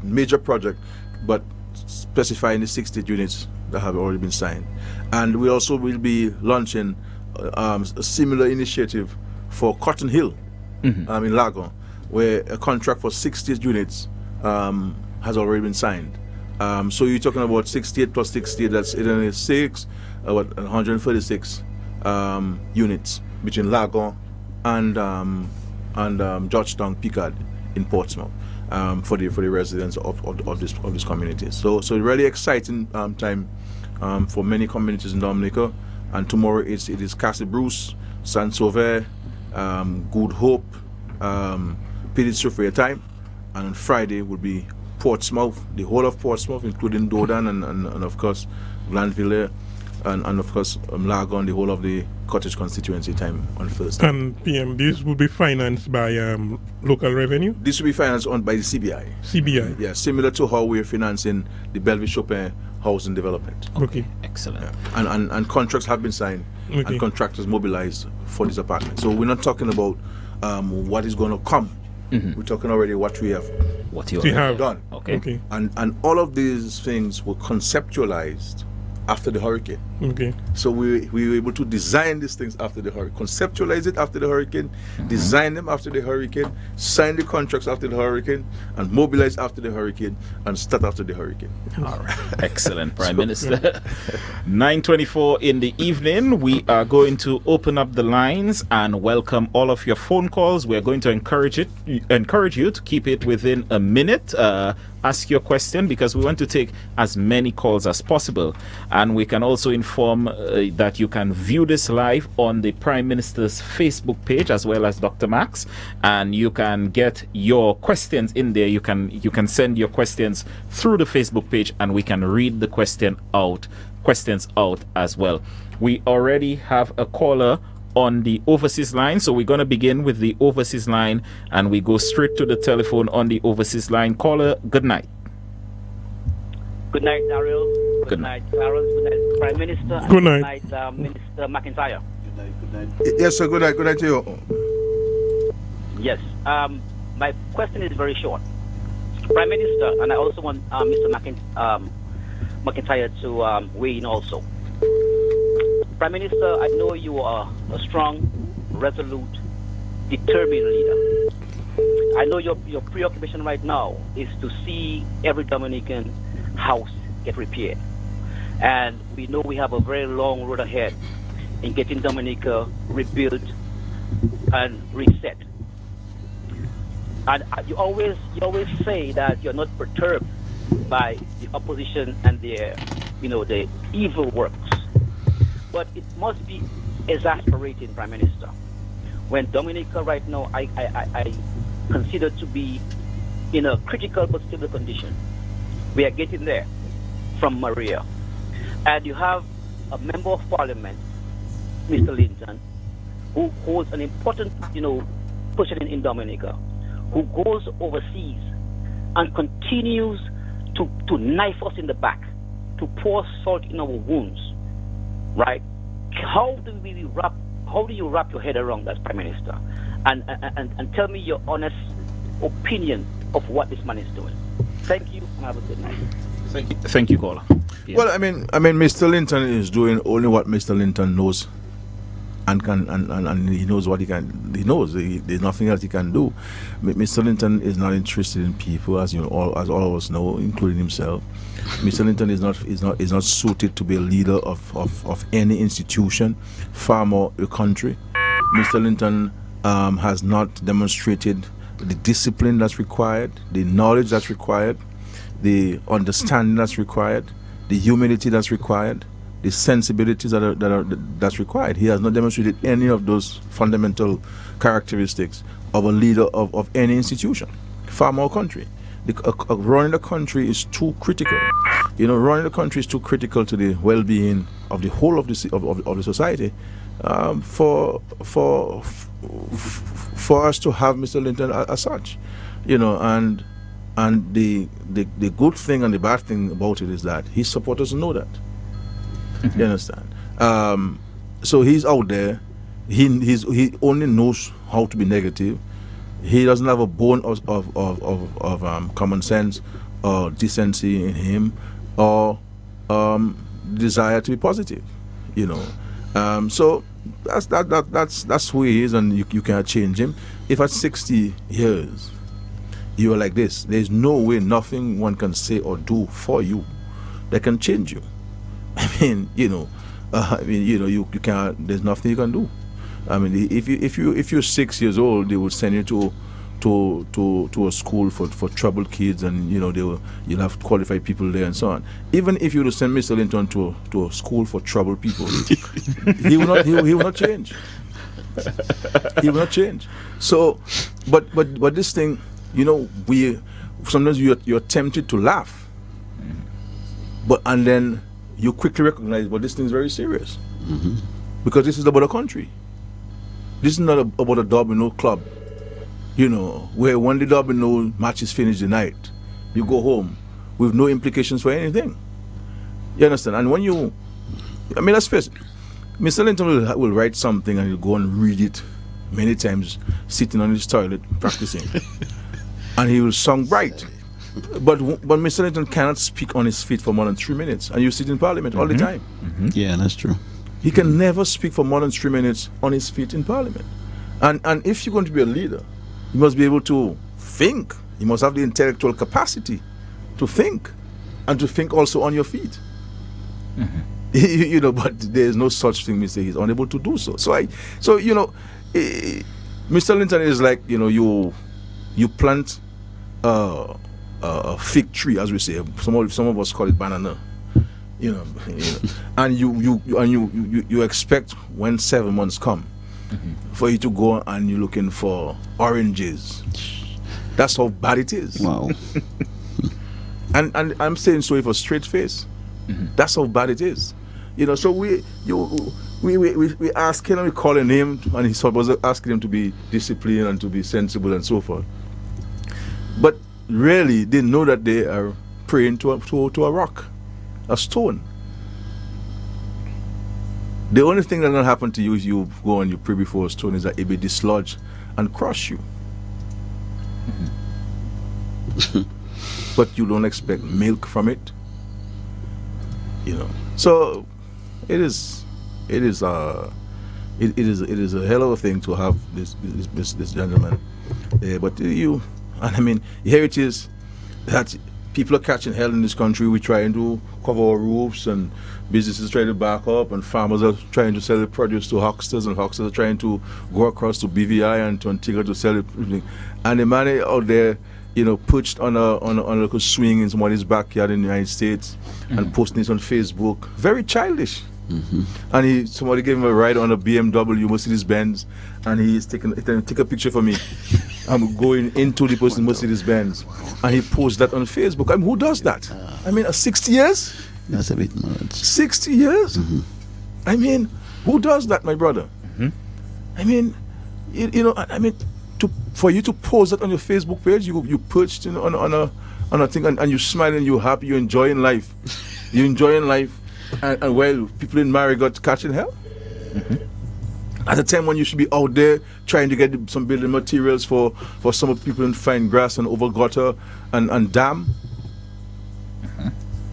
major project, but specifying the 68 units that have already been signed. And we also will be launching a similar initiative for Cotton Hill in Lagon, where a contract for 68 units has already been signed. So you're talking about 68 plus 68, that's 86, about 136 units between Lagon and Georgetown Picard in Portsmouth for the residents of this community. So really exciting time for many communities in Dominica. And tomorrow it is Castle Bruce, Saint Sauveur, Good Hope, Piditsu for your time, and on Friday will be Portsmouth, the whole of Portsmouth, including Dodan and of course Glanville, and of course Lagon, the whole of the Cottage constituency time on Thursday. And PM, this will be financed by local revenue? This will be financed by the CBI. CBI? Yeah, similar to how we're financing the Bellevue Chopin housing development. Okay. Excellent. Yeah. And contracts have been signed and contractors mobilized for this apartment. So we're not talking about what is going to come. We're talking already what we have. What you have done. Okay. And all of these things were conceptualized after the hurricane. Okay. So we were able to design these things after the hurricane, conceptualize it after the hurricane, design them after the hurricane, sign the contracts after the hurricane, and mobilize after the hurricane, and start after the hurricane. All right. Excellent, Prime Minister. 9:24 in the evening. We are going to open up the lines and welcome all of your phone calls. We are going to encourage you to keep it within a minute. Ask your question, because we want to take as many calls as possible. And we can also inform that you can view this live on the Prime Minister's Facebook page as well as Dr. Max, and you can get your questions in there. You can send your questions through the Facebook page, and we can read the questions out as well. We already have a caller on the overseas line, so we're going to begin with the overseas line, and we go straight to the telephone on the overseas line. Caller, good night. Good night, Daryl. Good night, Clarence. Good night, Prime Minister. Good night. Good night, Minister McIntyre. Good night. Yes, sir. Good night to you. Yes. My question is very short. Prime Minister, and I also want Mr. McIntyre to weigh in also. Prime Minister, I know you are a strong, resolute, determined leader. I know your preoccupation right now is to see every Dominican house get repaired. And we know we have a very long road ahead in getting Dominica rebuilt and reset. And you always say that you're not perturbed by the opposition and their, the evil works. But it must be exasperating, Prime Minister, when Dominica right now I consider to be in a critical but stable condition. We are getting there from Maria. And you have a member of parliament, Mr. Linton, who holds an important, position in Dominica, who goes overseas and continues to knife us in the back, to pour salt in our wounds. Right? How do you wrap your head around that, Prime Minister? And tell me your honest opinion of what this man is doing. Thank you, and have a good night. Thank you, caller. Yeah. Well, I mean, Mr. Linton is doing only what Mr. Linton knows, and he knows what he can. He knows there's nothing else he can do. Mr. Linton is not interested in people, as all of us know, including himself. Mr. Linton is not suited to be a leader of any institution, far more a country. Mr. Linton has not demonstrated the discipline that's required, the knowledge that's required, the understanding that's required, the humility that's required, the sensibilities that's required. He has not demonstrated any of those fundamental characteristics of a leader of any institution, far more country. running the country is too critical. Running the country is too critical to the well-being of the whole of the society. For us to have Mr. Linton as such, and the good thing and the bad thing about it is that his supporters know that. You understand? So he's out there. He only knows how to be negative. He doesn't have a bone of common sense or decency in him, or desire to be positive. So that's who he is, and you can't change him. If at 60 years you are like this, there's no way, nothing one can say or do for you that can change you. I mean, you can't. There's nothing you can do. I mean, if you're 6 years old, they would send you to a school for troubled kids, and you'll have qualified people there and so on. Even if you were to send Mr. Linton to a school for troubled people, he will not change. He will not change. So, but this thing, we sometimes you're tempted to laugh, and then you quickly recognize, but this thing is very serious, because this is about a country. This is not about a domino club, where when the domino match is finished the night, you go home with no implications for anything. You understand? And let's face it, Mr. Linton will write something and he'll go and read it many times, sitting on his toilet practicing, and he will sound bright. But Mr. Linton cannot speak on his feet for more than 3 minutes, and you sit in Parliament all the time. Yeah, that's true. He can never speak for more than 3 minutes on his feet in Parliament. And if you're going to be a leader, you must be able to think. You must have the intellectual capacity to think, and to think also on your feet. But there's no such thing. Mr. He's unable to do so. So Mr. Linton is like, you plant a fig tree, as we say. Some of us call it banana. And you expect when 7 months come for you to go and you're looking for oranges. That's how bad it is. Wow. and I'm saying so with a straight face. That's how bad it is. So we ask him, we call him, and he was asking him to be disciplined and to be sensible and so forth. But really, they know that they are praying to a rock, a stone. The only thing that will happen to you is you go and you pray before a stone is that it will dislodge and crush you. But you don't expect milk from it. So it is a hell of a thing to have this gentleman. Here it is that people are catching hell in this country. We're trying to cover our roofs, and businesses trying to back up, and farmers are trying to sell the produce to hucksters, and hucksters are trying to go across to BVI and to Antigua to sell it. And the man out there, perched on a little swing in somebody's backyard in the United States and posting it on Facebook. Very childish. And somebody gave him a ride on a BMW Mercedes Benz, and he's take a picture for me. I'm going into the person Mercedes Benz, and he posts that on Facebook. Who does that? 60 years? That's a bit much. 60 years? Who does that, my brother? For you to post that on your Facebook page, you perched on a thing, and you smiling, you're happy, you're enjoying life. And well, people in Marigot catching hell. At a time when you should be out there trying to get some building materials for some of the people in Fine Grass and over gutter and dam.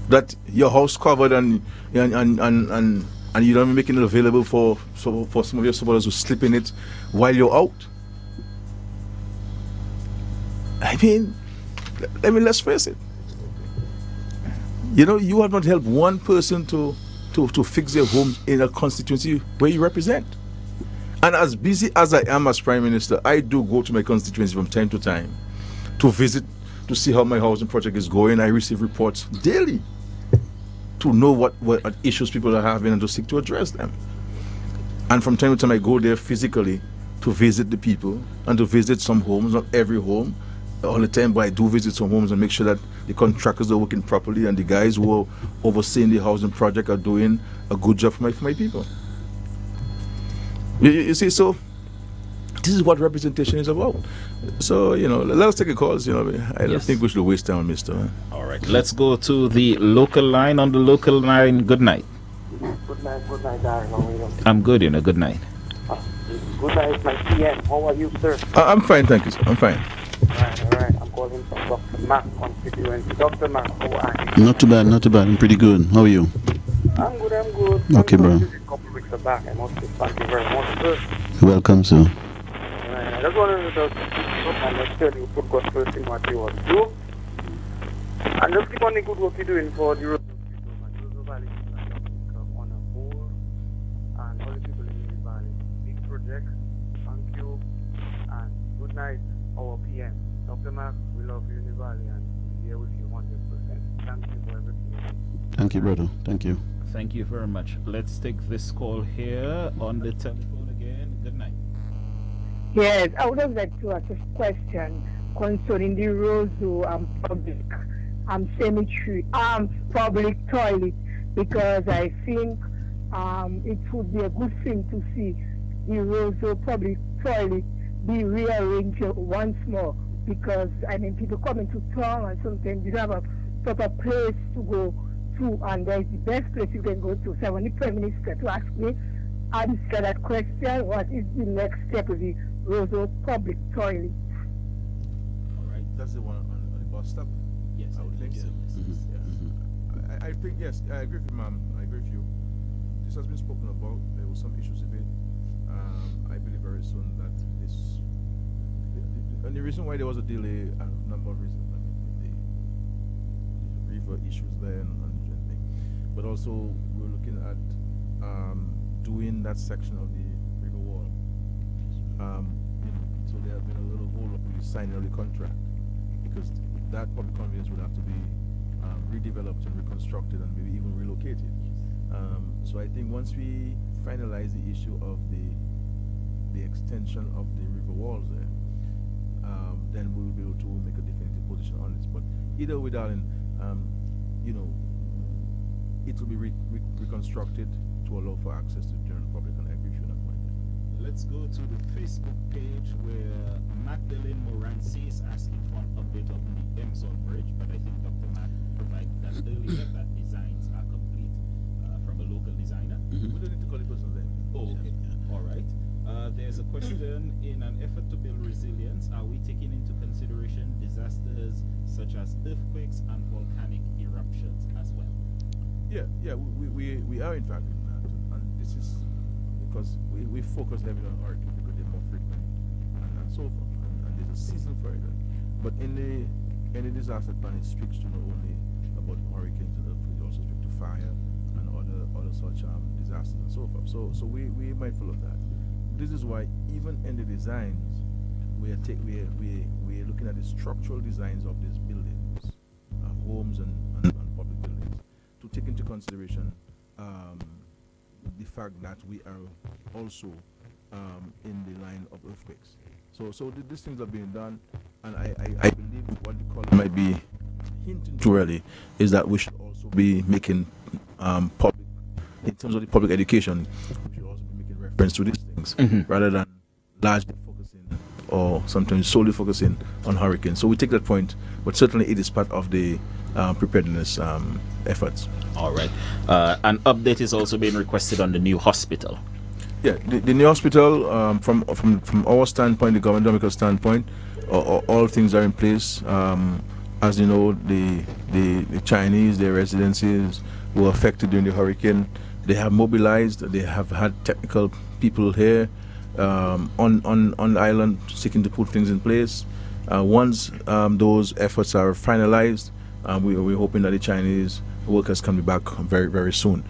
That your house covered and you're not making it available for some of your supporters who sleep in it while you're out. Let's face it. You have not helped one person to fix their homes in a constituency where you represent. And as busy as I am as Prime Minister, I do go to my constituency from time to time to visit, to see how my housing project is going. I receive reports daily to know what issues people are having and to seek to address them. And from time to time I go there physically to visit the people and to visit some homes, not every home, all the time, but I do visit some homes and make sure that the contractors are working properly and the guys who are overseeing the housing project are doing a good job for my people. You see, so this is what representation is about. So, let us take a call. I don't think we should waste time on Mr. Man. All right, let's go to the local line. On the local line, good night. Good night, Darren. How are you? I'm good, good night. Good night, my PM. How are you, sir? I'm fine, thank you, sir. I'm fine. All right. I'm calling from Dr. Mark constituency. Dr. Mark, how are you? Not too bad. I'm pretty good. How are you? I'm good. Okay, bro. A couple of weeks back. I must say thank you very much, sir. Welcome, sir. I just wanted to and tell you good gospel in what you want to do. And just keep on the good work you're doing for the road people and Valley on a whole and all the people in the valley. Big project. Thank you and good night, our PM. Dr. Mark, we love you in the valley and we're here with you 100%. Thank you for everything. Thank you, brother. Thank you. Thank you very much. Let's take this call here on the telephone again. Good night. Yes, I would have liked to ask a question concerning the Roseau public cemetery, public toilet, because I think it would be a good thing to see the Roseau public toilet be rearranged once more, because people come into town and sometimes you don't have a proper place to go to, and there's the best place you can go to. So I want the Prime Minister to ask me, answer that question, what is the next step of the Roseau public toilet? All right, that's the one on the bus stop? Yes, I would think so. I think, yes, I agree with you, ma'am. I agree with you. This has been spoken about. There were some issues with it. I believe very soon that this... And the reason why there was a delay, a number of reasons. The river issues there and thing. But also, we're looking at doing that section of the river wall. So there has been a little hold up with the signing of the contract, because that public convenience would have to be redeveloped and reconstructed and maybe even relocated. So I think once we finalize the issue of the extension of the river walls there, then we'll be able to make a definitive position on this. But either way, darling, it will be reconstructed to allow for access to the general public, and I agree with you on that point. Let's go to the Facebook page where Magdalene Moranci is asking for an update of the Emsall Bridge, but I think Dr. Matt provided that earlier, that designs are complete from a local designer. We don't need to call the person then. Oh, okay. All right. There's a question: in an effort to build resilience, are we taking into consideration disasters such as earthquakes and volcanic eruptions as well? Yeah, we are in fact doing that, and this is because we focus heavily on hurricanes because they're more frequent and so forth, and there's a season for it. Right? But in the disaster plan, it speaks to not only about hurricanes and earthquakes, it also speaks to fire and other such disasters and so forth. So we're mindful of that. This is why even in the designs, we're looking at the structural designs of these buildings, homes and public buildings, to take into consideration the fact that we are also in the line of earthquakes. So these things are being done, and I believe what the caller might be hinting too early is that we should also be making public, in terms of the public education, we should also be making reference to these things rather than largely focusing or sometimes solely focusing on hurricanes. So we take that point, but certainly it is part of the preparedness efforts. All right. An update is also being requested on the new hospital. Yeah, the new hospital, from our standpoint, the government Dominica standpoint, all things are in place. As you know, the Chinese, their residences were affected during the hurricane. They have mobilized. They have had technical people here on the island seeking to put things in place. Once those efforts are finalized, we're hoping that the Chinese workers can be back very, very soon.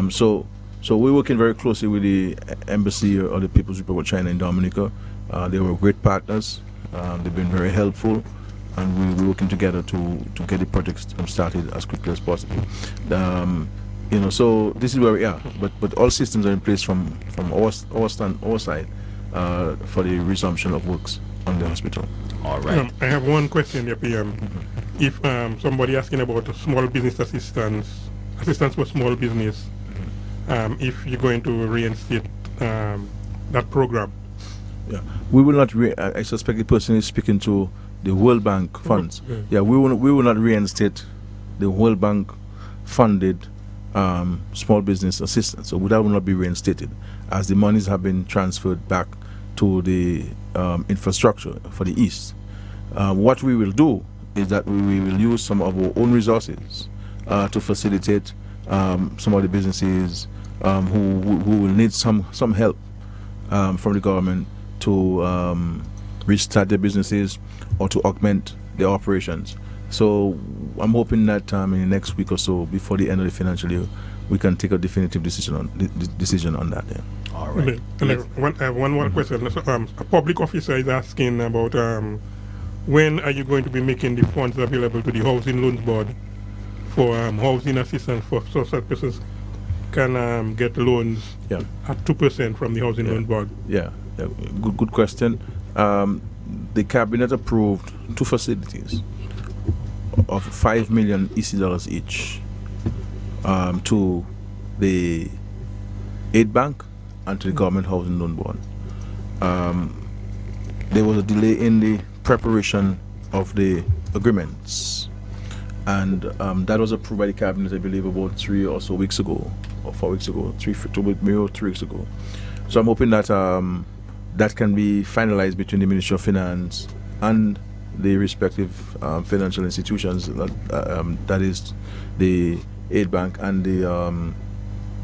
So we're working very closely with the embassy or the People's Republic of China in Dominica. They were great partners. They've been very helpful, and we're working together to get the project started as quickly as possible. So this is where we are. But all systems are in place from our side for the resumption of works on the hospital. All right. I have one question there, PM. If somebody asking about a small business assistance for small business, if you're going to reinstate that program. Yeah, we will not. I suspect the person is speaking to the World Bank funds. Yeah, we will not reinstate the World Bank funded small business assistance. So that will not be reinstated, as the monies have been transferred back to the infrastructure for the East. What we will do is that we will use some of our own resources to facilitate some of the businesses who will need some help from the government to restart their businesses or to augment their operations. So I'm hoping that in the next week or so, before the end of the financial year, we can take a definitive decision on that. Yeah. All right. One more question. So, a public officer is asking about when are you going to be making the funds available to the Housing Loans Board for housing assistance for so that persons can get loans at 2% from the Housing Loan Board? Yeah. Good question. The cabinet approved 2 facilities of $5 million EC each to the Aid Bank and to the Government Housing Loan Board. There was a delay in the preparation of the agreements, and that was approved by the cabinet, I believe, about 3 or so weeks ago, or 4 weeks ago, 3 weeks ago. So I'm hoping that that can be finalized between the Ministry of Finance and the respective financial institutions, that is the Aid Bank and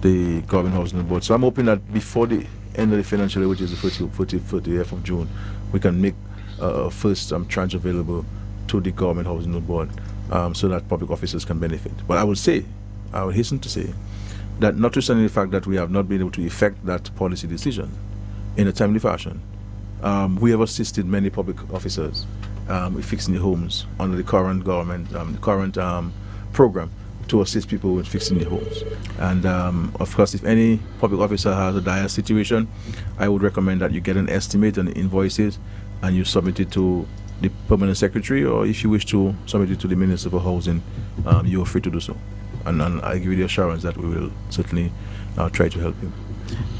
the Government Housing Board. So I'm hoping that before the end of the financial year, which is the 30th of June, we can make a first tranche available to the Government Housing Board so that public officers can benefit. But I would hasten to say that notwithstanding the fact that we have not been able to effect that policy decision in a timely fashion, we have assisted many public officers with fixing the homes under the current government, program to assist people with fixing their homes. And of course, if any public officer has a dire situation, I would recommend that you get an estimate and invoices and you submit it to the permanent secretary, or if you wish to submit it to the Minister for Housing, you are free to do so. And I give you the assurance that we will certainly try to help you.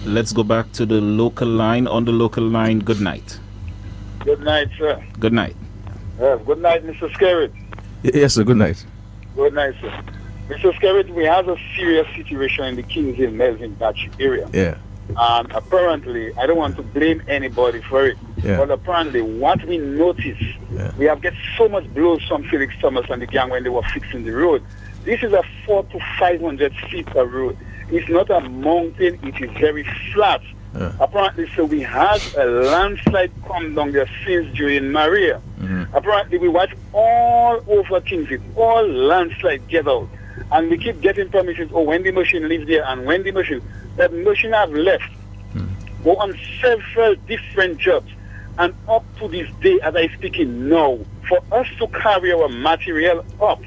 Let's go back to the local line. On the local line, good night. Good night, sir. Good night. Good night, Mr. Skerrit. Yes, sir. Good night. Good night, sir. Mr. Skerrit, we have a serious situation in the Kings Hill Melvin Patch area. Yeah. Apparently, I don't want to blame anybody for it, but apparently what we noticed, we have get so much blows from Felix Thomas and the gang when they were fixing the road. This is a 400 to 500 feet of road. It's not a mountain, it is very flat. Apparently, so we had a landslide come down there since during Maria. Apparently, we watch all over Kings Hill, all landslide get out. And we keep getting promises, when the machine leaves there, and when the machine have left, go on several different jobs. And up to this day, as I speaking now, for us to carry our material up,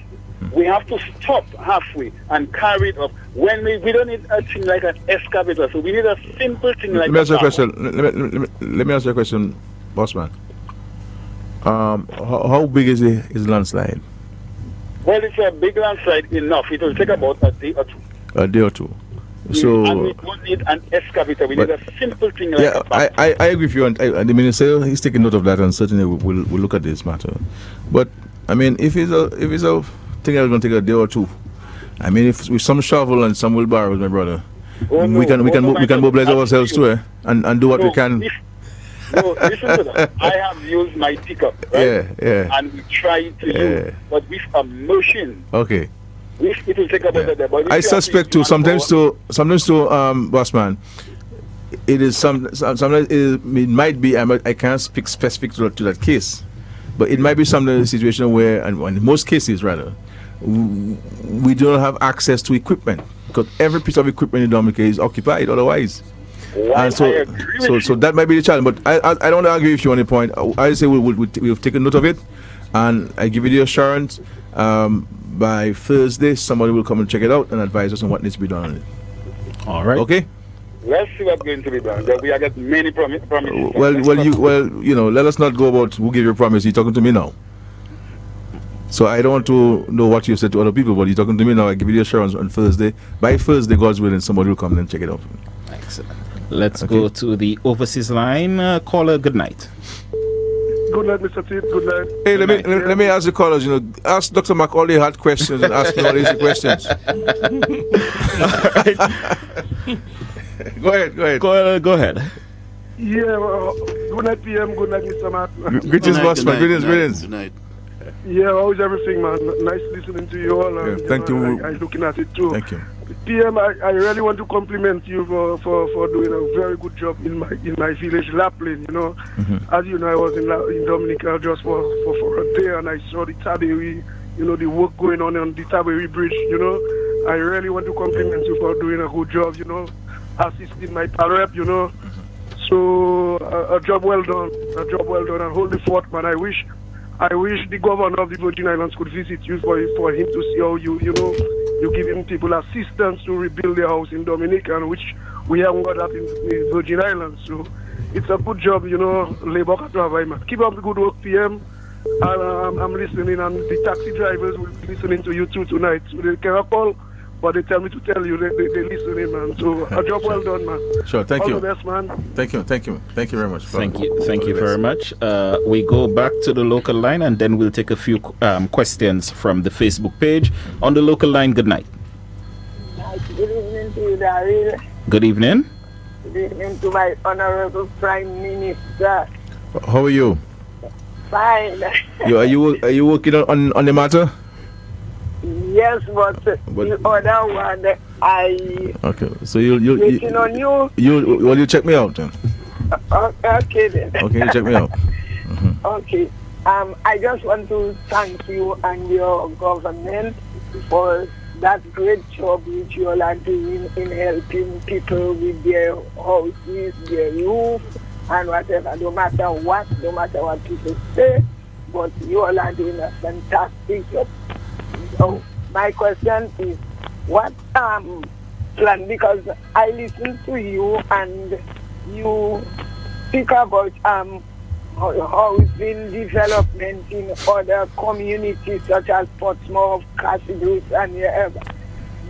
we have to stop halfway and carry it up. When we don't need a thing like an excavator, so we need a simple thing like that. Let me ask you a question, bossman. How big is the landslide? Well, it's a big landslide enough. It will take about a day or two. A day or two. So, and we don't need an excavator. We need a simple thing like that. I agree with you. And the minister is taking note of that, and certainly we'll look at this matter. But I mean, if it's a thing that's going to take a day or two, I mean, if with some shovel and some wheelbarrows, my brother, we can mobilize ourselves too, and do what we can. No, listen to that. I have used my pickup, right? And we try to use, but with a machine. Okay. It will take about a day. But I suspect too. Sometimes too, bossman. It is sometimes it might be. I can't speak specific to that case, but it might be some situation where, and in most cases rather, we don't have access to equipment because every piece of equipment in Dominica is occupied otherwise. And so that might be the challenge. But I don't argue with you on the point. I say we've taken note of it, and I give you the assurance. By Thursday, somebody will come and check it out and advise us on what needs to be done on it. All right. Okay. Let's see what's going to be done. We are getting many promises. Let us not go about who gave you a promise. You're talking to me now. So I don't want to know what you said to other people, but you're talking to me now. I give you the assurance on Thursday. By Thursday, God's willing, somebody will come and check it out. Excellent. Let's go to the overseas line. Caller, good night. Good night, Mr. T. Good night. Hey, let me ask the callers. Ask Dr. Mac all the hard questions and ask me all easy questions. Go ahead. Go ahead. Yeah. Good night, PM. Good night, Mr. Mac. Greetings, boss man. Greetings. Good night. Yeah, how's everything, man? Nice listening to you all. And, thank you. I'm looking at it too. Thank you. PM, I really want to compliment you for doing a very good job in my village, Lapland. As you know, I was in Dominica just for a day, and I saw the Taberi, the work going on the Taberi Bridge. I really want to compliment you for doing a good job. Assisting my pal rep. So a job well done, and hold the fort, man. I wish the governor of the Virgin Islands could visit you for him to see how you giving people assistance to rebuild their house in Dominica, which we haven't got that in the Virgin Islands. So it's a good job, Labour man. Keep up the good work, PM. I'm listening, and the taxi drivers will be listening to you too tonight. So they can call, but they tell me to tell you they're listening, man. So a job well done, man. Sure, thank you. All the best, man. Thank you very much. Thank you very much. We go back to the local line, and then we'll take a few questions from the Facebook page. On the local line, good night. Good evening to you, Daryl. Good evening. Good evening to my honorable Prime Minister. How are you? Fine. Are you working on the matter? Yes, but the other one, Okay, so you waiting on you. You check me out then. Okay then. Okay, you check me out. Okay. I just want to thank you and your government for that great job which you all are doing in helping people with their houses, their roof, and whatever. No matter what people say, but you all are doing a fantastic job. So my question is, what plan? Because I listen to you and you speak about housing development in other communities such as Portsmouth, Cannabis, and wherever.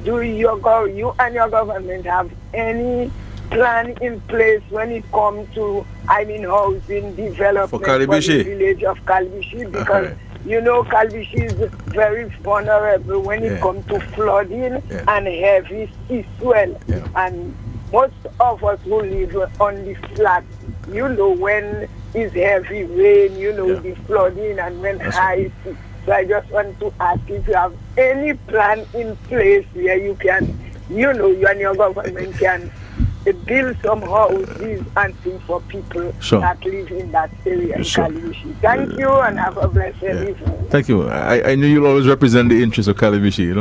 Do you and your government have any plan in place when it comes to housing development for the village of Calvishi? Because Calvishi is very vulnerable when it comes to flooding and heavy sea swell. And most of us who live on the flat, when it's heavy rain, the flooding, and when high sea. So I just want to ask if you have any plan in place where you can, you and your government can build some houses and things for people that live in that area in Kalibishi. Thank you, and have a blessed evening. Thank you. I knew you'll always represent the interests of Kalibishi,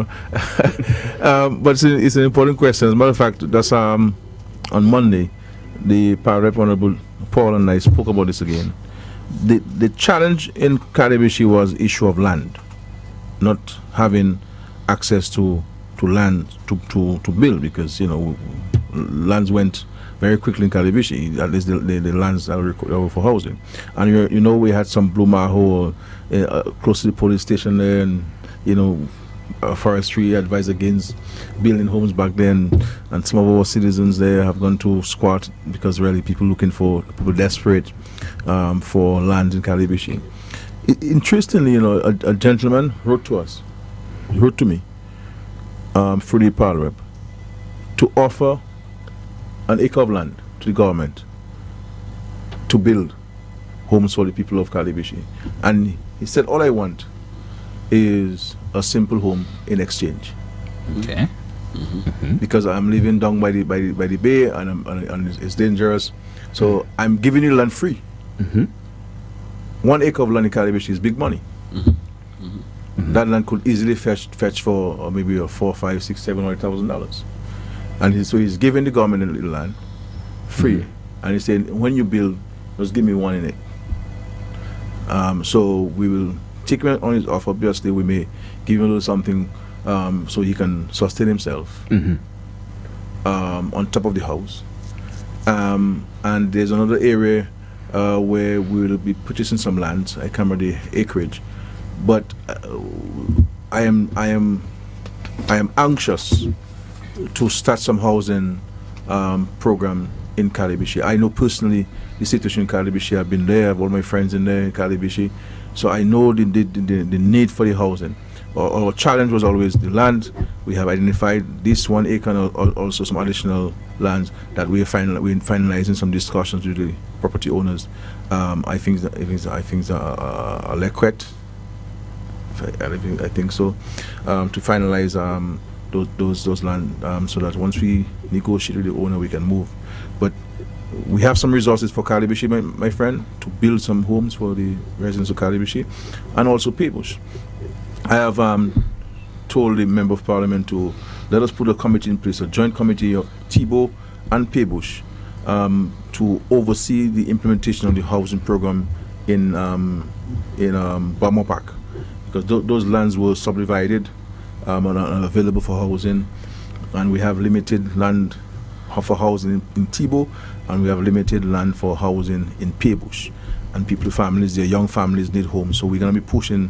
but it's an important question. As a matter of fact, that's on Monday, the Rep Honorable Paul and I spoke about this again. The challenge in Kalibishi was issue of land, not having access to land to build, because lands went very quickly in Kalibishi, at least the lands that were for housing. And we had some Blue Maho close to the police station there, and forestry advised against building homes back then, and some of our citizens there have gone to squat because really people desperate for land in Kalibishi. Interestingly, a gentleman wrote to me through the Pal Rep to offer an acre of land to the government to build homes for the people of Kalibishi. And he said, all I want is a simple home in exchange. Okay. Because I'm living down by the bay, and it's dangerous. So I'm giving you land free. 1 acre of land in Kalibishi is big money. That land could easily fetch for maybe $400,000, $500,000, $600,000, $700,000. And so he's giving the government a little land free, and he's saying, when you build, just give me one in it. So we will take him on his offer. Obviously, we may give him a little something so he can sustain himself on top of the house. And there's another area where we'll be purchasing some land. I can't remember the acreage, but I am anxious to start some housing program in Calibishi. I know personally the situation in Calibishi. I've been there. I have all my friends in there in Calibishi, so I know the need for the housing. Our challenge was always the land. We have identified this 1 acre and also some additional lands that we're finalizing some discussions with the property owners. I think Lequet. I think so. To finalize those land, so that once we negotiate with the owner, we can move. But we have some resources for Calibishi, my friend, to build some homes for the residents of Calibishi, and also Paybush. I have told the Member of Parliament to let us put a committee in place, a joint committee of Thibault and Paybush, to oversee the implementation of the housing program in Balmore Park, because those lands were subdivided and are available for housing, and we have limited land for housing in Thibault, and we have limited land for housing in Paybush. And families, their young families need homes, so we're going to be pushing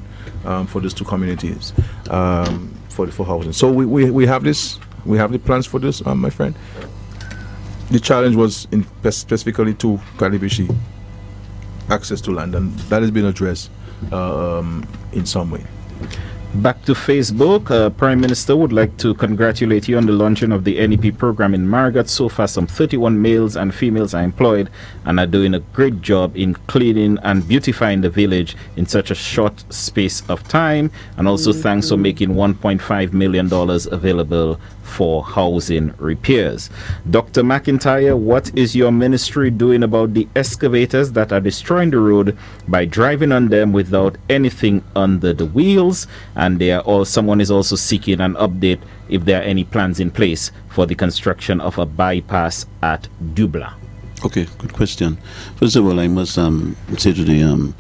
for these two communities for housing. So we have this, we have the plans for this, my friend. The challenge was specifically to Calibishi, access to land, and that has been addressed in some way. Back to Facebook, Prime Minister would like to congratulate you on the launching of the NEP program in Marigot. So far, some 31 males and females are employed and are doing a great job in cleaning and beautifying the village in such a short space of time. And also thanks for making $1.5 million available for housing repairs. Dr. McIntyre, what is your ministry doing about the excavators that are destroying the road by driving on them without anything under the wheels? And someone is also seeking an update if there are any plans in place for the construction of a bypass at Dubla. Okay, good question. First of all, I must say to the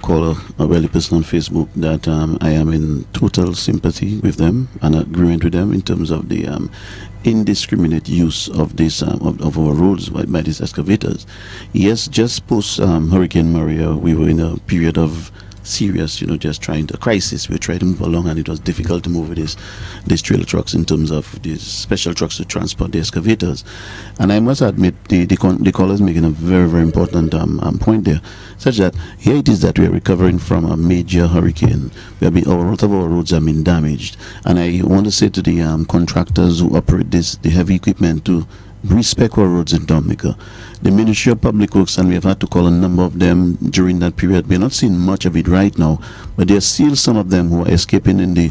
caller, a really person on Facebook, that I am in total sympathy with them and agreement with them in terms of the indiscriminate use of this of our roads by these excavators. Yes, just post Hurricane Maria, we were in a period of serious, just trying to crisis. We tried to move along, and it was difficult to move with these trailer trucks in terms of these special trucks to transport the excavators. And I must admit, the caller is making a very, very important point there, such that here it is that we are recovering from a major hurricane. A lot of our roads have been damaged, and I want to say to the contractors who operate the heavy equipment to respect our roads in Dominica. The Ministry of Public Works, and we have had to call a number of them during that period. We're not seeing much of it right now, but there are still some of them who are escaping in the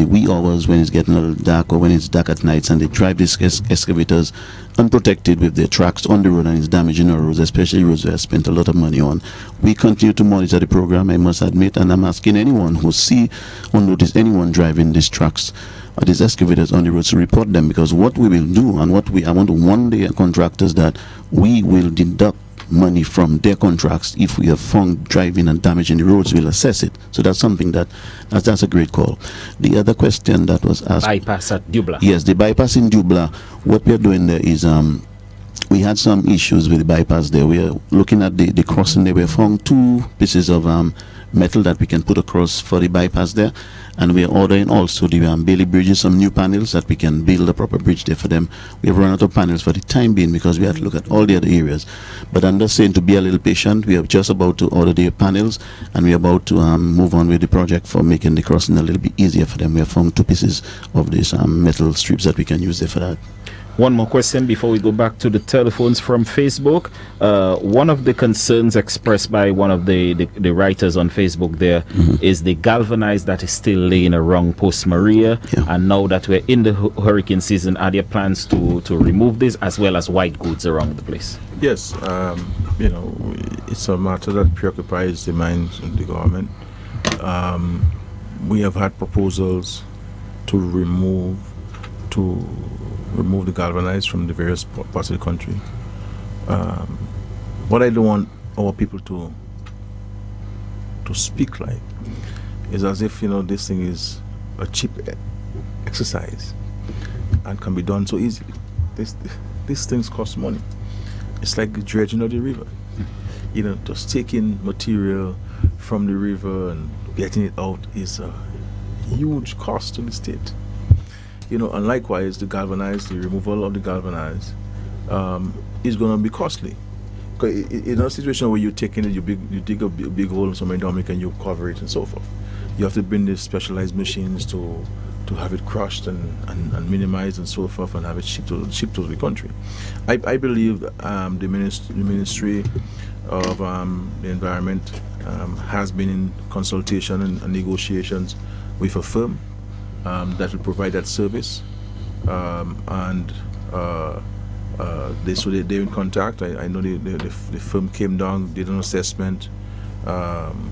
wee hours when it's getting a little dark, or when it's dark at nights, and they drive these excavators unprotected with their tracks on the road, and it's damaging our roads, especially roads we have spent a lot of money on. We continue to monitor the program, I must admit, and I'm asking anyone who see or notice anyone driving these trucks or these excavators on the roads to report them, because what we will do, and I want to warn the contractors that we will deduct money from their contracts if we have found driving and damaging the roads. We'll assess it. So that's something that's a great call. The other question that was asked, bypass at Dubla. Yes, the bypass in Dubla. What we are doing there is we had some issues with the bypass there. We are looking at the crossing there. We have found 2 pieces of metal that we can put across for the bypass there, and we are ordering also the Bailey bridges, some new panels that we can build a proper bridge there for them. We have run out of panels for the time being because we have to look at all the other areas, but I'm just saying to be a little patient. We are just about to order the panels, and we are about to move on with the project for making the crossing a little bit easier for them. We have found 2 pieces of these metal strips that we can use there for that. One more question before we go back to the telephones from Facebook. One of the concerns expressed by one of the writers on Facebook there is the galvanized that is still laying around post Maria. Yeah. And now that we're in the hurricane season, are there plans to remove this, as well as white goods around the place? Yes, it's a matter that preoccupies the minds of the government. We have had proposals to remove the galvanized from the various parts of the country. What I don't want our people to speak like is as if this thing is a cheap exercise and can be done so easily. these things cost money. It's like the dredging of the river. You know, just taking material from the river and getting it out is a huge cost to the state. You know, and likewise, the removal of the galvanized is going to be costly. In a situation where you're taking it, you dig a big hole somewhere in Dominica and you cover it and so forth. You have to bring the specialized machines to have it crushed and minimized and so forth, and have it shipped to the country. I believe the Ministry of the Environment has been in consultation and negotiations with a firm that will provide that service, and they're in contact. I know the firm came down, did an assessment,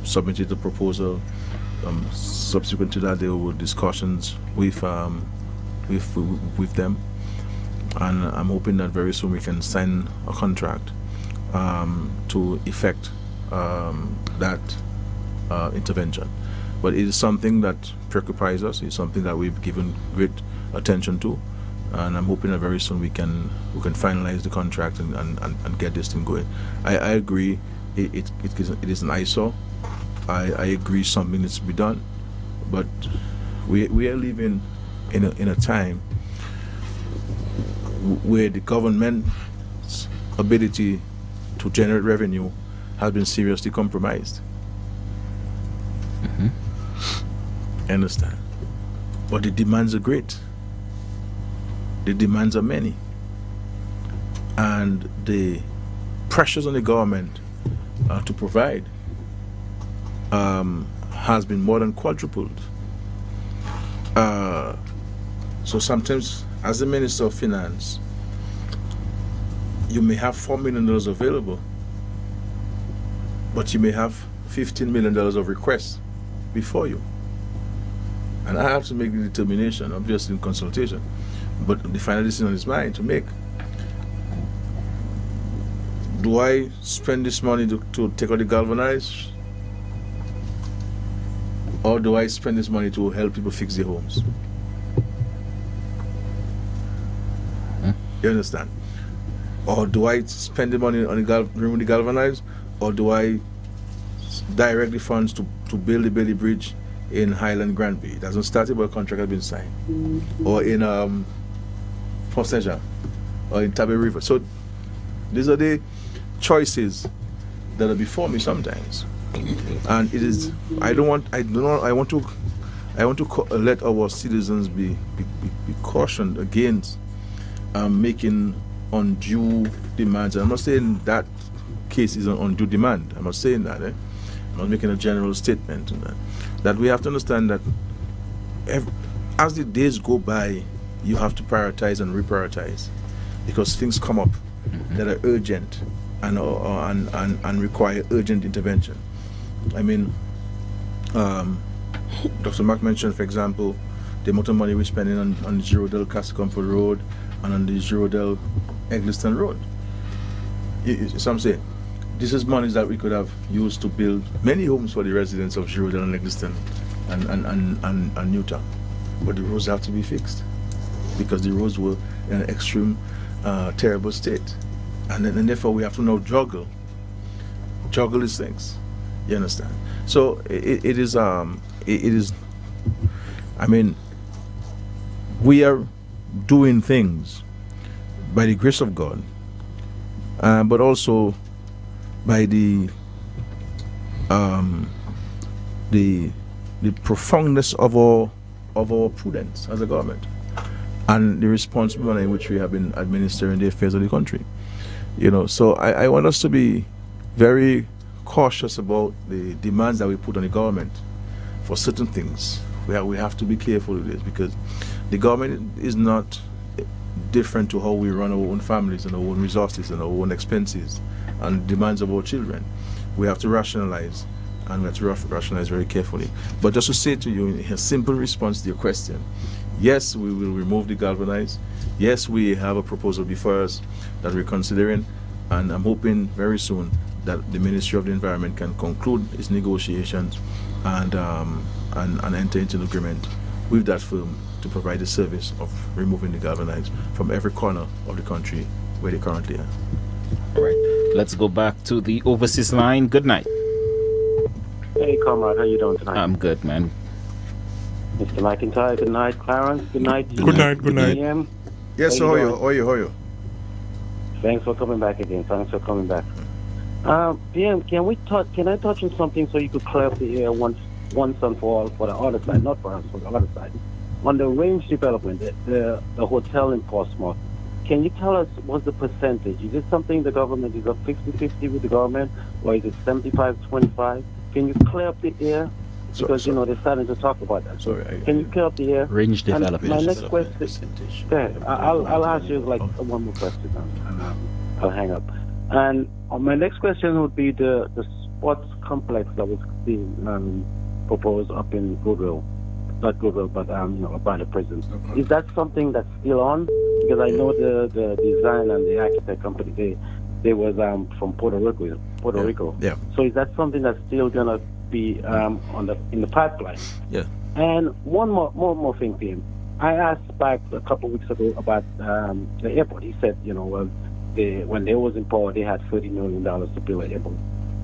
submitted a proposal. Subsequent to that, there were discussions with them, and I'm hoping that very soon we can sign a contract to effect that intervention. But it is something that preoccupies us. It's something that we've given great attention to, and I'm hoping that very soon we can finalize the contract and get this thing going. I agree. It is an eyesore. I agree something needs to be done, but we are living in a time where the government's ability to generate revenue has been seriously compromised. Mm-hmm. Understand? But the demands are great. The demands are many, and the pressures on the government to provide has been more than quadrupled. So sometimes, as the Minister of Finance, you may have $4 million available, but you may have $15 million of requests before you. And I have to make the determination, obviously in consultation, but the final decision is mine to make. Do I spend this money to take out the galvanized? Or do I spend this money to help people fix their homes? You understand? Or do I spend the money on remove the galvanized? Or do I direct the funds to build the Bailey Bridge in Highland Granby? It hasn't started, but a contract has been signed. Or in Port Saint Jean, or in Tabby River. So these are the choices that are before me sometimes. And it is. I want to let our citizens be cautioned against making undue demands. And I'm not saying that case is an undue demand. I'm not saying that. I'm not making a general statement on that. That we have to understand that as the days go by, you have to prioritize and reprioritize, because things come up that are urgent and require urgent intervention. I mean, Dr. Mark mentioned, for example, the amount of money we're spending on the Girodell Castle Road and on the Girodell Eggleston Road. So I'm saying, this is money that we could have used to build many homes for the residents of Girodell and Eggleston and Newtown. But the roads have to be fixed, because the roads were in an extreme, terrible state. And therefore we have to now juggle these things. You understand? So it is. I mean, we are doing things by the grace of God, but also by the profoundness of our prudence as a government, and the responsible manner in which we have been administering the affairs of the country. You know, so I want us to be very cautious about the demands that we put on the government for certain things. We have to be careful with this, because the government is not different to how we run our own families and our own resources and our own expenses and demands of our children. We have to rationalize, and we have to rationalize very carefully. But just to say to you, in a simple response to your question, yes, we will remove the galvanized. Yes, we have a proposal before us that we're considering, and I'm hoping very soon that the Ministry of the Environment can conclude its negotiations and enter into an agreement with that firm to provide the service of removing the galvanized from every corner of the country where they currently are. All right. Let's go back to the overseas line. Good night. Hey, comrade, how you doing tonight? I'm good, man. Mr. McIntyre, good night. Clarence, good night. Good night. PM. Yes, how are you? Thanks for coming back again. PM, can I touch on something so you could clear up the air once and for all for the other side, not for us, for the other side. On the range development, the hotel in Portsmouth, can you tell us what's the percentage? Is it something the government is a 50-50 with the government, or is it 75-25? Can you clear up the air? Because, they're starting to talk about that. Can you clear up the air? Range development. My next question, I'll ask you one more question, and I'll hang up. And my next question would be the sports complex that was being proposed up in Goodwill. Not Goodwill, but by the prison. Is that something that's still on? Because I know the design and the architect company, they was from Puerto Rico. Yeah. So is that something that's still gonna be in the pipeline? Yeah. And one more thing, PM. I asked back a couple of weeks ago about the airport. He said, when they was in power, they had $30 million to build an airport.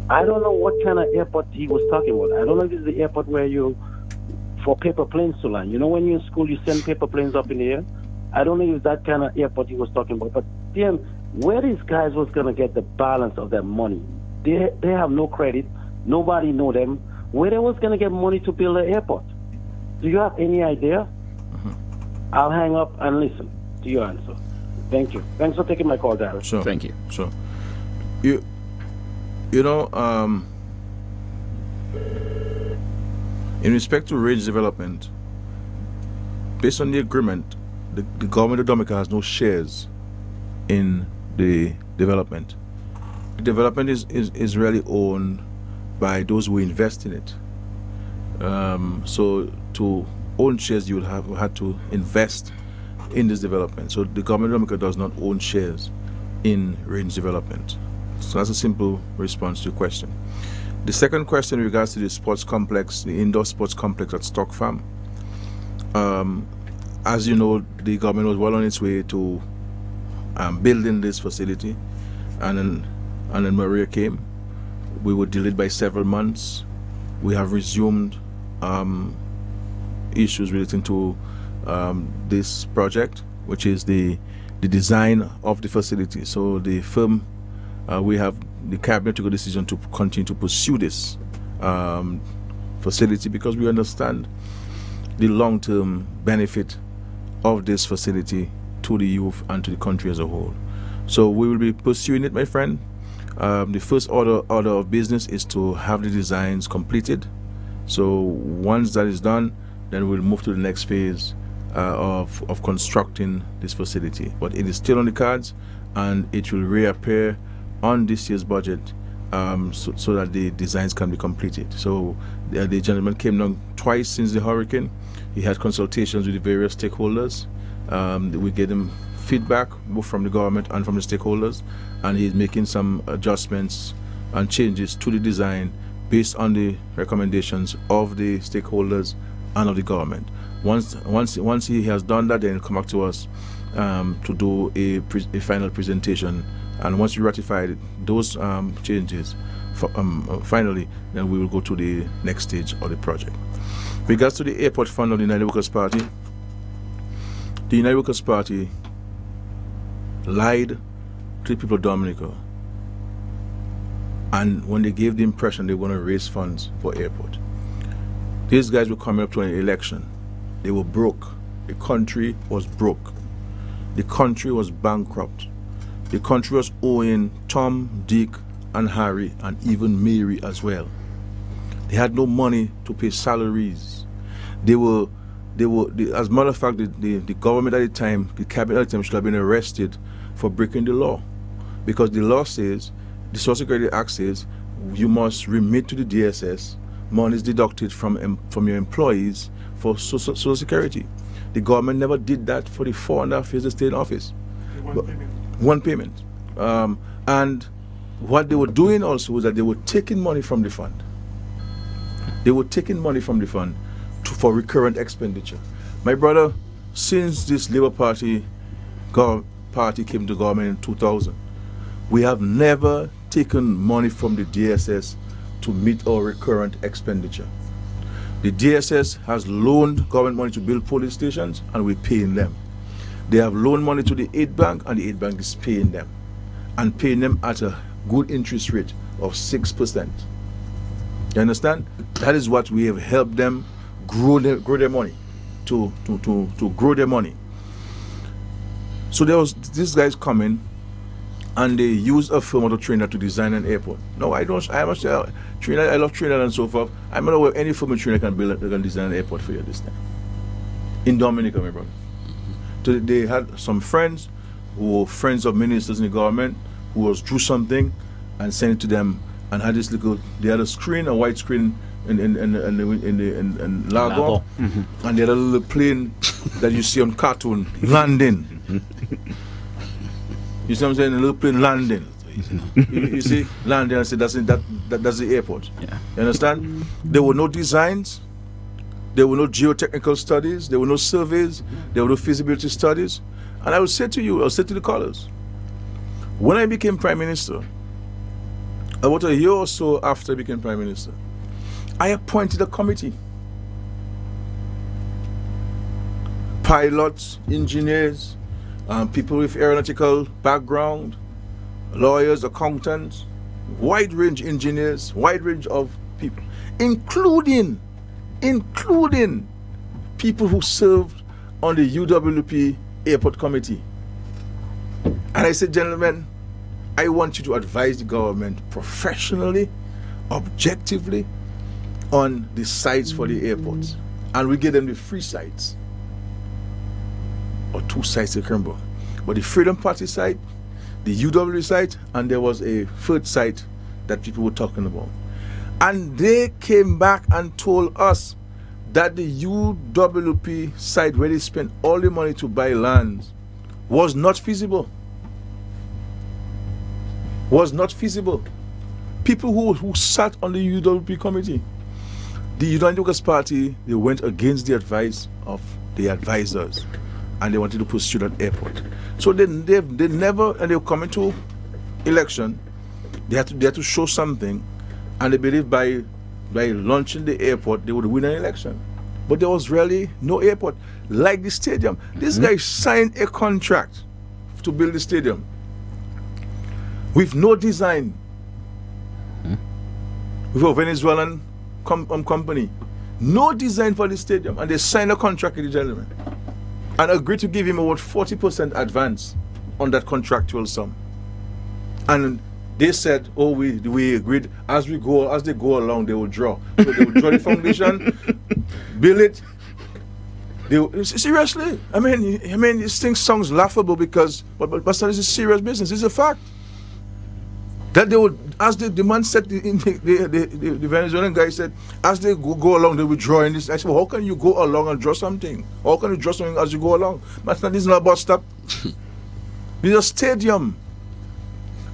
I don't know what kind of airport he was talking about. I don't know if it's the airport where for paper planes to land. When you're in school, you send paper planes up in the air. I don't know if that kind of airport he was talking about. But PM, where these guys was going to get the balance of their money? They have no credit. Nobody know them. Where they was going to get money to build an airport? Do you have any idea? Mm-hmm. I'll hang up and listen to your answer. Thank you. Thanks for taking my call, Darren. Sure. Thank you. Sure. In respect to range development, based on the agreement, the government of Dominica has no shares in the development. The development is really owned by those who invest in it. So to own shares, you would have had to invest in this development. So the government of Dominica does not own shares in range development. So that's a simple response to your question. The second question in regards to the sports complex, the indoor sports complex at Stock Farm. As you know, the government was well on its way to building this facility, and then Maria came. We were delayed by several months. We have resumed issues relating to this project, which is the design of the facility. So the firm, we have the cabinet took a decision to continue to pursue this facility because we understand the long-term benefit of this facility to the youth and to the country as a whole. So we will be pursuing it, my friend. The first order of business is to have the designs completed. So once that is done, then we'll move to the next phase of constructing this facility. But it is still on the cards, and it will reappear on this year's budget so that the designs can be completed. So the gentleman came down twice since the hurricane. He had consultations with the various stakeholders. We gave him feedback both from the government and from the stakeholders, and he's making some adjustments and changes to the design based on the recommendations of the stakeholders and of the government. Once he has done that, then he'll come back to us to do a final presentation. And once we ratify those changes, finally, then we will go to the next stage of the project. With regards to the airport fund of the United Workers' Party, the United Workers' Party lied to the people of Dominica, and when they gave the impression they were going to raise funds for airport, these guys were coming up to an election. They were broke. The country was broke. The country was bankrupt. The country was owing Tom, Dick, and Harry, and even Mary as well. They had no money to pay salaries. They were as a matter of fact, the government at the time, the cabinet at the time, should have been arrested for breaking the law, because the law says, the Social Security Act says, you must remit to the DSS monies deducted from your employees for Social Security. The government never did that for the 4.5 years they stayed in office. One payment. And what they were doing also was that they were taking money from the fund. They were taking money from the fund for recurrent expenditure. My brother, since this Labour Party party came to government in 2000, we have never taken money from the DSS to meet our recurrent expenditure. The DSS has loaned government money to build police stations, and we're paying them. They have loaned money to the aid bank, and the aid bank is paying them, and paying them at a good interest rate of 6%. You understand? That is what we have helped them grow their money, to grow their money. So there was these guys coming, and they used a firm out of Trinidad to design an airport. No, I don't. I must say, Trinidad. I love Trinidad and so forth. I'm not aware of any firm in Trinidad can design an airport for you this time. In Dominica, my brother. So they had some friends who were friends of ministers in the government who was drew something and sent it to them, and had this little. They had a white screen in Lago, and they had a little plane that you see on cartoon landing. You see what I'm saying? A little plane landing. you see, landing. I said that's the airport. Yeah. You understand? There were no designs. There were no geotechnical studies. There were no surveys. There were no feasibility studies. And I will say to you, I'll say to the callers, when I became Prime Minister, about a year or so after I became Prime Minister, I appointed a committee. Pilots, engineers, people with aeronautical background, lawyers, accountants, wide range engineers, wide range of people, including people who served on the UWP Airport Committee. And I said, gentlemen, I want you to advise the government professionally, objectively, on the sites for the airports. And we give them the free sites, or 2 sites to remember. But the Freedom Party site, the UW site, and there was a third site that people were talking about. And they came back and told us that the UWP site, where they spent all the money to buy lands, was not feasible. Was not feasible. People who sat on the UWP committee, the United Workers' Party, they went against the advice of the advisors, and they wanted to pursue that airport. So they never, and they were coming to election, they had to show something, and they believed by launching the airport they would win an election. But there was really no airport like the stadium. This guy signed a contract to build the stadium with no design, with a Venezuelan company. No design for the stadium, and they signed a contract with the gentleman and agreed to give him about 40% advance on that contractual sum. And they said, oh, we agreed, as they go along, they will draw. So they will draw the foundation, build it. Seriously, I mean, this thing sounds laughable because, but this is serious business. It's a fact. That they would, as the man said, the Venezuelan guy said, as they go along, they will draw in this. I said, well, how can you go along and draw something? How can you draw something as you go along? But this is not a bus stop. It's a stadium.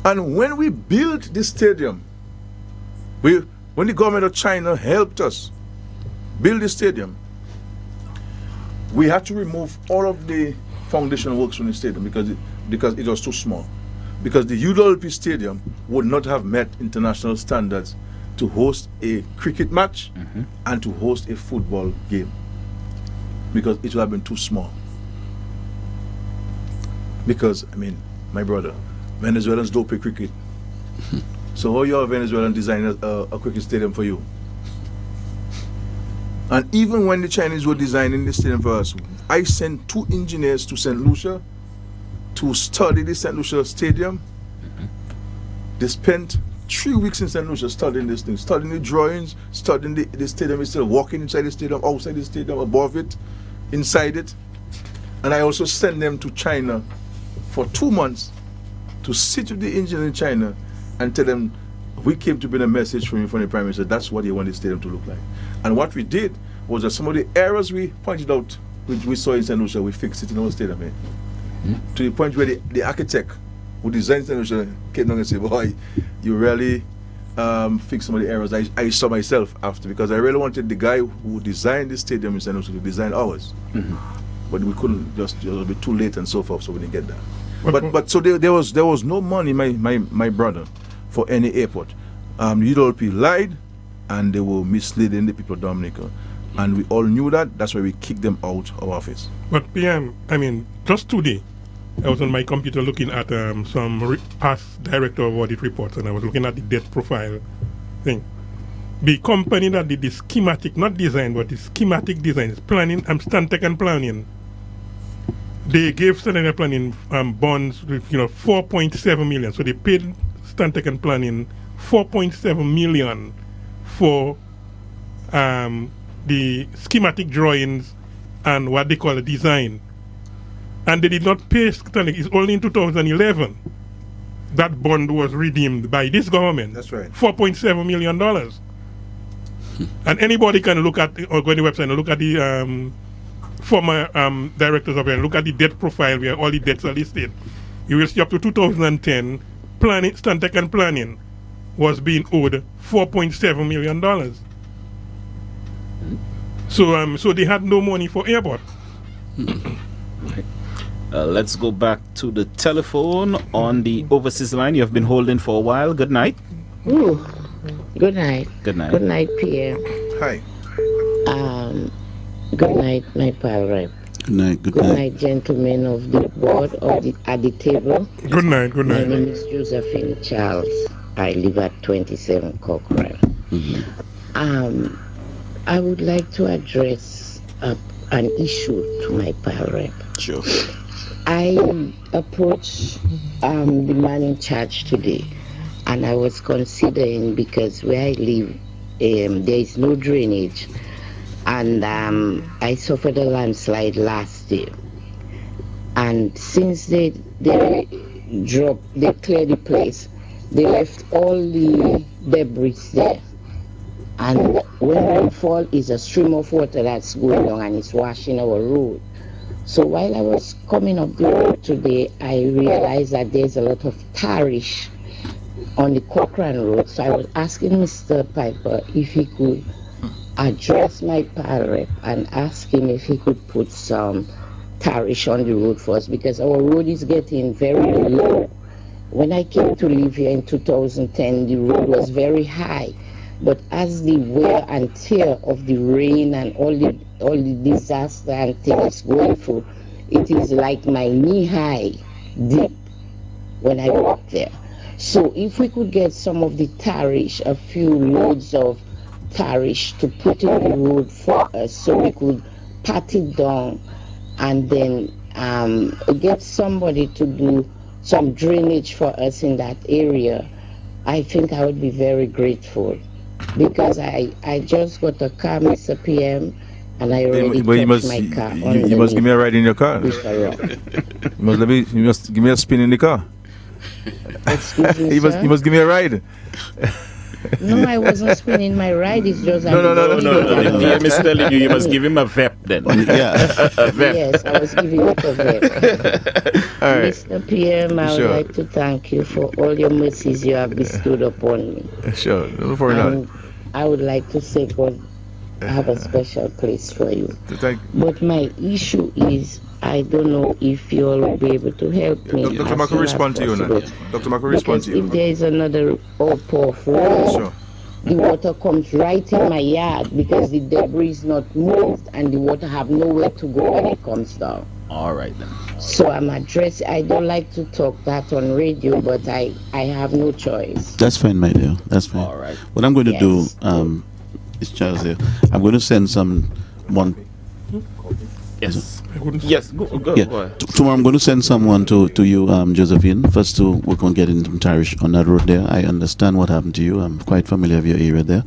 And when we built this stadium, when the government of China helped us build the stadium, we had to remove all of the foundation works from the stadium because it was too small. Because the UWP Stadium would not have met international standards to host a cricket match and to host a football game, because it would have been too small. Because, I mean, my brother, Venezuelans don't play cricket. So how you Venezuelan design a cricket stadium for you? And even when the Chinese were designing the stadium for us, I sent 2 engineers to St. Lucia to study the St. Lucia Stadium. They spent 3 weeks in St. Lucia studying this thing, studying the drawings, studying the stadium itself, walking inside the stadium, outside the stadium, above it, inside it. And I also sent them to China for 2 months to sit with the engineers in China and tell them, we came to bring a message from the Prime Minister, that's what they want the stadium to look like. And what we did was that some of the errors we pointed out, which we saw in St. Lucia, we fixed it in our stadium. To the point where the architect who designed St. Lucia came down and said, boy, you really fixed some of the errors I saw myself after, because I really wanted the guy who designed the stadium in St. Lucia to design ours. But we couldn't, just it was a bit too late and so forth, so we didn't get that. But so there was no money, my brother, for any airport. UWP lied, and they were misleading the people of Dominica, and we all knew that. That's why we kicked them out of office. But PM, just today, I was on my computer looking at some past director of audit reports, and I was looking at the debt profile thing. The company that did the schematic, not design, but the schematic design, is planning, Stantec and Planning. They gave Stantec and Planning bonds with 4.7 million. So they paid Stantec and Planning 4.7 million for the schematic drawings and what they call a design. And they did not pay Stantec. It's only in 2011 that bond was redeemed by this government. That's right. $4.7 million. And anybody can look at, or go on the website and look at the former directors of it, look at the debt profile where all the debts are listed. You will see up to 2010, Stantec and Planning was being owed $4.7 million. So they had no money for airport. Let's go back to the telephone on the overseas line. You have been holding for a while. Good night. Ooh. Good night. Good night. Good night, Pierre. Hi. Good night, my pal Rep. Good night. Good night, gentlemen of the board at the table. Good night. Good night. My name is Josephine Charles. I live at 27 Cochrane. Mm-hmm. I would like to address an issue to my pal Rep. Sure. I approached the man in charge today, and I was considering, because where I live, there is no drainage, and I suffered a landslide last year. And since they cleared the place, they left all the debris there. And when rainfall is a stream of water that's going down and it's washing our road. So while I was coming up the road today, I realized that there's a lot of tarish on the Cochrane Road. So I was asking Mr. Piper if he could address my pal Rep and ask him if he could put some tarish on the road for us, because our road is getting very low. When I came to live here in 2010, the road was very high. But as the wear and tear of the rain and all the disaster and things going through, it is like my knee-high deep when I walk there. So if we could get some of the tarish, a few loads of tarish to put in the road for us, so we could pat it down and then get somebody to do some drainage for us in that area, I think I would be very grateful. Because I just got a car, Mr. PM, and I already touched my car. You must give me a ride in your car. you must give me a spin in the car. Excuse me, you must give me a ride. No, I wasn't spinning my ride. It's just No. The PM is telling you must give him a VEP then. Yeah. A VEP. Yes, I was giving it a VEP. All right. Mr. PM, I would like to thank you for all your mercies you have bestowed upon me. Sure. Before and I would like to say God have a special place for you. But my issue is, I don't know if you all will be able to help me. Dr. Mark will respond to you now. Dr. Mark will respond to you. If there is another outpour of rain, sure, the water comes right in my yard because the debris is not moved and the water have nowhere to go when it comes down. All right then. So I'm addressing, I don't like to talk that on radio, but I have no choice. That's fine, my dear. That's fine. All right. What I'm going to do, it's Charles here. I'm going to send someone. Yes. Yes. Go ahead. Tomorrow I'm going to send someone to you, Josephine, first to work on getting some tarish on that road there. I understand what happened to you. I'm quite familiar with your area there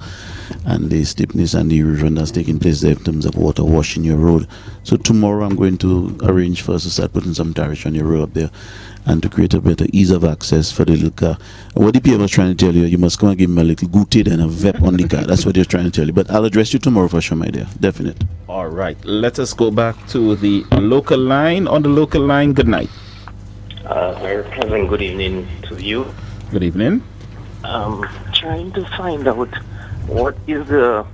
and the steepness and the erosion that's taking place there in terms of water washing your road. So tomorrow I'm going to arrange for us to start putting some tarish on your road up there and to create a better ease of access for the little car. What the PM was trying to tell you, you must come and give him a little goûter and a VEP on the car. That's what they're trying to tell you. But I'll address you tomorrow for sure, my dear. Definite. All right. Let us go back to the local line. On the local line, good night. Very pleasant good evening to you. Good evening. Trying to find out what is the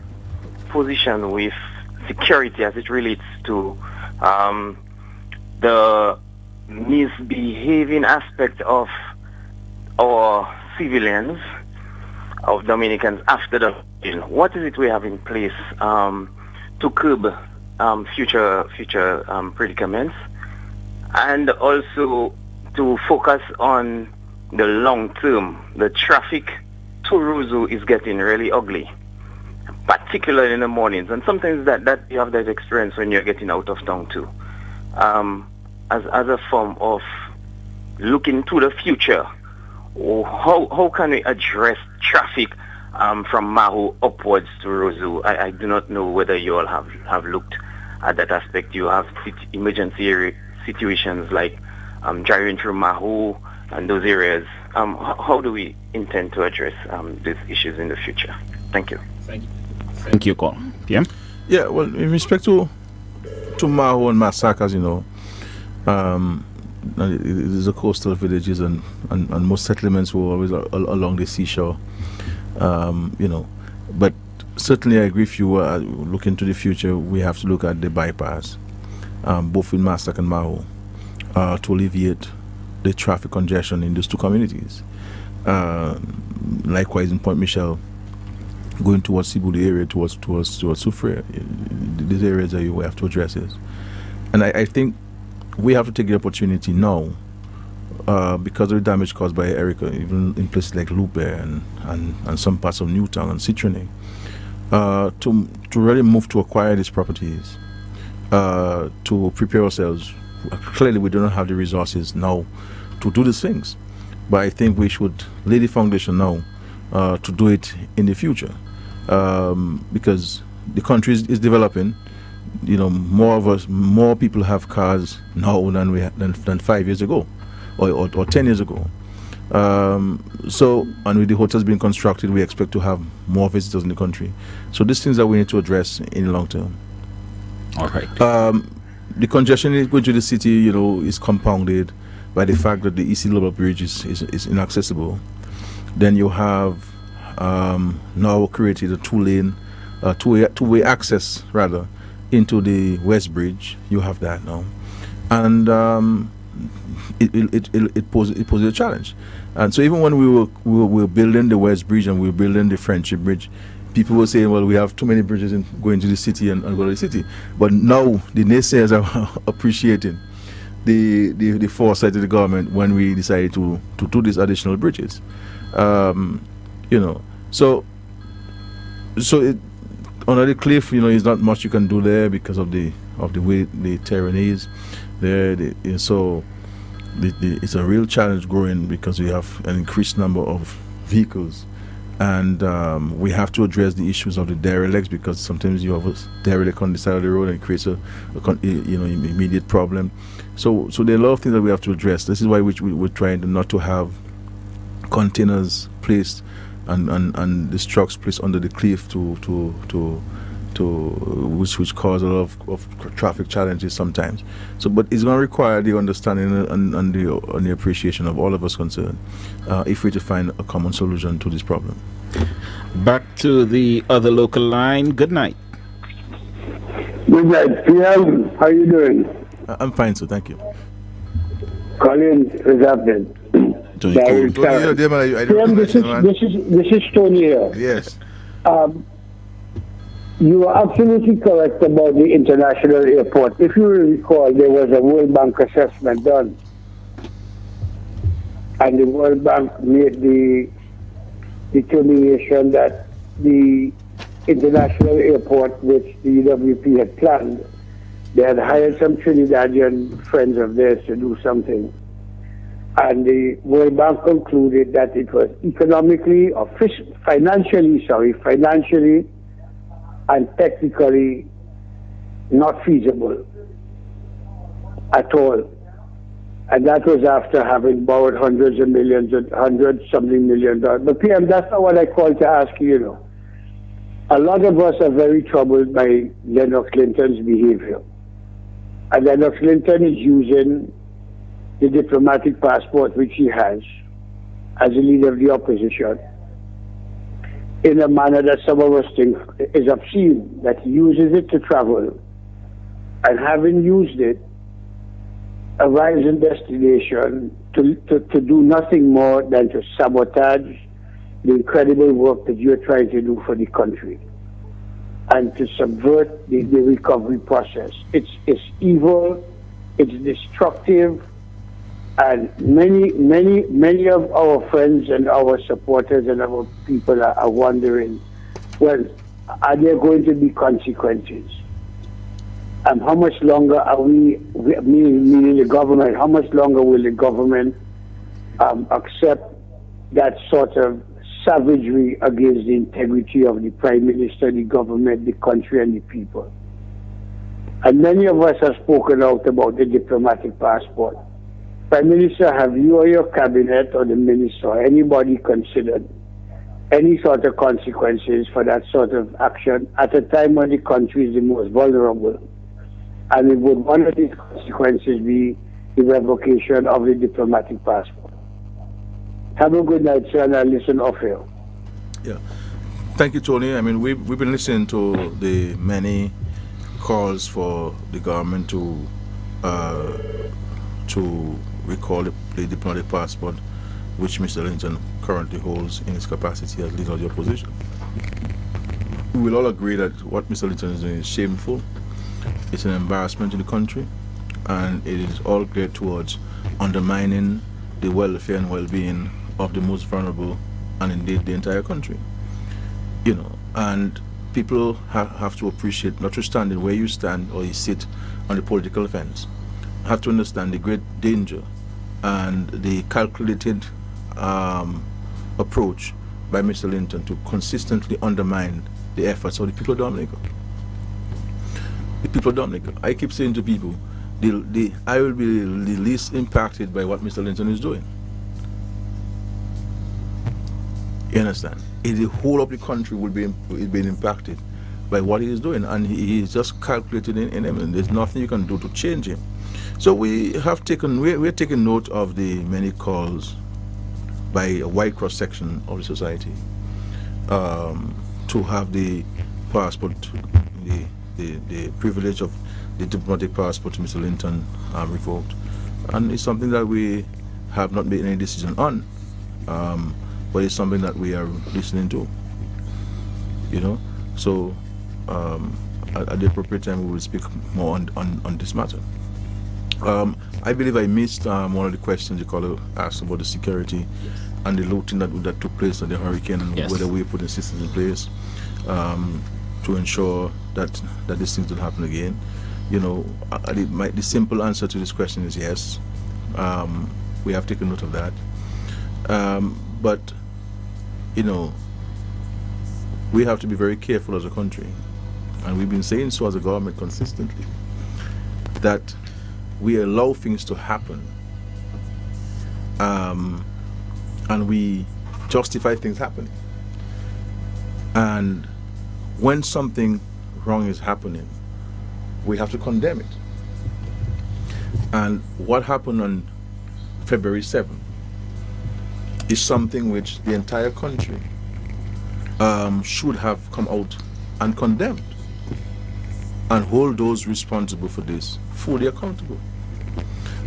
position with security as it relates to the misbehaving aspect of our civilians, of Dominicans after the what is it we have in place to curb future predicaments, and also to focus on the long term? The traffic to Roseau is getting really ugly, particularly in the mornings, and sometimes that you have that experience when you're getting out of town too. As a form of looking to the future, how can we address traffic from Mahu upwards to Roseau? I do not know whether you all have looked at that aspect. You have emergency situations like driving through Mahu and those areas. How do we intend to address these issues in the future? Thank you. Thank you, Col. PM? Yeah, well, in respect to Mahu and massacres, it is a coastal villages and most settlements were always along the seashore, but certainly I agree with you. Looking to the future, we have to look at the bypass, both in Massac and Mahu, to alleviate the traffic congestion in those two communities. Likewise in Point Michel, going towards Sibuli area, towards Soufriere, these areas that you have to address it. And I think we have to take the opportunity now, because of the damage caused by Erica, even in places like Lupe and some parts of Newtown and Citroën, to really move to acquire these properties, to prepare ourselves. Clearly, we do not have the resources now to do these things, but I think we should lay the foundation now to do it in the future, because the country is developing. More people have cars now than 5 years ago, or 10 years ago. And with the hotels being constructed, we expect to have more visitors in the country. So these things that we need to address in the long term. All right. The congestion going to the city, is compounded by the fact that the East Global Bridge is inaccessible. Then you have now created a two-way access rather into the West Bridge. You have that now, and it poses a challenge. And so even when we were building the West Bridge and we were building the Friendship Bridge, people were saying, well, we have too many bridges going to the city and go to the city. But now the naysayers are appreciating the foresight of the government when we decided to do these additional bridges. So it, under the cliff, there's not much you can do there because of the way the terrain is there. It's a real challenge growing because we have an increased number of vehicles, and we have to address the issues of the derelicts, because sometimes you have a derelict on the side of the road and it creates a immediate problem. So there are a lot of things that we have to address. This is why we're trying not to have containers placed and these trucks placed under the cliff which cause a lot of traffic challenges sometimes. But it's going to require the understanding and the appreciation of all of us concerned, if we're to find a common solution to this problem. Back to the other local line. Good night. Good night, PM. How you doing? I'm fine, sir. Thank you. Colin is happening. PM, this is Tony here. Yes. You are absolutely correct about the international airport. If you recall, there was a World Bank assessment done, and the World Bank made the determination that the international airport, which the UWP had planned, they had hired some Trinidadian friends of theirs to do something. And the World Bank concluded that it was financially and technically not feasible at all. And that was after having borrowed hundreds of millions, $100-something million. But PM, that's not what I called to ask you, A lot of us are very troubled by Lennox Linton's behavior. And Lennox Linton is using the diplomatic passport which he has as a leader of the opposition in a manner that some of us think is obscene, that he uses it to travel, and having used it, a rising destination to do nothing more than to sabotage the incredible work that you're trying to do for the country and to subvert the recovery process. It's evil, it's destructive, and many of our friends and our supporters and our people are wondering, well, are there going to be consequences? And how much longer are meaning the government, how much longer will the government accept that sort of savagery against the integrity of the Prime Minister, the government, the country, and the people? And many of us have spoken out about the diplomatic passport. Prime Minister, have you or your cabinet or the minister or anybody considered any sort of consequences for that sort of action at a time when the country is the most vulnerable? And would one of these consequences be the revocation of the diplomatic passport? Have a good night, sir, and I'll listen off here. Yeah. Thank you, Tony. I mean, we've been listening to the many calls for the government to recall the diplomatic passport, which Mr. Linton currently holds in his capacity as leader of the opposition. We will all agree that what Mr. Linton is doing is shameful. It's an embarrassment to the country, and it is all geared towards undermining the welfare and well-being of the most vulnerable, and indeed the entire country. You know, and people have to appreciate, notwithstanding where you stand or you sit on the political fence, have to understand the great danger and the calculated approach by Mr. Linton to consistently undermine the efforts of the people of Dominica. The people of Dominica. I keep saying to people, I will be the least impacted by what Mr. Linton is doing. You understand? The whole of the country will be being impacted by what he is doing, and he is just calculated in him, and there's nothing you can do to change him. So we're taking note of the many calls by a wide cross section of the society to have the passport, the privilege of the diplomatic passport to Mr. Linton revoked, and it's something that we have not made any decision on, but it's something that we are listening to. You know, so at the appropriate time we will speak more on this matter. I believe I missed one of the questions the caller asked about the security and the looting that took place at the hurricane, and whether we put the systems in place to ensure that these things don't happen again. You know, the simple answer to this question is yes. We have taken note of that. But, you know, we have to be very careful as a country, and we've been saying so as a government consistently, that we allow things to happen and we justify things happening. And when something wrong is happening, we have to condemn it. And what happened on February 7th is something which the entire country should have come out and condemned and hold those responsible for this fully accountable.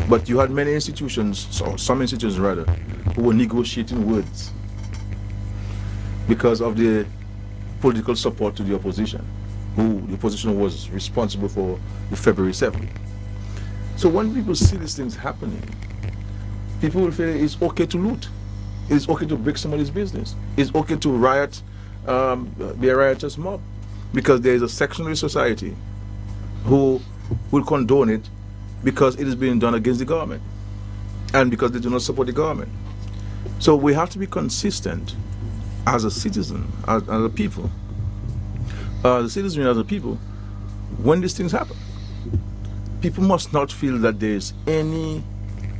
But you had many institutions, or some institutions rather, who were negotiating words because of the political support to the opposition, who the opposition was responsible for the February 7th. So when people see these things happening, people will feel it's okay to loot. It's okay to break somebody's business. It's okay to riot, be a riotous mob, because there is a section of the society who will condone it because it is being done against the government and because they do not support the government. So we have to be consistent as a citizen, as a people. The citizenry as a people, when these things happen, people must not feel that there is any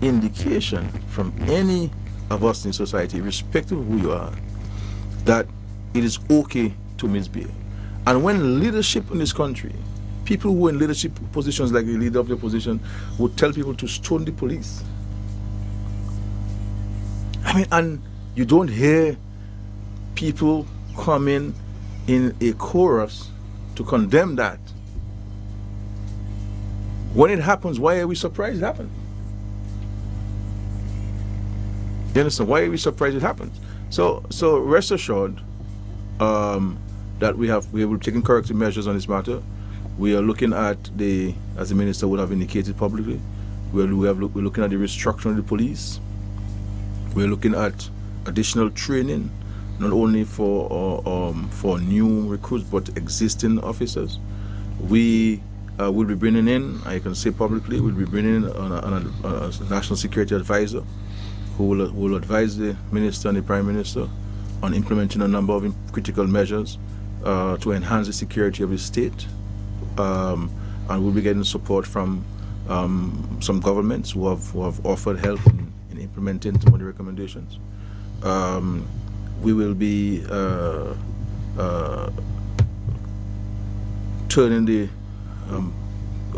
indication from any of us in society, irrespective of who you are, that it is okay to misbehave. And when leadership in this country, people who are in leadership positions like the leader of the opposition would tell people to stone the police. I mean, and you don't hear people coming in a chorus to condemn that. When it happens, why are we surprised it happened? You understand? Why are we surprised it happens? So rest assured that we will taking corrective measures on this matter. We are looking at as the minister would have indicated publicly, we're looking at the restructuring of the police. We're looking at additional training, not only for new recruits but existing officers. We will be bringing in, I can say publicly, we'll be bringing in a national security advisor who will advise the minister and the prime minister on implementing a number of critical measures to enhance the security of the state. And we'll be getting support from some governments who have offered help in implementing some of the recommendations. We will be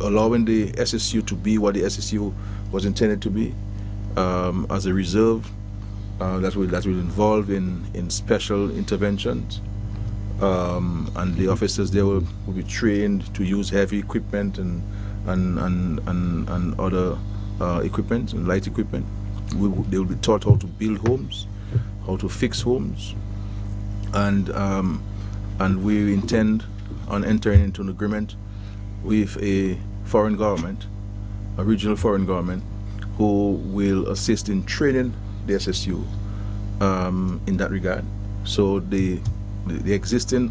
allowing the SSU to be what the SSU was intended to be, as a reserve that will involve in special interventions, and the officers there will be trained to use heavy equipment and other equipment and light equipment. They will be taught how to build homes, how to fix homes, and we intend on entering into an agreement with a foreign government, a regional foreign government, who will assist in training the SSU in that regard. So the existing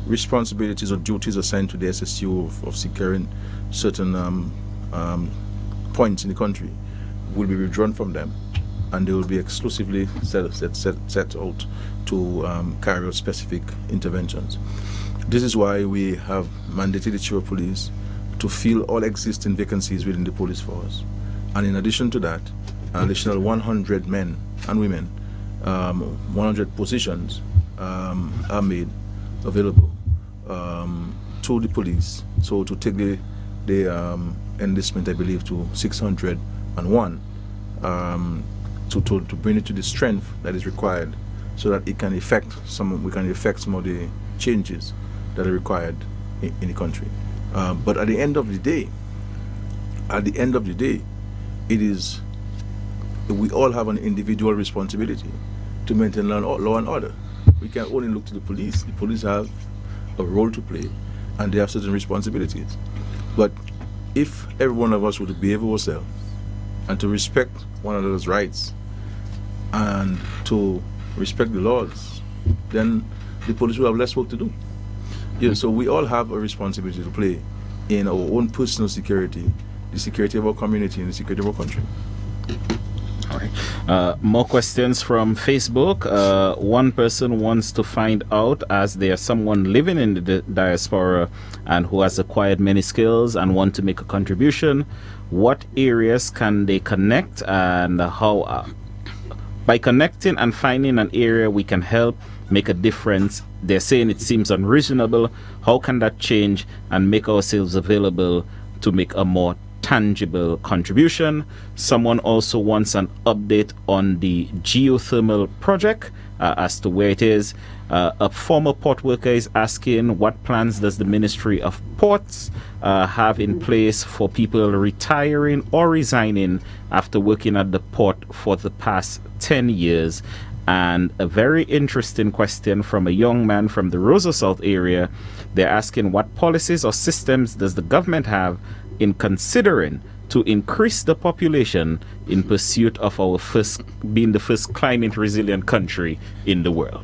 responsibilities or duties assigned to the SSU of securing certain points in the country will be withdrawn from them, and they will be exclusively set out to carry out specific interventions. This is why we have mandated the Chief of Police to fill all existing vacancies within the police force. And in addition to that, an additional 100 men and women, 100 positions are made available to the police. So to take the enlistment, I believe, to 601, to bring it to the strength that is required, so that we can effect some of the changes that are required in the country. But at the end of the day, we all have an individual responsibility to maintain law and order. We can only look to the police. The police have a role to play, and they have certain responsibilities. But if every one of us would behave ourselves and to respect one another's rights and to respect the laws, then the police will have less work to do. Yeah, so we all have a responsibility to play in our own personal security, the security of our community, and the security of our country. All right. More questions from Facebook. One person wants to find out, as there's someone living in the diaspora and who has acquired many skills and want to make a contribution, what areas can they connect, and how by connecting and finding an area we can help make a difference. They're saying it seems unreasonable. How can that change and make ourselves available to make a more tangible contribution? Someone also wants an update on the geothermal project, as to where it is. A former port worker is asking, what plans does the Ministry of Ports have in place for people retiring or resigning after working at the port for the past 10 years? And a very interesting question from a young man from the Rosa South area. They're asking, what policies or systems does the government have in considering to increase the population in pursuit of our being the first climate resilient country in the world?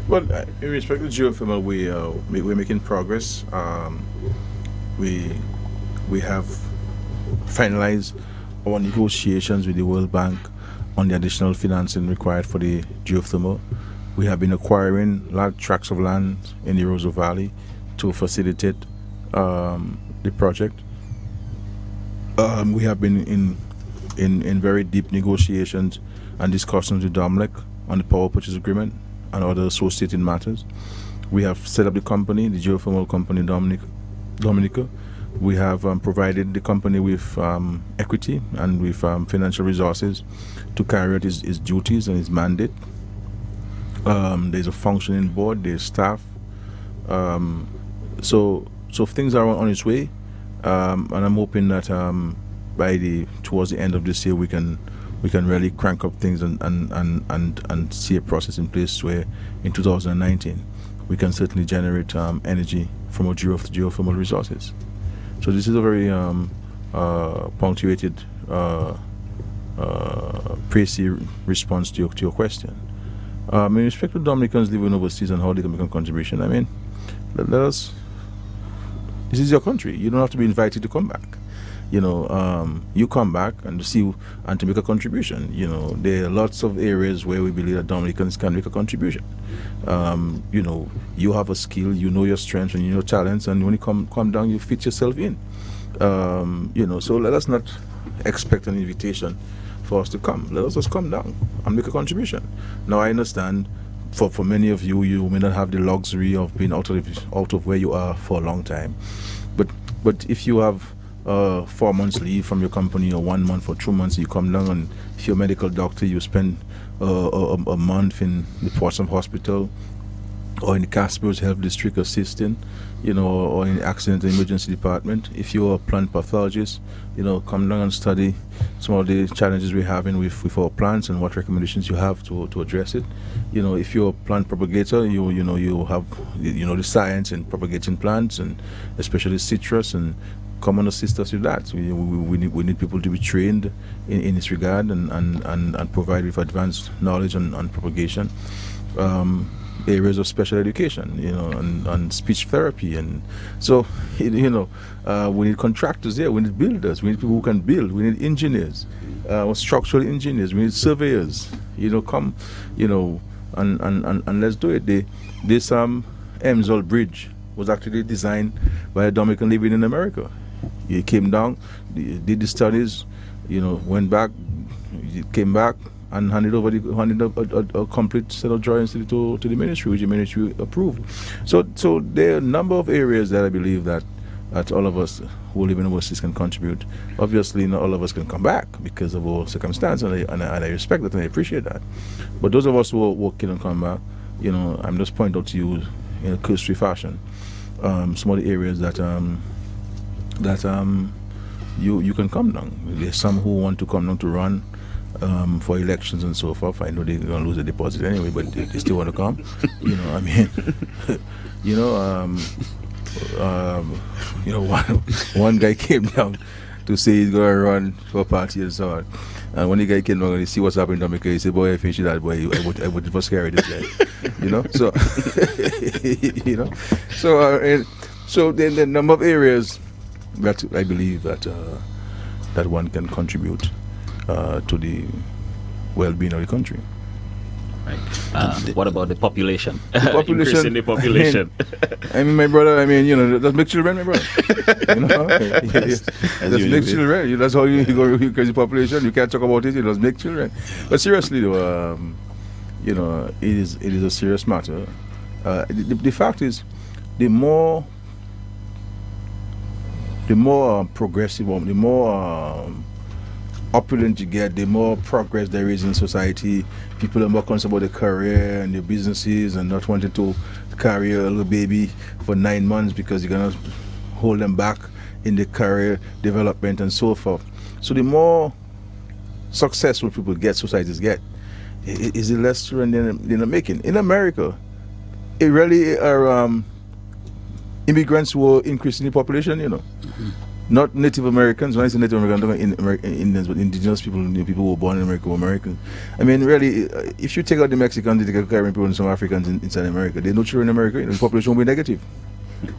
Well, in respect to geothermal, we're making progress. We have finalized our negotiations with the World Bank on the additional financing required for the geothermal. We have been acquiring large tracts of land in the Roseau Valley to facilitate the project. We have been in very deep negotiations and discussions with Dominica on the power purchase agreement and other associated matters. We have set up the company, the geothermal company Dominica. We have provided the company with equity and with financial resources to carry out its duties and its mandate. There's a functioning board, there's staff. So things are on its way. and I'm hoping that towards the end of this year we can really crank up things and see a process in place where in 2019 we can certainly generate energy from our geothermal resources. So this is a very punctuated, précis response to your question. In respect to Dominicans living overseas and how they can make a contribution, I mean, let us. This is your country. You don't have to be invited to come back. You come back and to make a contribution. There are lots of areas where we believe that Dominicans can make a contribution. You have a skill, you know your strengths and your talents, and when you come down, you fit yourself in. So let us not expect an invitation for us to come. Let us just come down and make a contribution. Now I understand for many of you, you may not have the luxury of being out of where you are for a long time. But if you have 4 months leave from your company, or 1 month or 2 months, you come down, and if you're a medical doctor, you spend a month in the Portsmouth Hospital or in the Casper's Health District assisting, or in the Accident and Emergency Department. If you're a plant pathologist, come down and study some of the challenges we're having with our plants and what recommendations you have to address it. If you're a plant propagator, you have the science in propagating plants, and especially citrus, and come and assist us with that. We need people to be trained in this regard and provide with advanced knowledge on propagation. Areas of special education, and speech therapy, and so we need contractors here, we need builders, we need people who can build, we need engineers, structural engineers, we need surveyors. Come, and let's do it. This Emsall Bridge was actually designed by a Dominican living in America. He came down, did the studies, went back, came back, and handed a complete set of drawings to the ministry, which the ministry approved. So there are a number of areas that I believe that all of us who live in overseas can contribute. Obviously, not all of us can come back because of our circumstance, and I respect that and I appreciate that. But those of us who can come back, I'm just pointing out to you in a cursory fashion some of the areas that you can come down. There's some who want to come down to run for elections and so forth. I know they're going to lose the deposit anyway, but they still want to come. One guy came down to say he's going to run for a party and so on. And when the guy came down and he see what's happening in Dominica, he said, "Boy, I finished that boy. I voted for Skerrit this guy." So then the number of areas that I believe that one can contribute to the well-being of the country. Right. What about the population? The population. Increasing the population. I mean, my brother. Let's make children, my brother. Let's make children. That's how you go increase the population. You can't talk about it. Let's make children. But seriously, though, it is a serious matter. The fact is, the more progressive, the more opulent you get, the more progress there is in society. People are more concerned about their career and their businesses and not wanting to carry a little baby for 9 months because you're going to hold them back in their career development and so forth. So the more successful people get, societies get, is the less children they're making. In America, it really are immigrants who are increasing the population, Not Native Americans. When I say Native Americans, I'm talking Indians, but indigenous people, people who were born in America, were Americans. I mean, really, if you take out the Mexicans, you take out Caribbean people and some Africans inside America, there are no children in America. The population will be negative. You know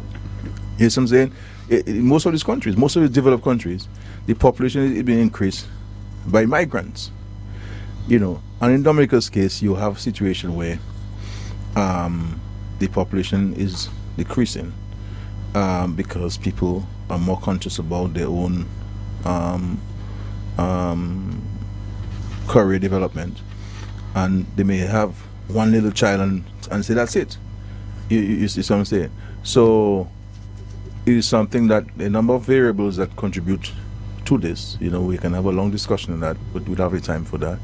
what I'm saying? In most of these countries, most of the developed countries, the population is being increased by migrants. And in Dominica's case, you have a situation where the population is decreasing because people are more conscious about their own career development, and they may have one little child and say that's it. You see what I'm saying? So it is something that a number of variables that contribute to this. We can have a long discussion on that, but we don't have the time for that.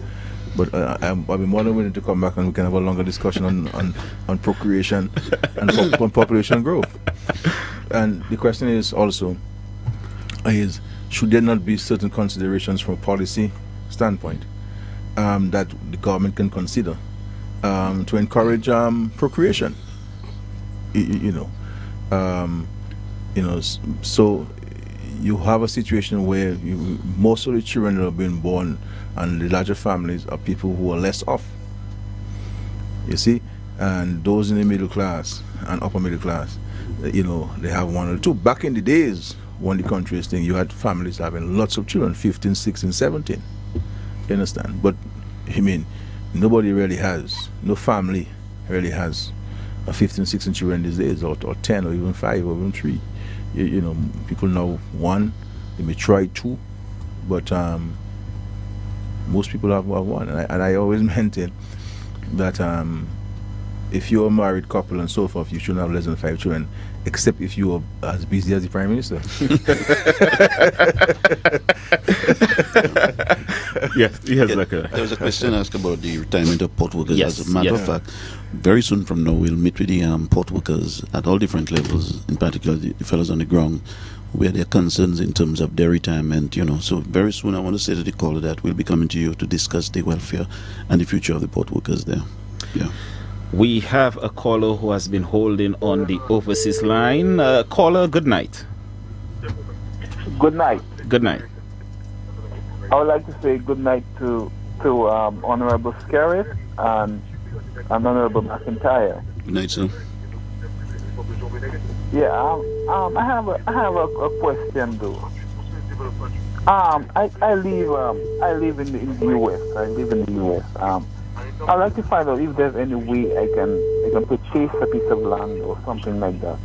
But I'll be more than willing to come back and we can have a longer discussion on procreation and on population growth. And the question is also, is, should there not be certain considerations from a policy standpoint that the government can consider to encourage procreation? So you have a situation where most of the children that have been born and the larger families are people who are less off. You see, and those in the middle class and upper middle class, they have one or two. Back in the days when the country is thing, you had families having lots of children, 15, 16, 17. You understand? But nobody really has, no family really has a 15, 16 children these days, or 10, or even 5, or even 3. People now 1, they may try 2, but most people have 1. And I always maintain that if you're a married couple and so forth, you shouldn't have less than 5 children, except if you are as busy as the Prime Minister. Yes, There was a question asked about the retirement of port workers. Yes, As a matter of fact, very soon from now, we'll meet with the port workers at all different levels, in particular the fellows on the ground, where their concerns in terms of their retirement, So very soon, I want to say to the caller that we'll be coming to you to discuss the welfare and the future of the port workers there. Yeah. We have a caller who has been holding on the overseas line. Caller, good night. Good night. Good night. I would like to say good night to Honorable Skerrit and Honorable McIntyre. Good night, sir. Yeah, I have a question though. I live in the US. I live in the US. I'd like to find out if there's any way I can purchase a piece of land or something like that.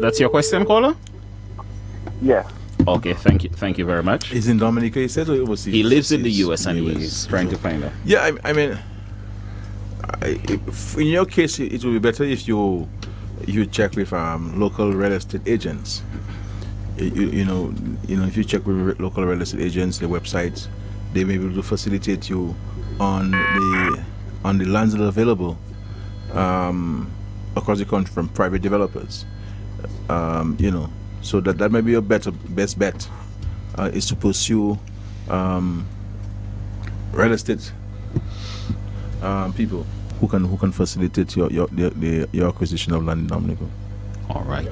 That's your question, caller? Yes. Okay, thank you very much. Is in Dominica, he said, or overseas? He lives in the US and he's trying to find out. Yeah, in your case, it would be better if you check with local real estate agents. If you check with local real estate agents, their websites, they may be able to facilitate you on the lands that are available across the country from private developers. So that may be your best bet is to pursue real estate people who can facilitate your acquisition of land in Dominica. All right.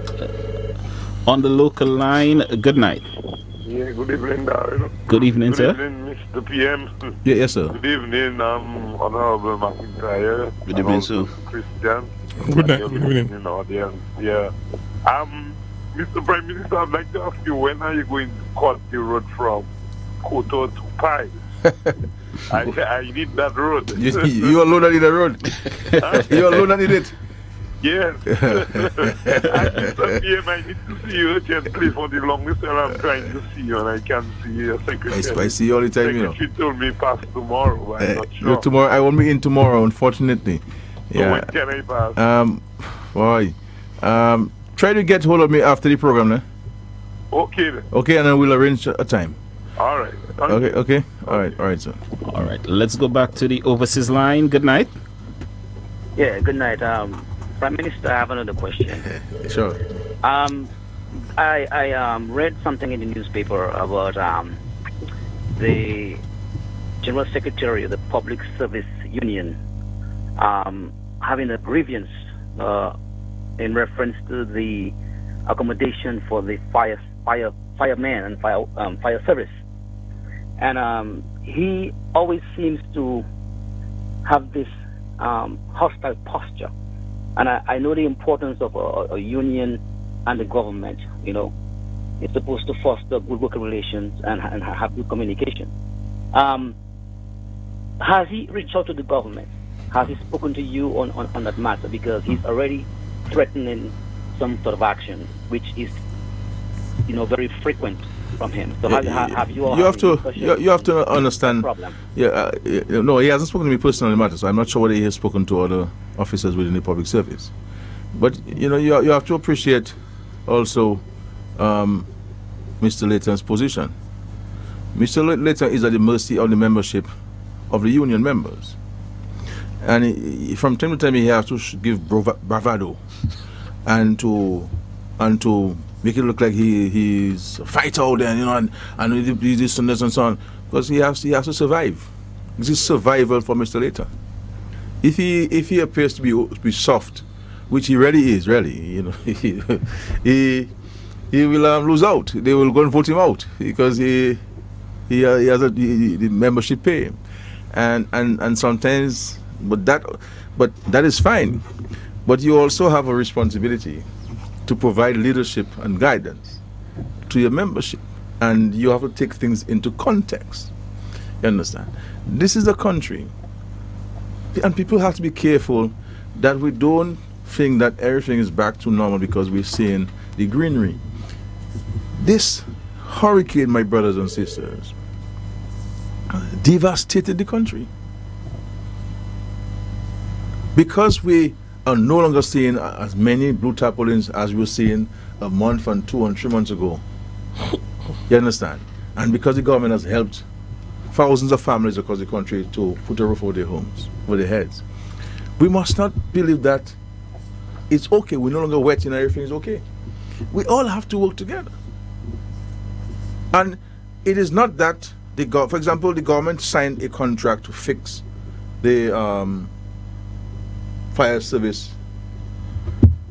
On the local line, good night. Yeah, good evening, Darren. Good evening, sir. Good evening, Mr. PM. Yes, sir. Good evening, Honorable McIntyre. Good evening, sir. Christian. Good night. Good evening. Yeah. Mr. Prime Minister, I'd like to ask you, when are you going to cut the road from Koto to Pai? I need that road. You alone that need the road. You alone that need it. Yes. Mr. PM, I need to see you urgently for the longest time. I'm trying to see you and I can't see your secretary. I see you all the time, Secretary told me pass tomorrow, but I'm not sure. Tomorrow, I won't be in tomorrow, unfortunately. So when can I pass? Try to get hold of me after the program, eh? Okay then. Okay, and then we'll arrange a time. All right. Okay. All right, sir. All right. Let's go back to the overseas line. Good night. Yeah, good night. Prime Minister, I have another question. Sure. I read something in the newspaper about the General Secretary of the Public Service Union having a grievance in reference to the accommodation for the firemen and fire service. And he always seems to have this hostile posture. And I know the importance of a union and the government. It's supposed to foster good working relations and have good communication. Has he reached out to the government? Has he spoken to you on that matter? Because he's already threatening some sort of action, which is, very frequent from him. So have you all? You have to understand. Problem. Yeah, no, he hasn't spoken to me personally on the matter, so I'm not sure whether he has spoken to other officers within the public service. But you have to appreciate also Mr. Layton's position. Mr. Layton is at the mercy of the membership of the union members. And from time to time he has to give bravado and to and to make it look like he's a fighter out there, and he this and this and so on, because he has to survive. This is survival for Mr. Later. If he appears to be soft, which he really is, he will lose out. They will go and vote him out because he has the membership pay, and sometimes, but that is fine. But you also have a responsibility to provide leadership and guidance to your membership, and you have to take things into context. You understand? This is a country, and people have to be careful that we don't think that everything is back to normal because we're seeing the greenery. This hurricane, my brothers and sisters, devastated the country because we are no longer seeing as many blue tarpaulins as we were seeing a month and 2 and 3 months ago. You understand? And because the government has helped thousands of families across the country to put a roof over their homes, over their heads, we must not believe that it's okay. We're no longer wet and everything is okay. We all have to work together. And it is not that for example, the government signed a contract to fix the fire service,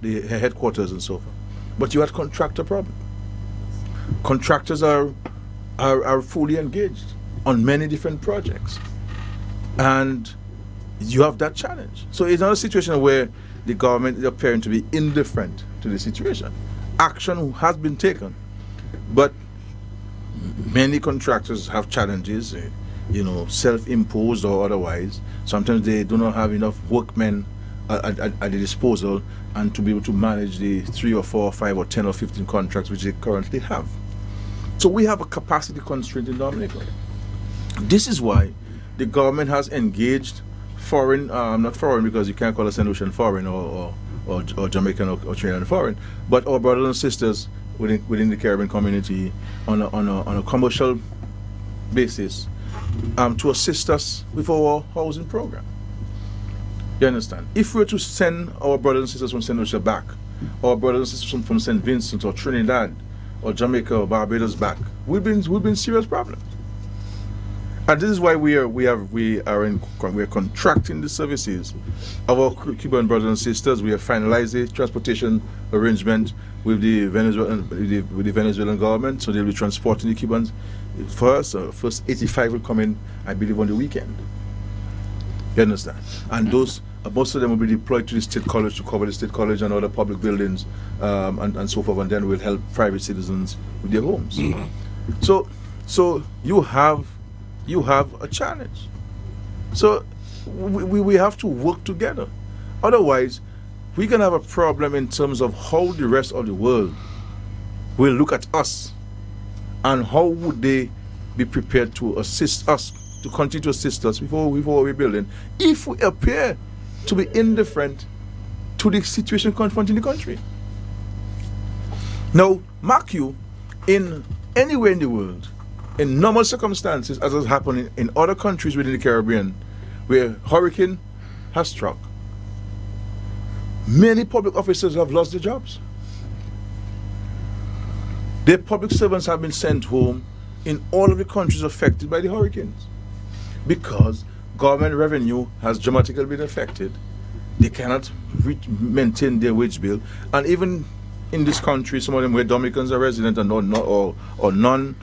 the headquarters and so forth. But you had contractor problem. Contractors are fully engaged on many different projects. And you have that challenge. So it's not a situation where the government is appearing to be indifferent to the situation. Action has been taken. But many contractors have challenges, self-imposed or otherwise. Sometimes they do not have enough workmen at the disposal and to be able to manage the 3 or 4 or 5 or 10 or 15 contracts which they currently have. So we have a capacity constraint in Dominica. This is why the government has engaged foreign, not foreign because you can't call a St. Lucian foreign or Jamaican or Trinidad foreign, but our brothers and sisters within the Caribbean community on a commercial basis to assist us with our housing program. You understand? If we were to send our brothers and sisters from St. Lucia back, our brothers and sisters from St. Vincent or Trinidad or Jamaica or Barbados back, we've been serious problems. And this is why we are contracting the services of our Cuban brothers and sisters. We have finalized the transportation arrangement with the Venezuelan government, so they'll be transporting the Cubans. First 85 will come in, I believe, on the weekend. You understand? And those most of them will be deployed to the state college to cover the state college and other public buildings and so forth, and then we'll help private citizens with their homes. So you have a challenge. So we have to work together. Otherwise, we can have a problem in terms of how the rest of the world will look at us and how would they be prepared to assist us, to continue to assist us before we're building, if we appear to be indifferent to the situation confronting the country. Now, mark you, in anywhere in the world, in normal circumstances, as has happened in other countries within the Caribbean, where hurricane has struck, many public officers have lost their jobs. Their public servants have been sent home in all of the countries affected by the hurricanes because government revenue has dramatically been affected. They cannot maintain their wage bill, and even in this country, some of them where Dominicans are resident and or non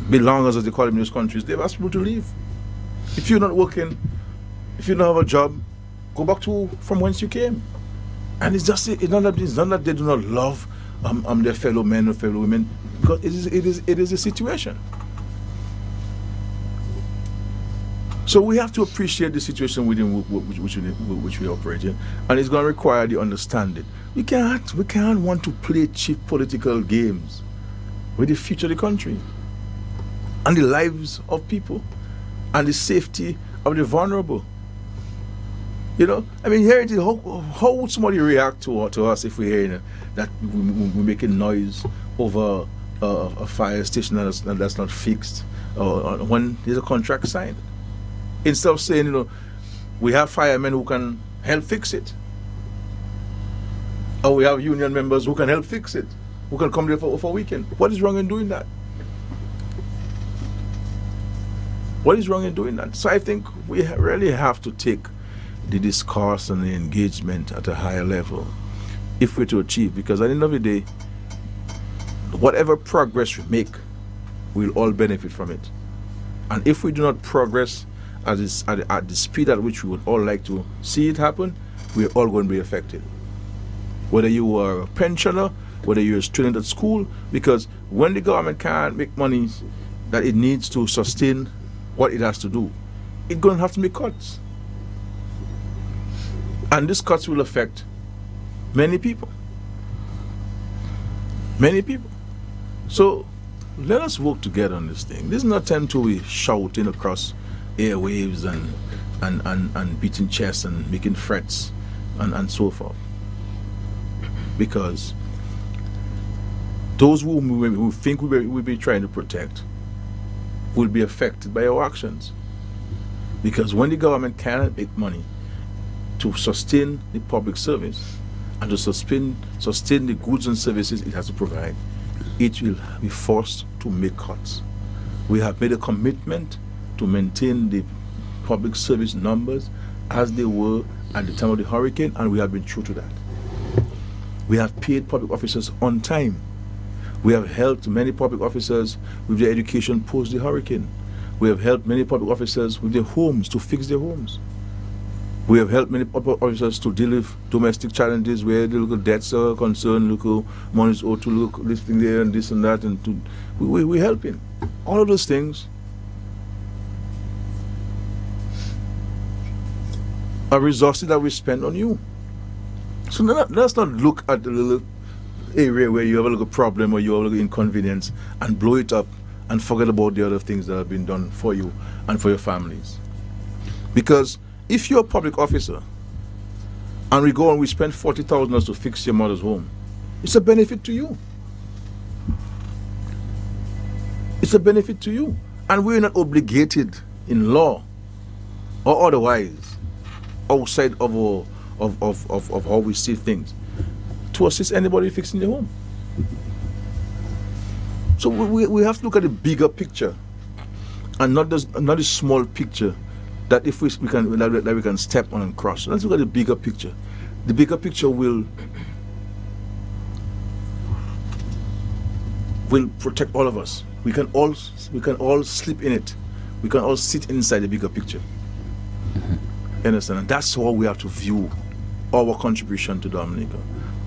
belongers, as they call them in those countries, they've asked people to leave. If you're not working, if you don't have a job, go back to from whence you came. And it's not that they do not love their fellow men or fellow women, because it is a situation. So we have to appreciate the situation within which we operate in, and it's going to require the understanding. We can't want to play cheap political games with the future of the country and the lives of people and the safety of the vulnerable. You know, I mean, here it is. How would somebody react to us if we hear that we're making noise over a fire station that's not fixed, when there's a contract signed? Instead of saying, we have firemen who can help fix it. or we have union members who can help fix it, who can come there for a weekend. What is wrong in doing that? What is wrong in doing that? So I think we really have to take the discourse and the engagement at a higher level if we're to achieve, because at the end of the day, whatever progress we make, we'll all benefit from it. And if we do not progress at the speed at which we would all like to see it happen, we're all going to be affected. Whether you are a pensioner, whether you're a student at school, because when the government can't make money that it needs to sustain what it has to do, it's going to have to make cuts. And these cuts will affect many people. Many people. So let us work together on this thing. This is not time to be shouting across airwaves and beating chests and making threats and so forth. Because those who think we'll be trying to protect will be affected by our actions. Because when the government cannot make money to sustain the public service and to sustain the goods and services it has to provide, it will be forced to make cuts. We have made a commitment to maintain the public service numbers as they were at the time of the hurricane, and we have been true to that. We have paid public officers on time. We have helped many public officers with their education post the hurricane. We have helped many public officers with their homes, to fix their homes. We have helped many public officers to deal with domestic challenges where the local debts are concerned, local money is owed to look this thing there and this and that, and we're helping. All of those things are resources that we spend on you. So let's not look at the little area where you have a little problem or you have a little inconvenience and blow it up and forget about the other things that have been done for you and for your families. Because if you're a public officer and we go and we spend $40,000 to fix your mother's home, it's a benefit to you. It's a benefit to you. And we're not obligated in law or otherwise outside of how we see things to assist anybody fixing their home. So we have to look at the bigger picture and not the small picture that if we can step on and cross. Let's look at the bigger picture. The bigger picture will protect all of us. We can all sleep in it. We can all sit inside the bigger picture. You understand? And that's how we have to view our contribution to Dominica,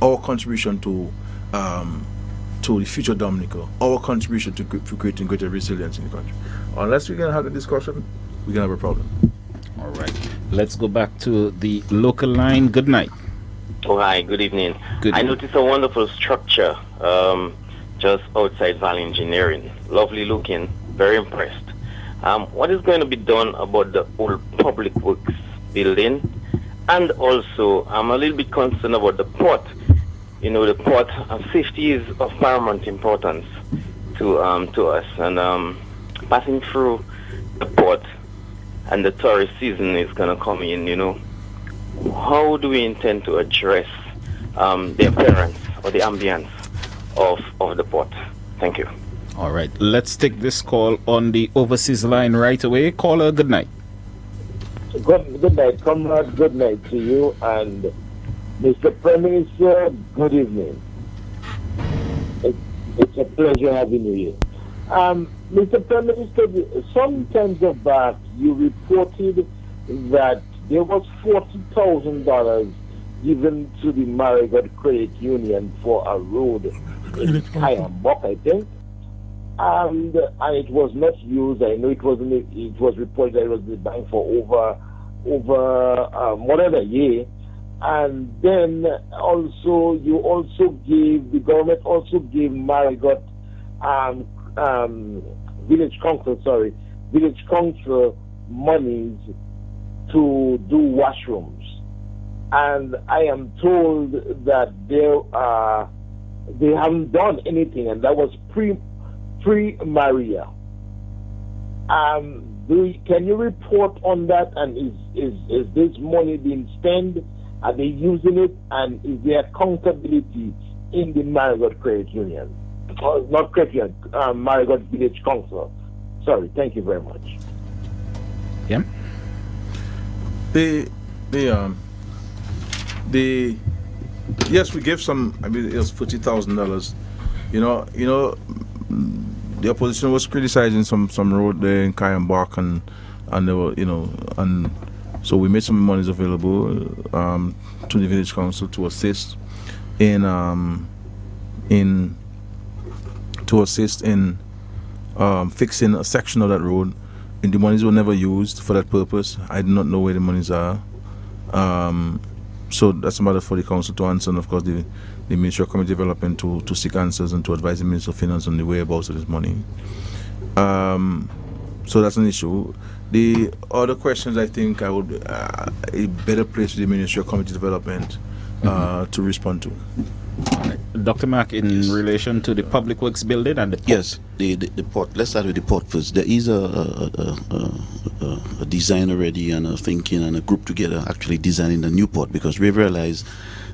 our contribution to the future Dominica, our contribution to creating greater resilience in the country. Unless we can have a discussion, we can have a problem. All right. Let's go back to the local line. Good night. Oh, hi. Good evening. Good I evening. noticed a wonderful structure just outside Valley Engineering. Lovely looking. Very impressed. What is going to be done about the old public works building? And also, I'm a little bit concerned about the port. You know, the port safety is of paramount importance to us. And passing through the port and the tourist season is going to come in, you know. How do we intend to address the appearance or the ambience of the port? Thank you. All right. Let's take this call on the overseas line right away. Caller, good night. Good night, comrade. Good night to you and Mr. Prime Minister. Good evening. It's a pleasure having you here. Mr. Prime Minister, some time back you reported that there was $40,000 given to the Marigot Credit Union for a road in Kayamok, I think. And it was not used. I know it was reported that it was in the bank for over more than a year. And then the government also gave Marigot Village Council monies to do washrooms. And I am told that they haven't done anything, and that was pre-Maria. Can you report on that? And is this money being spent? Are they using it, and is there accountability in the Marigot Credit Union? Or not Credit Union, Marigot Village Council. Sorry, thank you very much. Yeah. Yes, we gave some. I mean, it was $40,000. The opposition was criticizing some road there in Kayambark, and they were, and so we made some monies available to the village council to assist in fixing a section of that road. And the monies were never used for that purpose. I do not know where the monies are. So that's a matter for the council to answer, and of course the Ministry of Community Development to seek answers and to advise the Minister of Finance on the whereabouts of this money. So that's an issue. The other questions, I think I would a better place for the Ministry of Community Development to respond to. Dr. Mark, in relation to the Public Works building and the port. Yes, the port. Let's start with the port first. There is a design already and a thinking and a group together actually designing the new port, because we've realized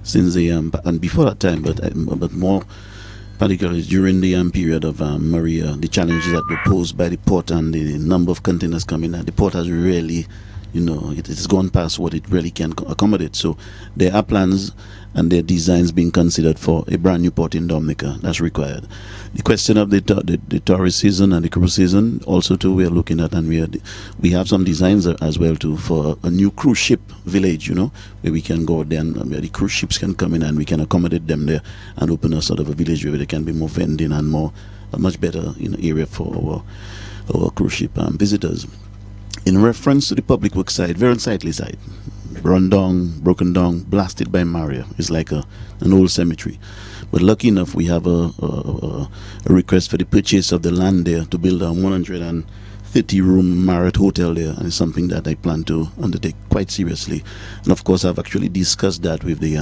since the and before that time, but more particularly during the period of Maria, the challenges that were posed by the port and the number of containers coming out, the port has really, it has gone past what it really can accommodate. So there are plans and there are designs being considered for a brand new port in Dominica. That's required. The question of the tourist season and the cruise season also too we are looking at, and we have some designs as well too for a new cruise ship village, where we can go there and where the cruise ships can come in and we can accommodate them there and open a sort of a village where there can be more vending and a much better area for our cruise ship visitors. In reference to the public work side, very unsightly side, run down, broken down, blasted by Maria. It's like an old cemetery. But lucky enough, we have a request for the purchase of the land there to build a 130-room Marriott hotel there, and it's something that I plan to undertake quite seriously. And of course, I've actually discussed that with the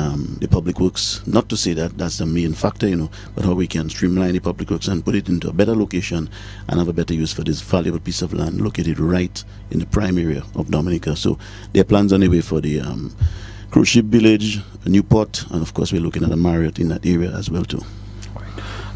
public works. Not to say that that's the main factor, but how we can streamline the public works and put it into a better location and have a better use for this valuable piece of land located right in the prime area of Dominica. So there are plans on the way for the cruise ship village, a new port, and of course we're looking at a Marriott in that area as well too.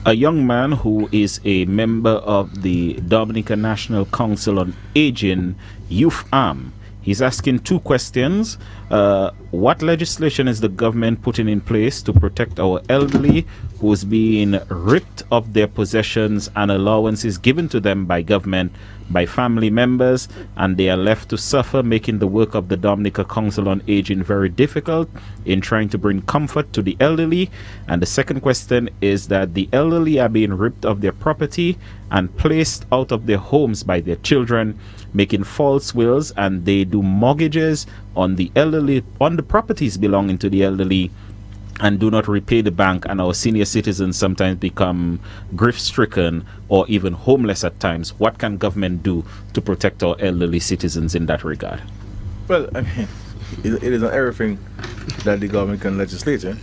A young man who is a member of the Dominica National Council on Aging Youth Arm. He's asking two questions. What legislation is the government putting in place to protect our elderly who's being ripped of their possessions and allowances given to them by government, by family members, and they are left to suffer, making the work of the Dominica Council on Aging very difficult in trying to bring comfort to the elderly? And the second question is that the elderly are being ripped of their property and placed out of their homes by their children, making false wills, and they do mortgages on the elderly, on the properties belonging to the elderly, and do not repay the bank, and our senior citizens sometimes become grief-stricken or even homeless at times. What can government do to protect our elderly citizens in that regard? Well, I mean, it isn't everything that the government can legislate. I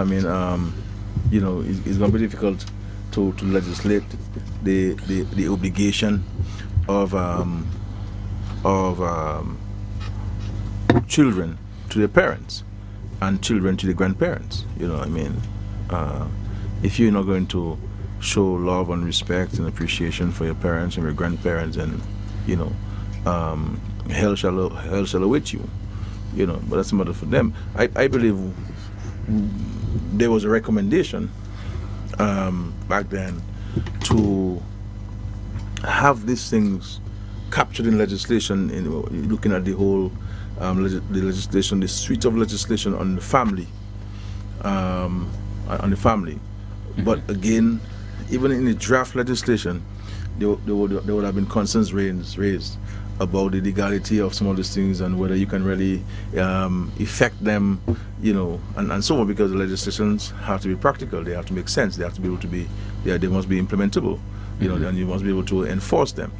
mean, it's going to be difficult to legislate the obligation of children to their parents and children to the grandparents. If you're not going to show love and respect and appreciation for your parents and your grandparents, and hell shall await you. But that's a matter for them. I believe there was a recommendation back then to have these things captured in legislation, looking at the whole the legislation, the suite of legislation on the family, But again, even in the draft legislation, there would have been concerns raised about the legality of some of these things and whether you can really effect them, and so on, because the legislations have to be practical, they have to make sense, they have to be able to be, they must be implementable, and you must be able to enforce them.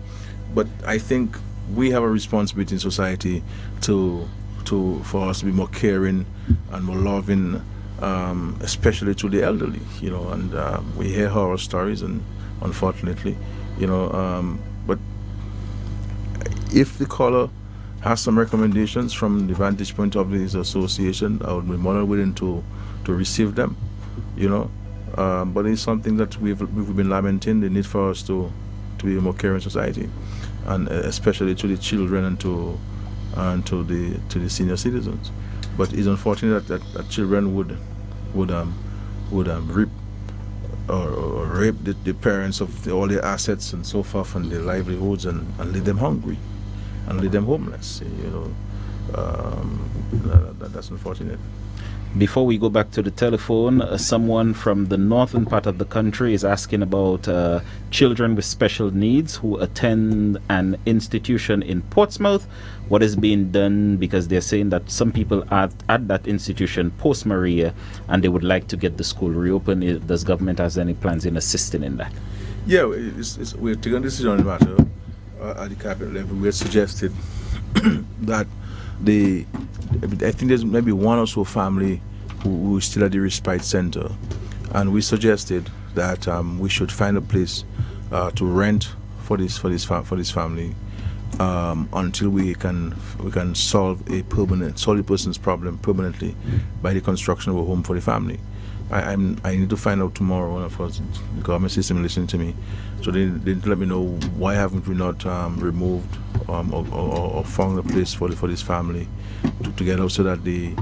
But I think we have a responsibility in society for us to be more caring and more loving, especially to the elderly, and we hear horror stories, and unfortunately, but if the caller has some recommendations from the vantage point of this association, I would be more than willing to receive them, you know. But it's something that we've been lamenting, the need for us to be a more caring society, and especially to the children and to the senior citizens. But it's unfortunate that children would rip or rape the parents of all their assets and so forth and their livelihoods and leave them hungry and leave them homeless. You know, that's unfortunate. Before we go back to the telephone, someone from the northern part of the country is asking about children with special needs who attend an institution in Portsmouth. What is being done, because they're saying that some people are at that institution post-Maria and they would like to get the school reopened. Does government has any plans in assisting in that? Yeah, we're taking a decision on the matter at the cabinet level. We have suggested that I think there's maybe one or so family who is still at the respite center, and we suggested that we should find a place to rent for this family until we can solve a person's problem permanently by the construction of a home for the family. I need to find out tomorrow. Of course, the government system listening to me, so they let me know why haven't we not removed or found a place for this family to get out, so that the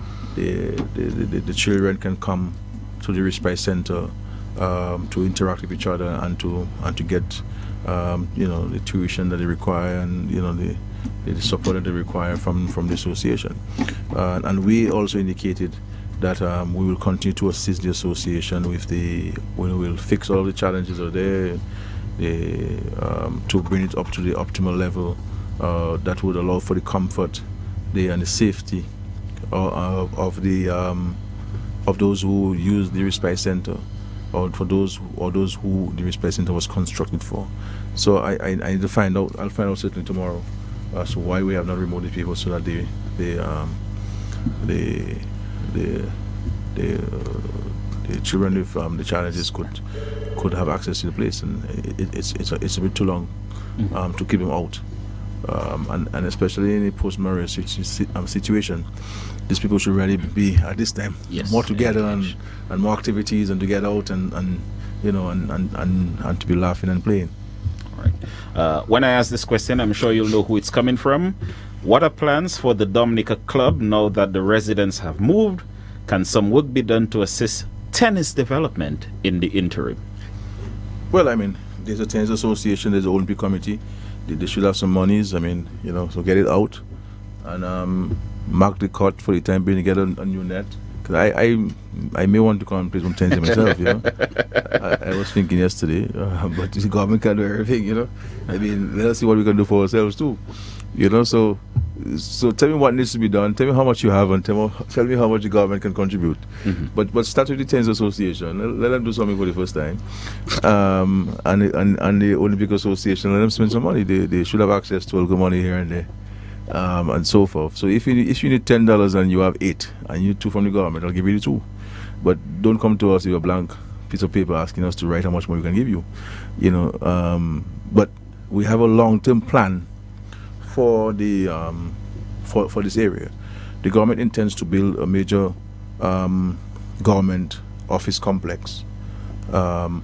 children can come to the respite center to interact with each other and to get the tuition that they require and the support that they require from the association. And we also indicated that we will continue to assist the association with we'll fix all the challenges that are there, to bring it up to the optimal level that would allow for the comfort and the safety of those who use the respite center, or for those who the respite center was constructed for. So I need to find out. I'll find out certainly tomorrow as to why we have not removed the people, so that the children with the challenges could have access to the place, and it's a bit too long to keep them out, and especially in a post-Maria situation, these people should really be at this time more together and more activities and to get out and to be laughing and playing. All right. When I ask this question, I'm sure you'll know who it's coming from. What are plans for the Dominica Club now that the residents have moved? Can some work be done to assist tennis development in the interim? Well, I mean, there's a tennis association, there's an Olympic committee. They should have some monies, so get it out and mark the court for the time being to get a new net. Because I may want to come and play some tennis myself, I was thinking yesterday, but the government can do everything, I mean, let us see what we can do for ourselves too. So tell me what needs to be done. Tell me how much you have, and tell me how much the government can contribute. Mm-hmm. But start with the tennis association. Let them do something for the first time, and the Olympic association. Let them spend some money. They should have access to all the money here and there, and so forth. So if you need $10 and you have 8, and you 2 from the government, I'll give you the 2. But don't come to us with a blank piece of paper asking us to write how much more we can give you. But we have a long-term plan for the for this area. The government intends to build a major government office complex on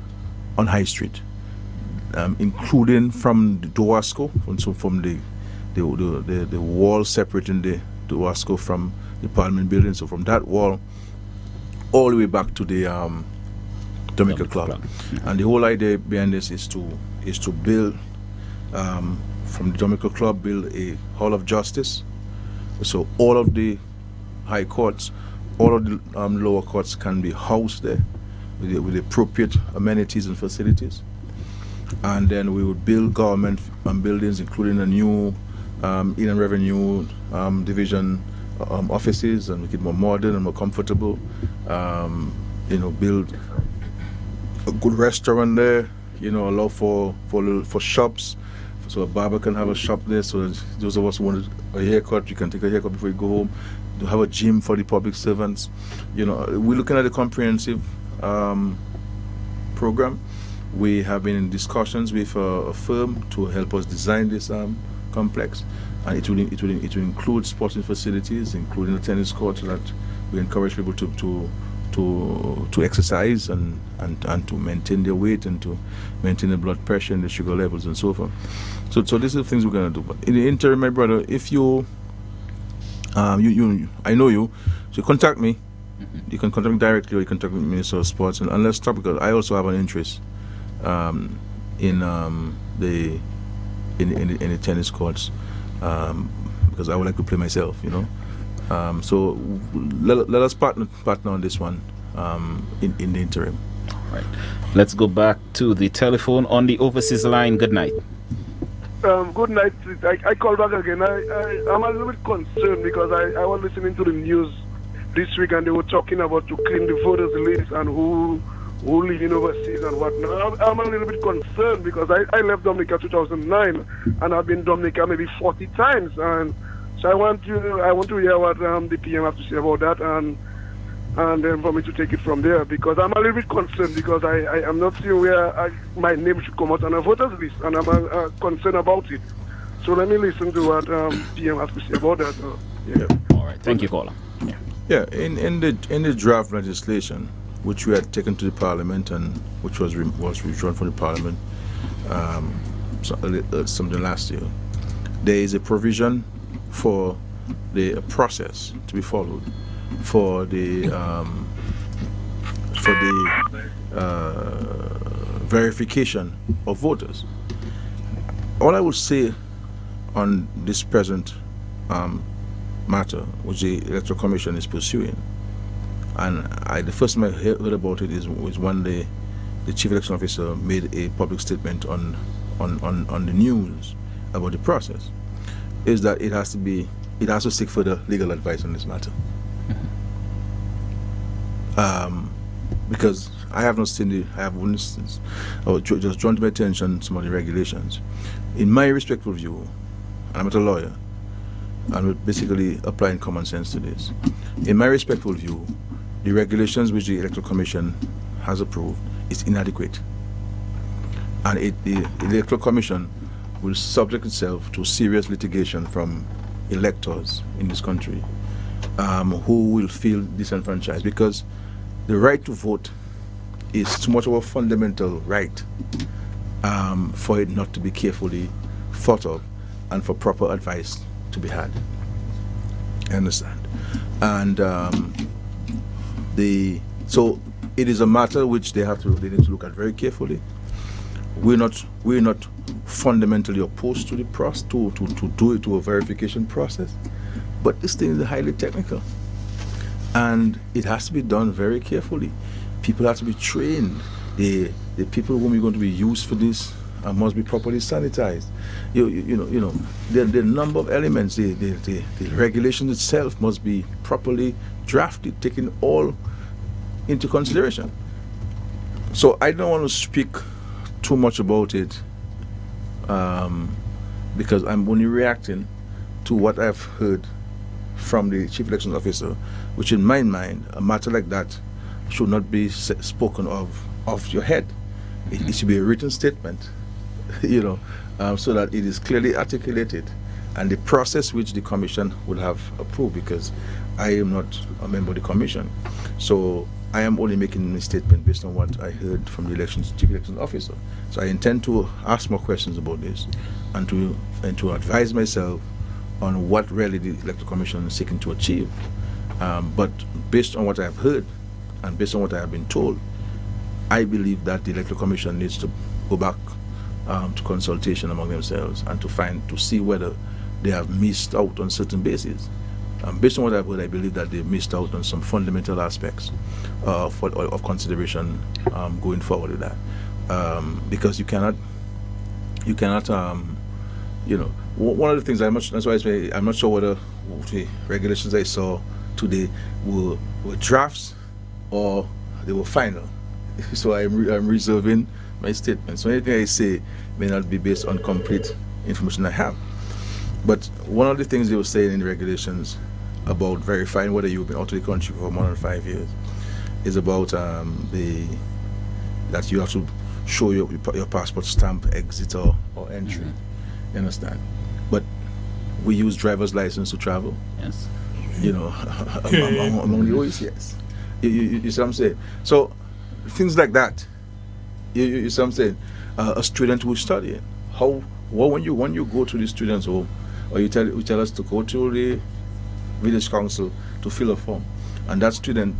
High Street, including from the Doasco, from the wall separating the Doasco from the Parliament building. So from that wall all the way back to the Dominica Club. And the whole idea behind this is to build from the Dominica Club, build a Hall of Justice. So all of the high courts, all of the lower courts can be housed there with the appropriate amenities and facilities. And then we would build government buildings, including a new Inland Revenue Division offices, and make it more modern and more comfortable. Build a good restaurant there. Allow for shops. So a barber can have a shop there, so those of us who want a haircut, you can take a haircut before you go home. To have a gym for the public servants. We're looking at a comprehensive program. We have been in discussions with a firm to help us design this complex, and it will include sporting facilities, including the tennis court, so that we encourage people to exercise and to maintain their weight and to maintain the blood pressure and the sugar levels and so forth. So these are the things we're going to do. But in the interim, my brother, if you I know you, so contact me. You can contact me directly, or you can contact the Minister of Sports, and let's talk, because I also have an interest in the tennis courts, because I would like to play myself, so let us partner on this one in the interim. All right. Let's go back to the telephone on the overseas line. Good night. Good night. I call back again. I'm a little bit concerned because I was listening to the news this week, and they were talking about to clean the voters list and who living overseas and whatnot. I'm a little bit concerned because I left Dominica 2009, and I've been Dominica maybe 40 times, and so I want to hear what the PM have to say about that, and then for me to take it from there, because I'm a little bit concerned because I am not seeing where my name should come out on a voters list, and I'm concerned about it. So let me listen to what PM has to say about that. All right. Thank you, caller. Yeah, in the draft legislation, which we had taken to the Parliament and which was withdrawn from the Parliament something last year, there is a provision for the process to be followed for the verification of voters. All I would say on this present matter, which the Electoral Commission is pursuing, and the first time I heard about it was when the Chief Election Officer made a public statement on the news about the process, is that it has to seek further legal advice on this matter. Because I have not seen I have witnessed, or just drawn to my attention some of the regulations. In my respectful view, and I'm not a lawyer, and we're basically applying common sense to this. In my respectful view, the regulations which the Electoral Commission has approved is inadequate, and the Electoral Commission will subject itself to serious litigation from electors in this country who will feel disenfranchised, because the right to vote is too much of a fundamental right for it not to be carefully thought of and for proper advice to be had. I understand. And so it is a matter which they need to look at very carefully. We're not fundamentally opposed to the process, to do it to a verification process, but this thing is highly technical, and it has to be done very carefully. People have to be trained. The people whom are going to be used for this must be properly sanitized. The number of elements, the regulation itself must be properly drafted, taking all into consideration. So I don't want to speak too much about it because I'm only reacting to what I've heard from the Chief Election Officer, which in my mind, a matter like that should not be spoken of off your head. It should be a written statement, so that it is clearly articulated, and the process which the Commission would have approved, because I am not a member of the Commission. So I am only making a statement based on what I heard from the Chief Election Officer. So I intend to ask more questions about this and to advise myself on what really the Electoral Commission is seeking to achieve. But based on what I have heard and based on what I have been told, I believe that the Electoral Commission needs to go back to consultation among themselves and to see whether they have missed out on certain bases. Based on what I've heard, I believe that they missed out on some fundamental aspects of consideration going forward with that. Because you cannot, one of the things that's why I say I'm not sure whether the regulations I saw today were drafts or they were final. So I'm reserving my statement. So anything I say may not be based on complete information I have. But one of the things they were saying in the regulations about verifying whether you've been out of the country for more than 5 years is about that you have to show your passport stamp exit or entry. You understand? But we use driver's license to travel. Yes. You know, among the OEs, yes. You see what I'm saying? So things like that. You see what I'm saying? A student who is studying. When you go to the student's home, or you tell us to go to the village council to fill a form, and that student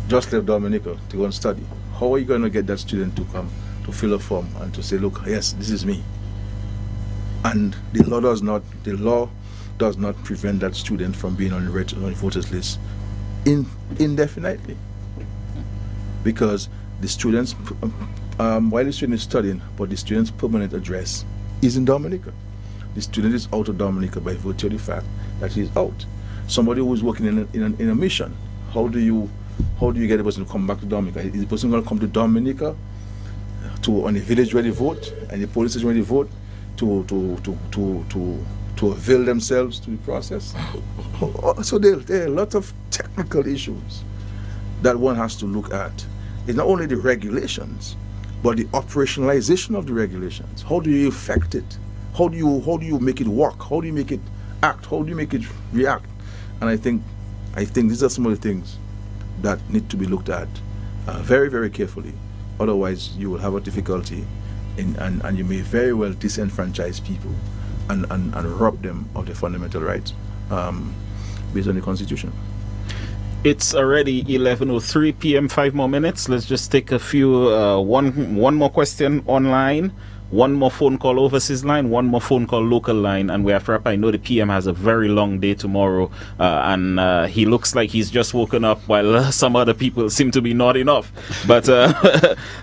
just left Dominica to go and study, how are you going to get that student to come to fill a form and to say, look, yes, this is me? And the law does not prevent that student from being on the voters list indefinitely, because the students, while the student is studying, but the student's permanent address is in Dominica. The student is out of Dominica by virtue of the fact that he is out. Somebody who is working in a mission, how do you get the person to come back to Dominica? Is the person going to come to Dominica on a village where they vote and the police station where they vote to avail themselves to the process? So there are a lot of technical issues that one has to look at. It's not only the regulations, but the operationalization of the regulations. How do you affect it? How do you make it work? How do you make it act? How do you make it react? And I think these are some of the things that need to be looked at very, very carefully. Otherwise, you will have a difficulty, and you may very well disenfranchise people and rob them of their fundamental rights based on the Constitution. It's already 11:03 p.m. 5 more minutes. Let's just take a few. One more question online. One more phone call overseas line, one more phone call local line, and we have to wrap. I know the PM has a very long day tomorrow, and he looks like he's just woken up while some other people seem to be nodding off. But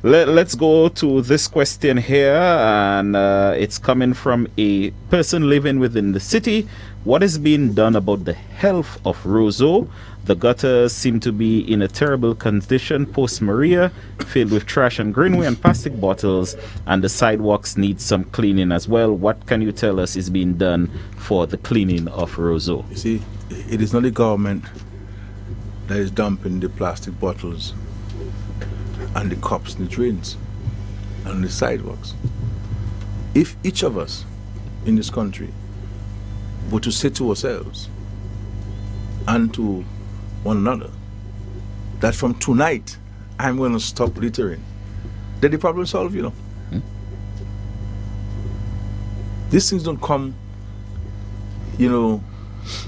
let's go to this question here, and it's coming from a person living within the city. What is being done about the health of Roseau? The gutters seem to be in a terrible condition post-Maria, filled with trash and greenway and plastic bottles, and the sidewalks need some cleaning as well. What can you tell us is being done for the cleaning of Roseau? You see, it is not the government that is dumping the plastic bottles and the cups in the drains and on the sidewalks. If each of us in this country were to say to ourselves and to one another that from tonight I'm going to stop littering, then the problem solved, you know. These things don't come, you know,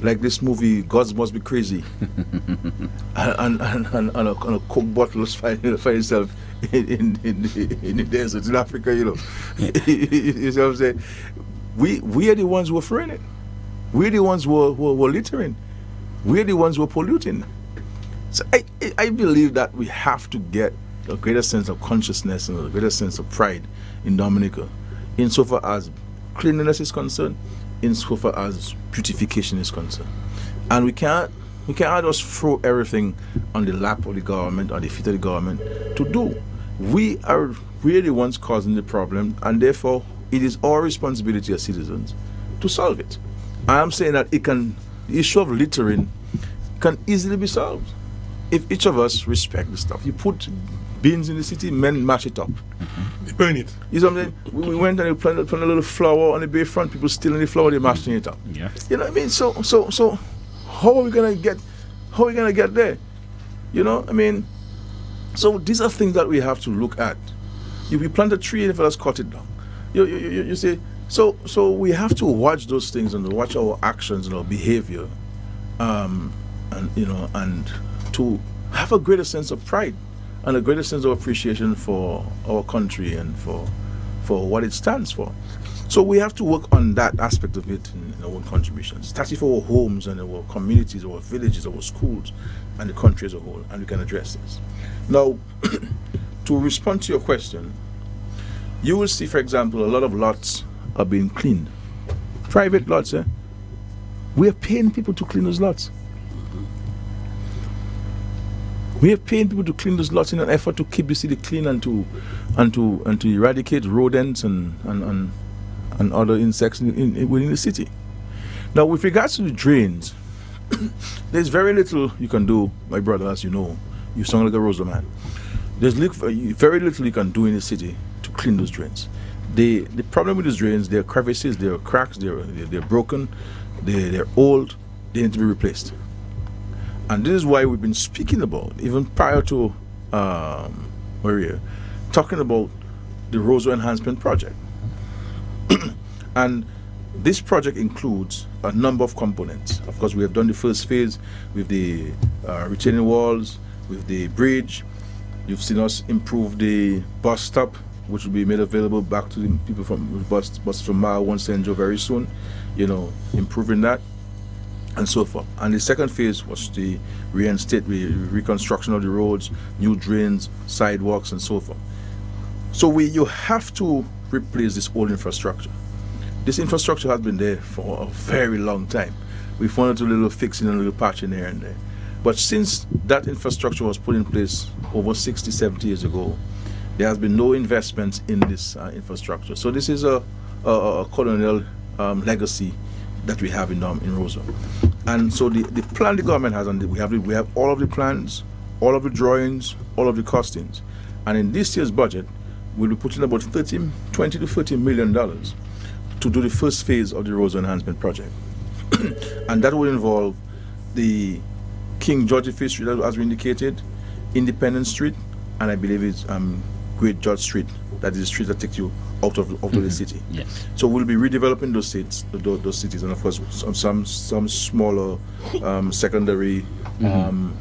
like this movie Gods Must Be Crazy and a Coke bottle find itself in the desert in Africa, you know. You see what I'm saying? We are the ones who are throwing it. We're the ones who are littering. We're the ones who are polluting. So I believe that we have to get a greater sense of consciousness and a greater sense of pride in Dominica, insofar as cleanliness is concerned, insofar as beautification is concerned. And we can't just throw everything on the lap of the government or the feet of the government to do. We're the ones causing the problem, and therefore it is our responsibility as citizens to solve it. I am saying that the issue of littering can easily be solved if each of us respect the stuff. You put bins in the city, men mash it up. They burn it. You know what I'm saying? We went and we planted a little flower on the bayfront. People stealing the flower, they mashing it up. Yeah. You know what I mean? So how are we gonna get there? You know, I mean, so these are things that we have to look at. If we plant a tree and if us cut it down, you see. So we have to watch those things and watch our actions and our behavior, and to have a greater sense of pride and a greater sense of appreciation for our country and for what it stands for. So we have to work on that aspect of it in our own contributions, starting for our homes and our communities, our villages, our schools, and the country as a whole, and we can address this. Now, to respond to your question, you will see, for example, a lot of lots are being cleaned. Private lots, we are paying people to clean those lots. We are paying people to clean those lots in an effort to keep the city clean and to eradicate rodents and other insects within the city. Now, with regards to the drains, there's very little you can do, my brother, as you know. You sound like a Rosa man. There's very little you can do in the city to clean those drains. The problem with these drains, they're crevices, they're cracks, they're broken, they're old, they need to be replaced. And this is why we've been speaking about, even prior to Maria, talking about the Roseau Enhancement Project. And this project includes a number of components. Of course, we have done the first phase with the retaining walls, with the bridge. You've seen us improve the bus stop, which will be made available back to the people from bus from Mile 1 St. Joe very soon, improving that and so forth. And the second phase was the reconstruction of the roads, new drains, sidewalks, and so forth. So you have to replace this old infrastructure. This infrastructure has been there for a very long time. We've wanted to do a little fixing and a little patching here and there. But since that infrastructure was put in place over 60, 70 years ago, there has been no investment in this infrastructure. So this is a colonial legacy that we have in Roseau. And so the plan the government has, and we have all of the plans, all of the drawings, all of the costings. And in this year's budget, we'll be putting about $20 to $30 million to do the first phase of the Roseau Enhancement Project. And that will involve the King George V Street, as we indicated, Independence Street, and I believe it's Great George Street. That is the street that takes you out of the city. Yes. So we'll be redeveloping those cities, and of course some smaller secondary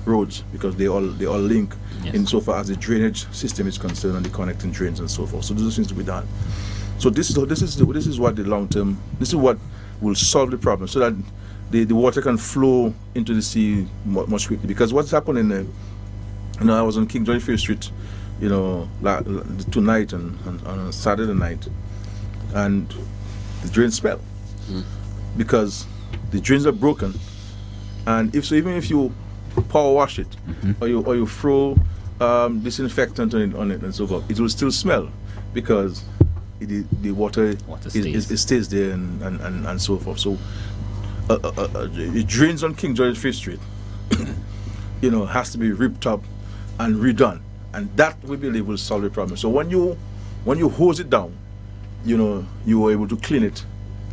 roads, because they all link insofar as the drainage system is concerned and the connecting drains and so forth. So those things to be done. So this is what the long term. This is what will solve the problem, so that the water can flow into the sea much quickly. Because what's happening, I was on King George V Street, tonight and on Saturday night, and the drains smell because the drains are broken. And even if you power wash it or you throw disinfectant on it and so forth, it will still smell because the water stays there and so forth. So it drains on King George V Street has to be ripped up and redone, and that we believe will solve the problem. So when you hose it down, you are able to clean it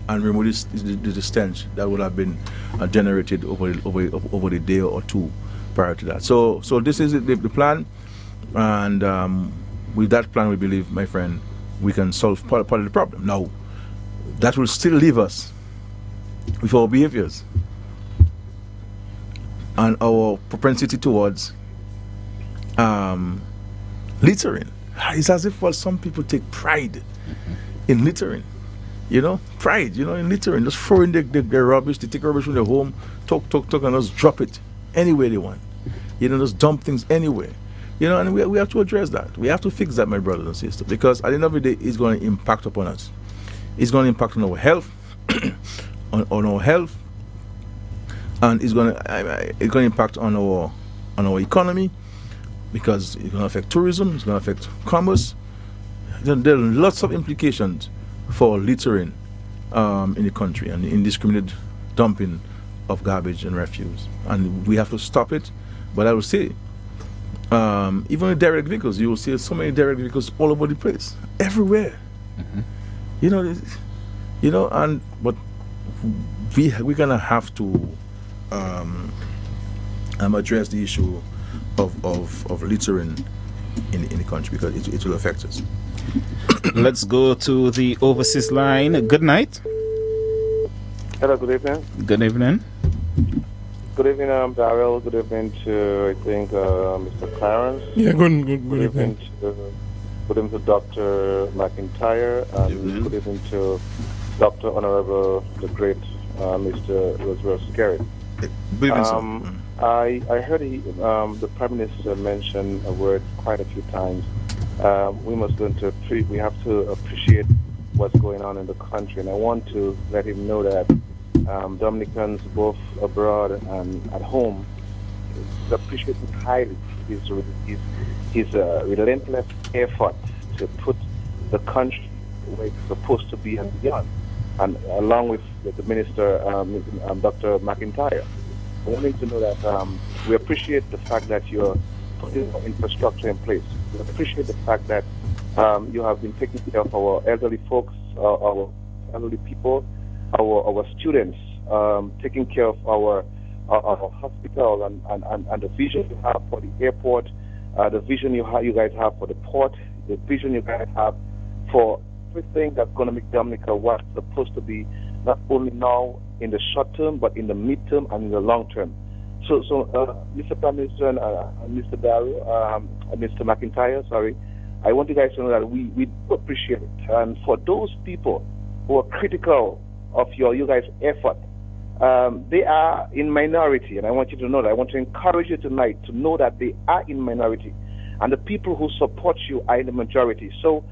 and remove the stench that would have been generated over the day or two prior to that. So this is the plan, and with that plan, we believe, my friend, we can solve part of the problem. Now, that will still leave us with our behaviors and our propensity towards littering. It's as if some people take pride in littering. Pride, in littering. Just throwing their rubbish. They take rubbish from their home, talk, and just drop it anywhere they want. Just dump things anywhere. And we have to address that. We have to fix that, my brothers and sisters, because at the end of the day, it's going to impact upon us. It's going to impact on our health, on our health, and it's going to impact on our economy, because it's going to affect tourism, it's going to affect commerce. There are lots of implications for littering in the country and indiscriminate dumping of garbage and refuse, and we have to stop it. But I will say, even with derelict vehicles, you will see so many derelict vehicles all over the place, everywhere. But we're gonna have to address the issue of littering in the country, because it will affect us. Let's go to the overseas line. Good night. Hello, good evening. Good evening. Good evening, Darrell. Good evening to, I think, Mr. Clarence. Yeah, good evening. Good evening to Dr. McIntyre, and good evening to Dr. Honorable, the great Mr. Roosevelt Skerrit. I heard the Prime Minister mention a word quite a few times. We have to appreciate what's going on in the country, and I want to let him know that Dominicans, both abroad and at home, appreciate him highly. His relentless effort to put the country where it's supposed to be and beyond, and along with the Minister, Dr. McIntyre. I want him to know that we appreciate the fact that you're putting infrastructure in place. We appreciate the fact that You have been taking care of our elderly folks, our elderly people, our students, taking care of our hospital and the vision you have for the airport, the vision you guys have for the port, the vision you guys have for everything that's going to make Dominica what's supposed to be, not only now in the short term, but in the mid-term and in the long term. So Mr. Prime Minister and Mr. Darrow, Mr. McIntyre, sorry, I want you guys to know that we do appreciate it. And for those people who are critical of you guys' effort, they are in minority, and I want you to know that. I want to encourage you tonight to know that they are in minority, and the people who support you are in the majority. So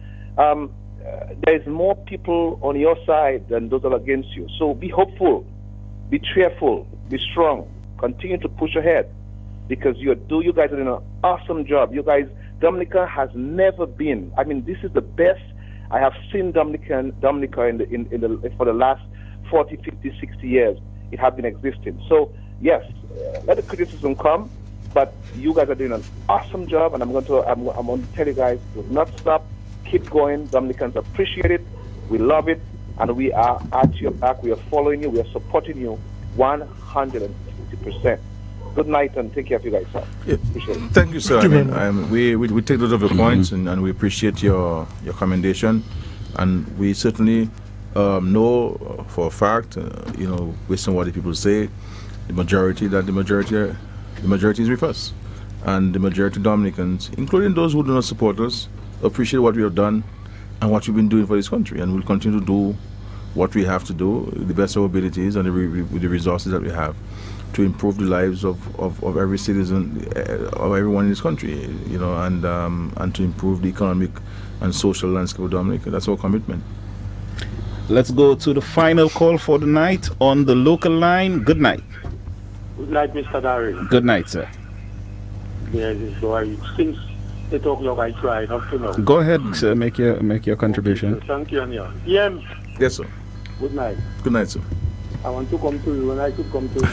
there's more people on your side than those that are against you. So be hopeful, be cheerful, be strong, continue to push ahead, because you guys are doing an awesome job. You guys, Dominica has never been. I mean, this is the best I have seen Dominica for the last 40, 50, 60 years. It has been existing. So yes, let the criticism come, but you guys are doing an awesome job, and I'm going to tell you guys, do not stop, keep going. Dominicans appreciate it, we love it, and we are at your back. We are following you, we are supporting you 150%. Good night, and take care of you guys, sir. Yeah. Appreciate it. Thank you, sir. We take those of your points, and we appreciate your commendation, and we certainly know for a fact, based on what the people say, the majority is with us, and the majority of Dominicans, including those who do not support us, appreciate what we have done and what we've been doing for this country, and we'll continue to do what we have to do, the best of our abilities and with the resources that we have, to improve the lives of every citizen, of everyone in this country, and to improve the economic and social landscape of Dominica. That's our commitment. Let's go to the final call for the night on the local line. Good night. Good night, Mr. Darry. Good night, sir. Yes, so since they talk like I tried up to now. Go ahead, sir. Make your contribution. Okay, thank you, Anya. PM. Yes, sir. Good night. Good night, sir. I want to come to you, and I could come to you.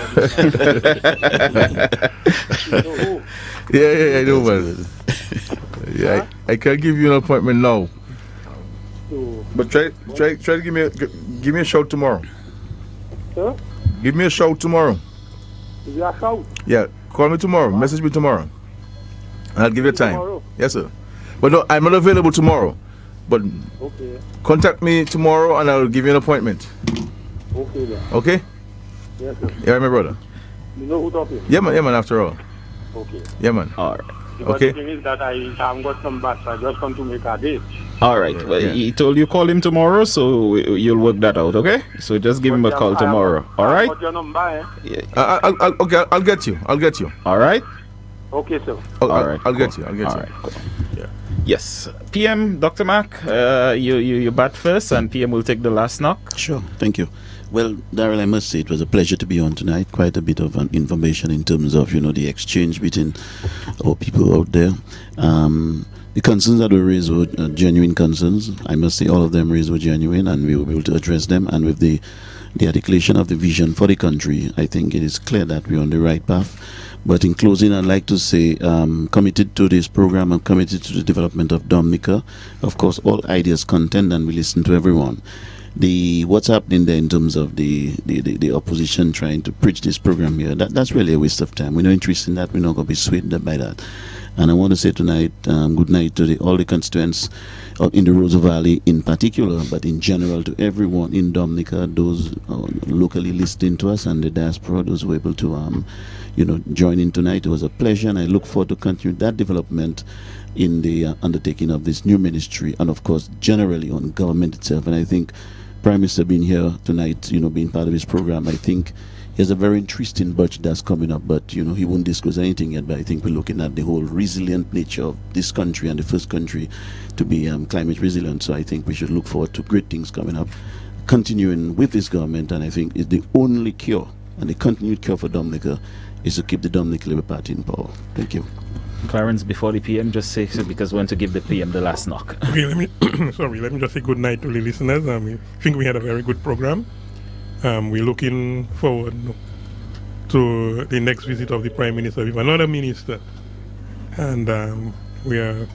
Yeah, I know, man. Yeah, I can't give you an appointment now. But try to give me a shout tomorrow. Sir? Give me a shout tomorrow. Is there a shout? Yeah, call me tomorrow. Message me tomorrow. And I'll give you a time. Tomorrow? Yes, sir. But no, I'm not available tomorrow. But okay. Contact me tomorrow and I'll give you an appointment. Okay then. Okay? Yes, sir. Yeah, my brother. You know who's talking? Yeah, man, after all. Okay. Yeah, man. All right. Because okay. the thing is that I haven't got some bats. I just come to make a date. All right. Well, he told you call him tomorrow, so you'll work that out, okay? So just give him a call tomorrow. All right? Got your number, eh? Yeah. I'll get you. All right? Okay, sir. I'll get you. Right, cool. Yeah. Yes. PM, Dr. Mac, you bat first, and PM will take the last knock. Sure. Thank you. Well, Daryl, I must say it was a pleasure to be on tonight. Quite a bit of information in terms of, the exchange between our people out there. The concerns that were raised were genuine concerns. I must say all of them raised were genuine, and we were able to address them. And with the articulation of the vision for the country, I think it is clear that we're on the right path. But in closing, I'd like to say, committed to this program, I'm committed to the development of Dominica. Of course, all ideas content, and we listen to everyone. What's happening there in terms of the opposition trying to preach this program here, that's really a waste of time. We're not interested in that. We're not going to be swayed by that. And I want to say tonight, good night to all the constituents in the Roseau Valley in particular, but in general to everyone in Dominica, those locally listening to us, and the diaspora, those who were able to join in tonight. It was a pleasure, and I look forward to continue that development in the undertaking of this new ministry, and of course generally on government itself. And I think Prime Minister being here tonight, being part of his program, I think he has a very interesting budget that's coming up, but he won't disclose anything yet. But I think we're looking at the whole resilient nature of this country, and the first country to be climate resilient. So I think we should look forward to great things coming up, continuing with this government. And I think it's the only cure, and the continued cure for Dominica is to keep the Dominica Labour Party in power. Thank you. Clarence, before the PM, just say so, because we want to give the PM the last knock. Okay, let me just say good night to the listeners. I think we had a very good program. We're looking forward to the next visit of the Prime Minister with another minister, and we are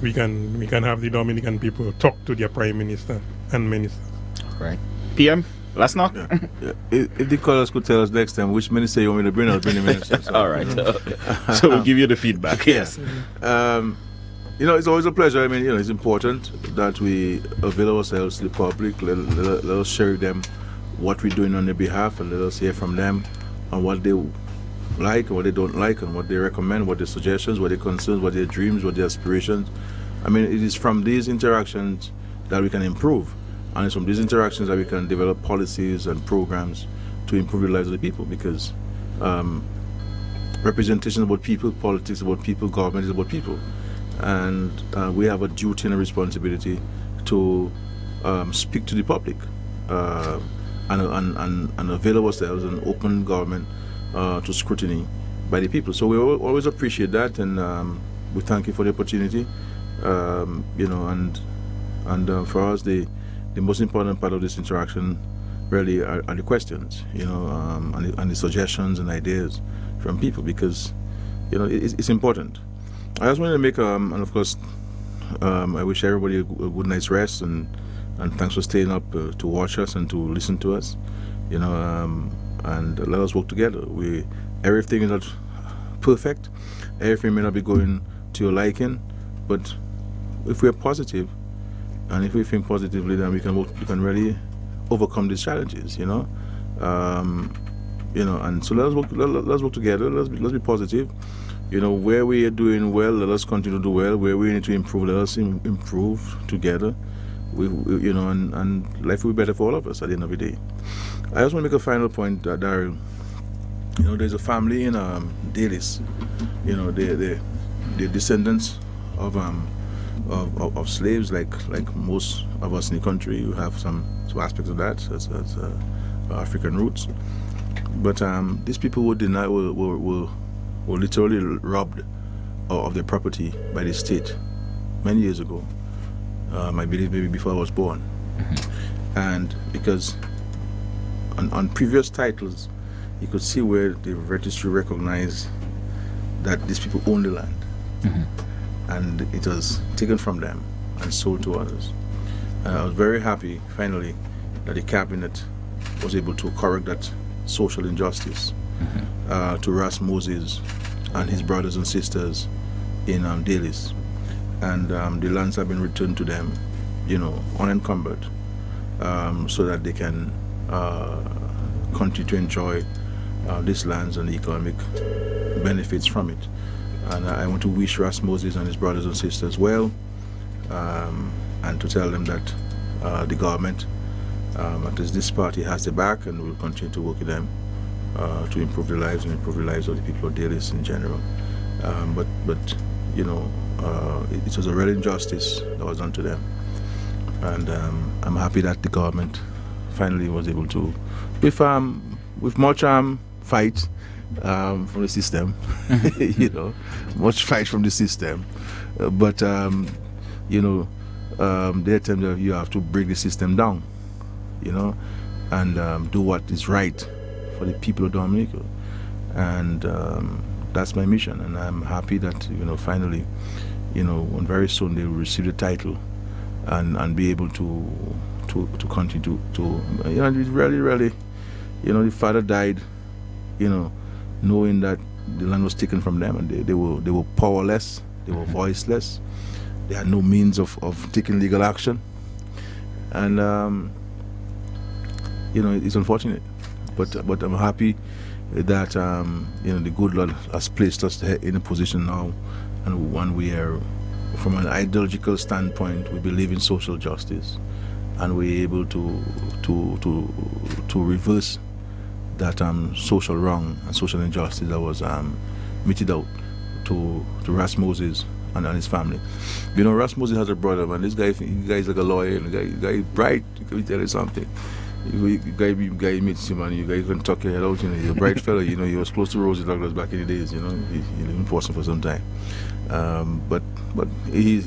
we can have the Dominican people talk to their prime minister and ministers. Right. PM, last knock. Yeah. If the callers could tell us next time which minister you want me to bring, I'll bring the minister. So. All right. So we'll give you the feedback. Yes. It's always a pleasure. I mean, it's important that we avail ourselves to the public. Let us share with them what we're doing on their behalf, and let us hear from them on what they like and what they don't like, and what they recommend, what their suggestions, what their concerns, what their dreams, what their aspirations. I mean, it is from these interactions that we can improve, and it's from these interactions that we can develop policies and programs to improve the lives of the people, because representation is about people, politics is about people, government is about people. And we have a duty and a responsibility to speak to the public and avail ourselves and open government to scrutiny by the people. So we always appreciate that, and we thank you for the opportunity. For us, the most important part of this interaction really are the questions, and the suggestions and ideas from people, because it's important. I just wanted to make, and of course, I wish everybody a good night's rest, and thanks for staying up to watch us and to listen to us, and let us work together. Everything is not perfect, everything may not be going to your liking, but if we're positive, and if we think positively, then we can really overcome these challenges, and so let's work together. Let's be positive. Where we are doing well, let us continue to do well. Where we need to improve, let us improve together. And life will be better for all of us at the end of the day. I just want to make a final point, Daryl. There's a family in Dalis. They're descendants of slaves, like most of us in the country. You have some aspects of that as African roots. But these people were literally robbed of their property by the state many years ago. I believe maybe before I was born. Mm-hmm. And because on previous titles, you could see where the registry recognized that these people own the land. Mm-hmm. And it was taken from them and sold to others. And I was very happy, finally, that the cabinet was able to correct that social injustice. Mm-hmm. To Ras Moses and his brothers and sisters in Dalis, and the lands have been returned to them, unencumbered, so that they can continue to enjoy these lands and the economic benefits from it. And I want to wish Ras Moses and his brothers and sisters well, and to tell them that the government, at least this party, has their back, and will continue to work with them to improve their lives and improve the lives of the people of Dalis in general. But it was a real injustice that was done to them. And I'm happy that the government finally was able to, with much fight from the system, much fight from the system, but there are times that you have to break the system down, and do what is right for the people of Dominica, and that's my mission. And I'm happy that finally, and very soon they will receive the title, and be able to continue to really, the father died, knowing that the land was taken from them, and they were powerless, they were voiceless, they had no means of taking legal action, and it's unfortunate. But I'm happy that the good Lord has placed us in a position now, and when we are, from an ideological standpoint, we believe in social justice, and we're able to reverse that social wrong and social injustice that was meted out to Ras Moses and his family. Ras Moses has a brother, man. This guy is like a lawyer, and the guy is bright. Let me tell you something. You guy meets him, and you guys can talk your head out. He's a bright fellow. He was close to Rosie Douglas back in the days. He lived in Boston for some time. But he's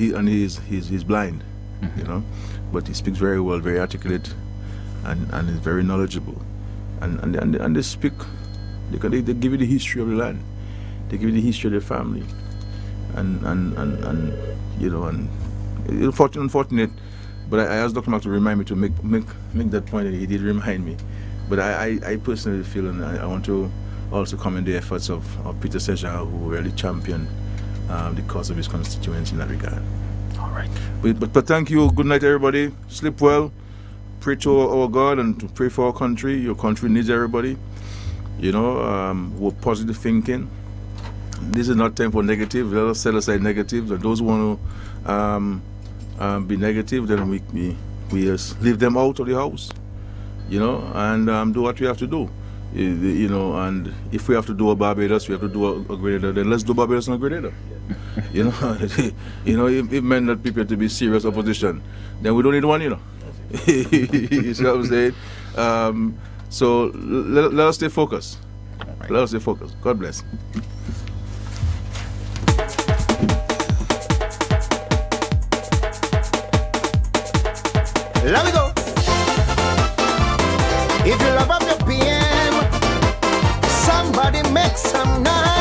blind. Mm-hmm. But he speaks very well, very articulate, and is very knowledgeable. And they speak. They give you the history of the land. They give you the history of their family, and you know, and unfortunate. But I asked Dr. Mark to remind me to make that point, and he did remind me. But I personally feel, and I want to also commend the efforts of Peter Seja, who really championed the cause of his constituents in that regard. All right. But thank you. Good night, everybody. Sleep well. Pray to our God and to pray for our country. Your country needs everybody. You know, we're positive thinking. This is not time for negative. Let us set aside negatives. And those who want to be negative, then we just leave them out of the house. You know, and do what we have to do. You know, and if we have to do a Barbados, we have to do a Grenada, then let's do Barbados and a Grenada. You know, if men not prepared to be serious opposition, then we don't need one, you know. You see what I'm saying? So let us stay focused. Right. Let us stay focused. God bless. Let me go. If you love up your PM, somebody make some noise.